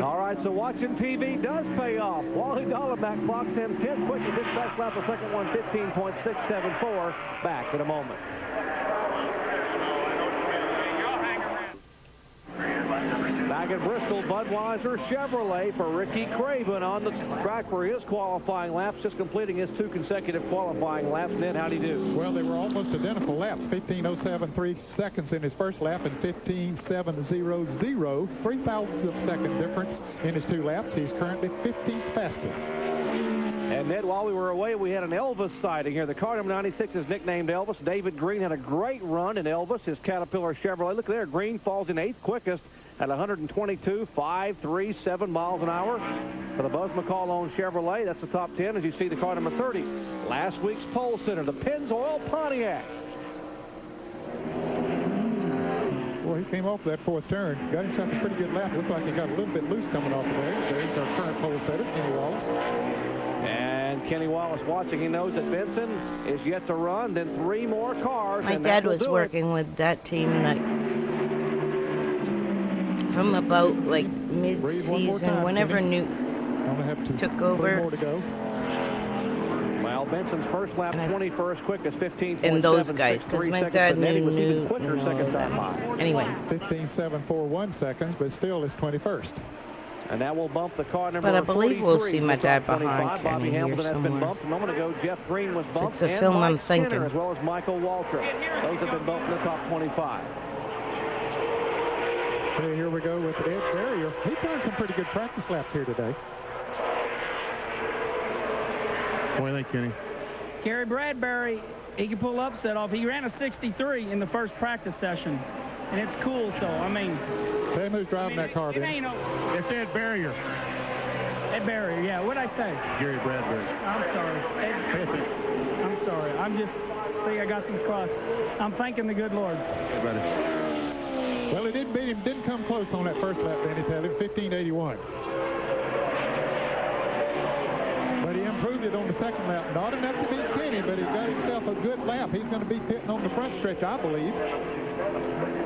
All right, so watching TV does pay off. Wally Dollarback clocks in 10th quick in this best lap. The second one, 15.674. Back in a moment. Back at Bristol, Budweiser Chevrolet for Ricky Craven on the track for his qualifying laps, just completing his 2 consecutive qualifying laps. Ned, how'd he do? Well, they were almost identical laps. 15.073 seconds in his first lap and 15.700, 3/1000 of a second difference in his 2 laps. He's currently 15th fastest. And Ned, while we were away, we had an Elvis sighting here. The car number 96 is nicknamed Elvis. David Green had a great run in Elvis, his Caterpillar Chevrolet. Look there, Green falls in 8th quickest at 122.537 miles an hour for the Buzz McCall-owned Chevrolet. That's the top 10 as you see the car number 30. Last week's pole sitter, the Pennzoil Pontiac. Well, he came off that 4th turn. Got himself a pretty good lap. Looked like he got a little bit loose coming off of there. There's our current pole setter, Kenny Wallace. And Kenny Wallace watching. He knows that Benson is yet to run. Then 3 more cars. My dad was working with that team like from about like mid-season, whenever Newt took over. More to go. Well, Benson's first lap, 21st quickest, 15.763 And those guys, because my dad Nettie was even knew quicker second time by. Anyway. 15.741 seconds, but still is 21st. And that will bump the car number But I believe we'll 43 see my to the top dad behind 25. Bobby Kenny here Hamilton has been somewhere. bumped. A moment ago, Jeff Green was bumped. It's a and film Mike I'm Skinner, thinking. as well as Michael Waltrip. Those have been bumped in the top 25. Okay, here we go with Ed Barrier. He turned some pretty good practice laps here today. Boy, thank Kenny. Gary Bradbury, he can pull upset off. He ran a 63 in the first practice session. And it's cool, so, I mean. Tell him who's driving that car, Ben. It's Ed Barrier. Ed Barrier, yeah. What'd I say? Gary Bradbury. I'm sorry. I'm sorry. I'm just, see, I got these crossed. I'm thanking the good Lord. Hey, buddy. Well, he didn't beat him. Didn't come close on that first lap, Benny. Tell him 15.81. But he improved it on the second lap. Not enough to beat Kenny, but he got himself a good lap. He's going to be pitting on the front stretch, I believe.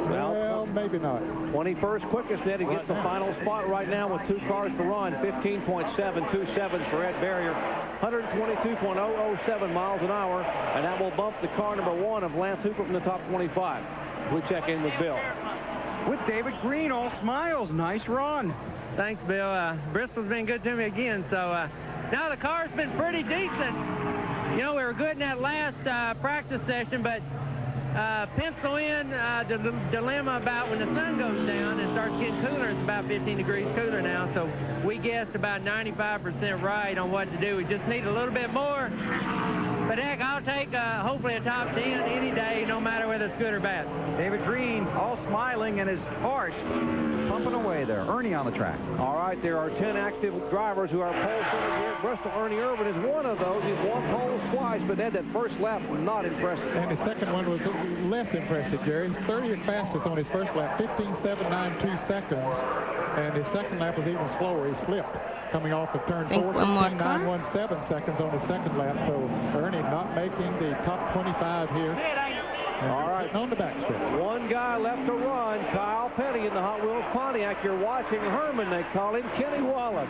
Well, maybe not. 21st quickest, Ned. He gets the final spot right now with 2 cars to run. 15.727 for Ed Barrier. 122.007 miles an hour. And that will bump the car number 1 of Lance Hooper from the top 25. We check in with Bill. With David Green, all smiles. Nice run. Thanks, Bill. Bristol's been good to me again. So now the car's been pretty decent. You know, we were good in that last practice session, but pencil in the dilemma about when the sun goes down and starts getting cooler. It's about 15 degrees cooler now, so we guessed about 95% right on what to do. We just need a little bit more. But heck, I'll take hopefully a top 10 any day, no matter whether it's good or bad. David Green, all smiling, and his heart pumping away there. Ernie on the track. All right, there are 10 active drivers who are pole sitters here at Bristol. Ernie Irvin is one of those. He's won poles twice, but Ed, that first lap was not impressive. And his second one was less impressive, Jerry. He's 30th fastest on his first lap, 15.792 seconds. And his second lap was even slower. He slipped coming off of turn 4, 15.917 seconds on his second lap. So Ernie not making the top 25 here. All right, on the backstretch. One guy left to run, Kyle Petty in the Hot Wheels Pontiac. You're watching Herman, they call him, Kenny Wallace.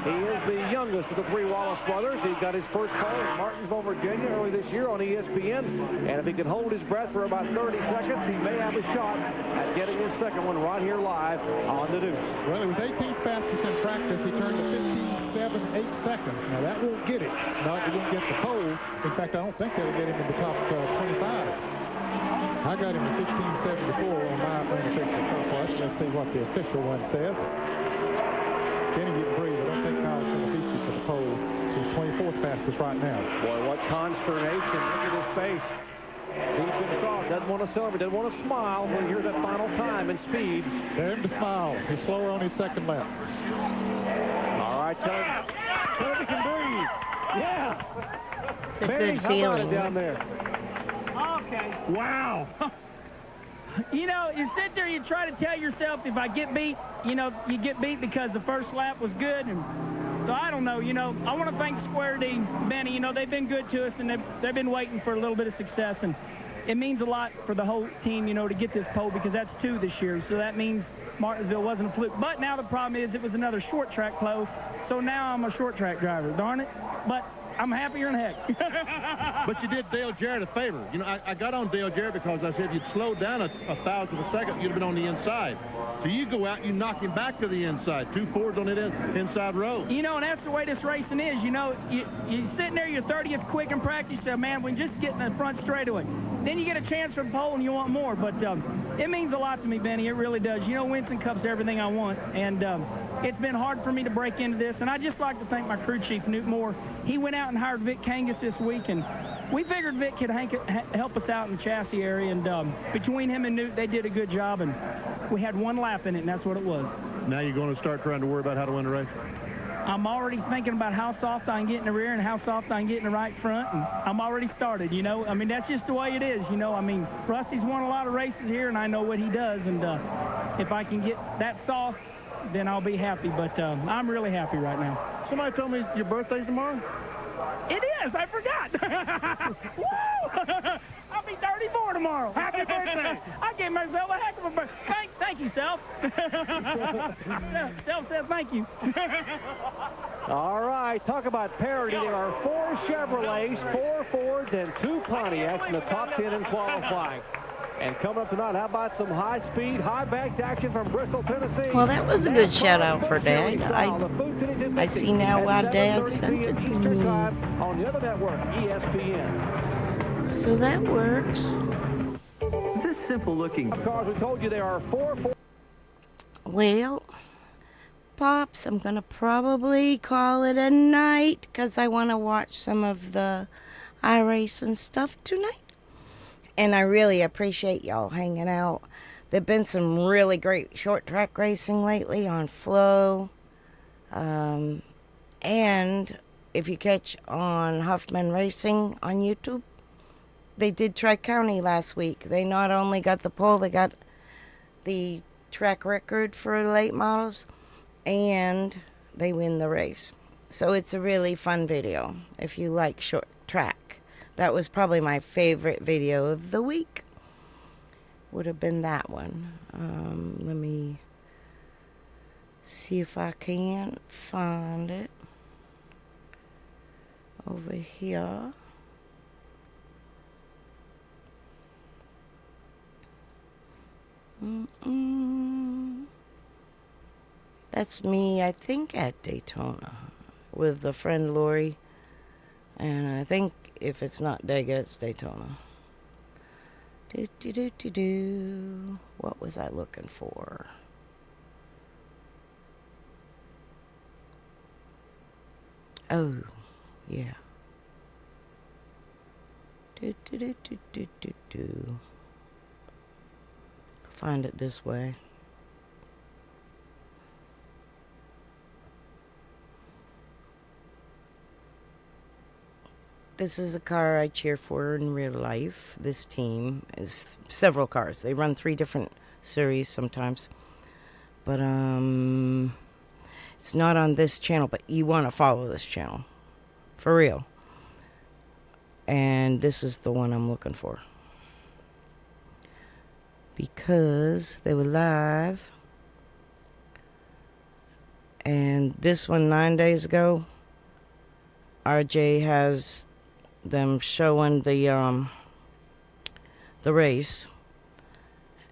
He is the youngest of the 3 Wallace brothers. He got his first pole in Martinsville, Virginia early this year on ESPN. And if he can hold his breath for about 30 seconds, he may have a shot at getting his second one right here live on the Deuce. Well, he was 18th fastest in practice. He turned to 15.78 seconds. Now, that won't get it. Not he won't get the pole. In fact, I don't think that'll get him in the top 25. I got him at 15.74 on my unofficial stopwatch. Let's see what the official one says. Kenny getting breathe. I don't think Kyle's going to beat you for the pole. He's 24th fastest right now. Boy, what consternation. Look at his face. He's been talking. Doesn't want to celebrate, doesn't want to smile when he hears that final time and speed. Dare him to smile. He's slower on his second lap. All right, tell him he can breathe. Yeah. It's a Benny, good how about feeling. it down there? Okay. Wow. You know, you sit there, you try to tell yourself, if I get beat, you know, you get beat because the first lap was good. And so I don't know, you know, I want to thank Square D, Benny. You know, they've been good to us, and they've been waiting for a little bit of success. And it means a lot for the whole team, you know, to get this pole, because that's 2 this year. So that means Martinsville wasn't a fluke. But now the problem is it was another short track pole. So now I'm a short track driver, darn it. But I'm happier than heck. But you did Dale Jarrett a favor. You know, I got on Dale Jarrett because I said if you'd slowed down a thousandth of a second, you'd have been on the inside. So you go out and you knock him back to the inside. 2 Fords on that inside row. You know, and that's the way this racing is. You know, you're sitting there, you're 30th quick in practice, so man, we just get in the front straightaway. Then you get a chance for the pole and you want more. But it means a lot to me, Benny. It really does. You know, Winston Cup's everything I want. And it's been hard for me to break into this. And I just like to thank my crew chief, Newt Moore. He went out and hired Vic Kangas this week, and we figured Vic could help us out in the chassis area. And between him and Newt, they did a good job. And we had 1 lap in it, and that's what it was. Now you're going to start trying to worry about how to win the race? I'm already thinking about how soft I can get in the rear and how soft I can get in the right front, and I'm already started, you know. I mean, that's just the way it is, you know. I mean, Rusty's won a lot of races here, and I know what he does, and if I can get that soft, then I'll be happy. But I'm really happy right now. Somebody told me your birthday's tomorrow? It is. I forgot. Woo! I'll be 34 tomorrow. Happy birthday. I gave myself a heck of a birthday. Thank you, Self. Self said thank you. All right, talk about parity. There are 4 Chevrolets, 4 Fords, and 2 Pontiacs in the top 10 in qualifying. And coming up tonight, how about some high-speed, high-backed action from Bristol, Tennessee? Well, that was a good shout-out for Dad. I see now why Dad sent it to me. On the other network, ESPN. So that works. This simple-looking cars, we told you there are 4 Fords. Well, Pops, I'm going to probably call it a night because I want to watch some of the iRacing stuff tonight. And I really appreciate y'all hanging out. There've been some really great short track racing lately on Flow. And if you catch on Huffman Racing on YouTube, they did Tri-County last week. They not only got the pole, they got the track record for late models, and they win the race. So it's a really fun video if you like short track. That was probably my favorite video of the week. Would have been that one. Let me see if I can find it over here. That's me, I think, at Daytona with the friend Lori. And I think if it's not Dega, it's Daytona. What was I looking for? Oh, yeah. Find it this way. This is a car I cheer for in real life. This team is several cars. They run 3 different series sometimes. But it's not on this channel, but you want to follow this channel. For real. And this is the one I'm looking for. Because they were live. And this one 9 days ago, RJ has them showing the race,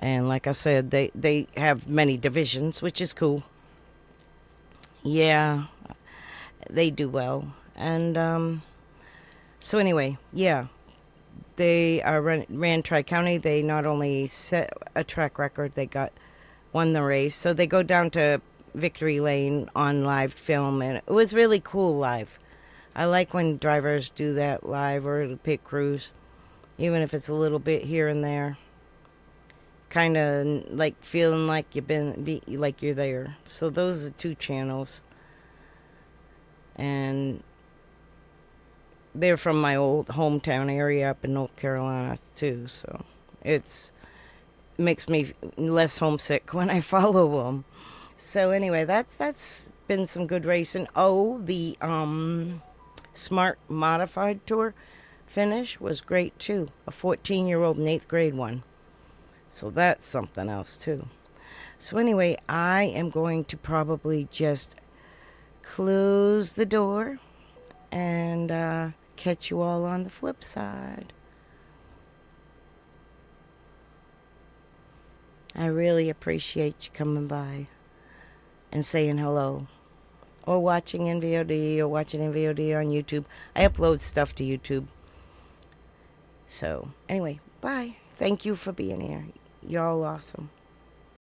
and like I said, they have many divisions, which is cool. Yeah, they do well. And so anyway, yeah, they ran Tri-County. They not only set a track record, they won the race. So they go down to Victory Lane on live film, and it was really cool live. I like when drivers do that live, or the pit crews. even if it's a little bit here and there. Kind of like feeling like like you're there. So those are 2 channels, and they're from my old hometown area up in North Carolina too. So it makes me less homesick when I follow them. So anyway, that's been some good racing. Oh, the Smart Modified Tour finish was great too. A 14-year-old in 8th grade one. So that's something else too. So anyway, I am going to probably just close the door and catch you all on the flip side. I really appreciate you coming by and saying hello, or watching NVOD, or watching NVOD on YouTube. I upload stuff to YouTube. So anyway, bye. Thank you for being here. You're all awesome.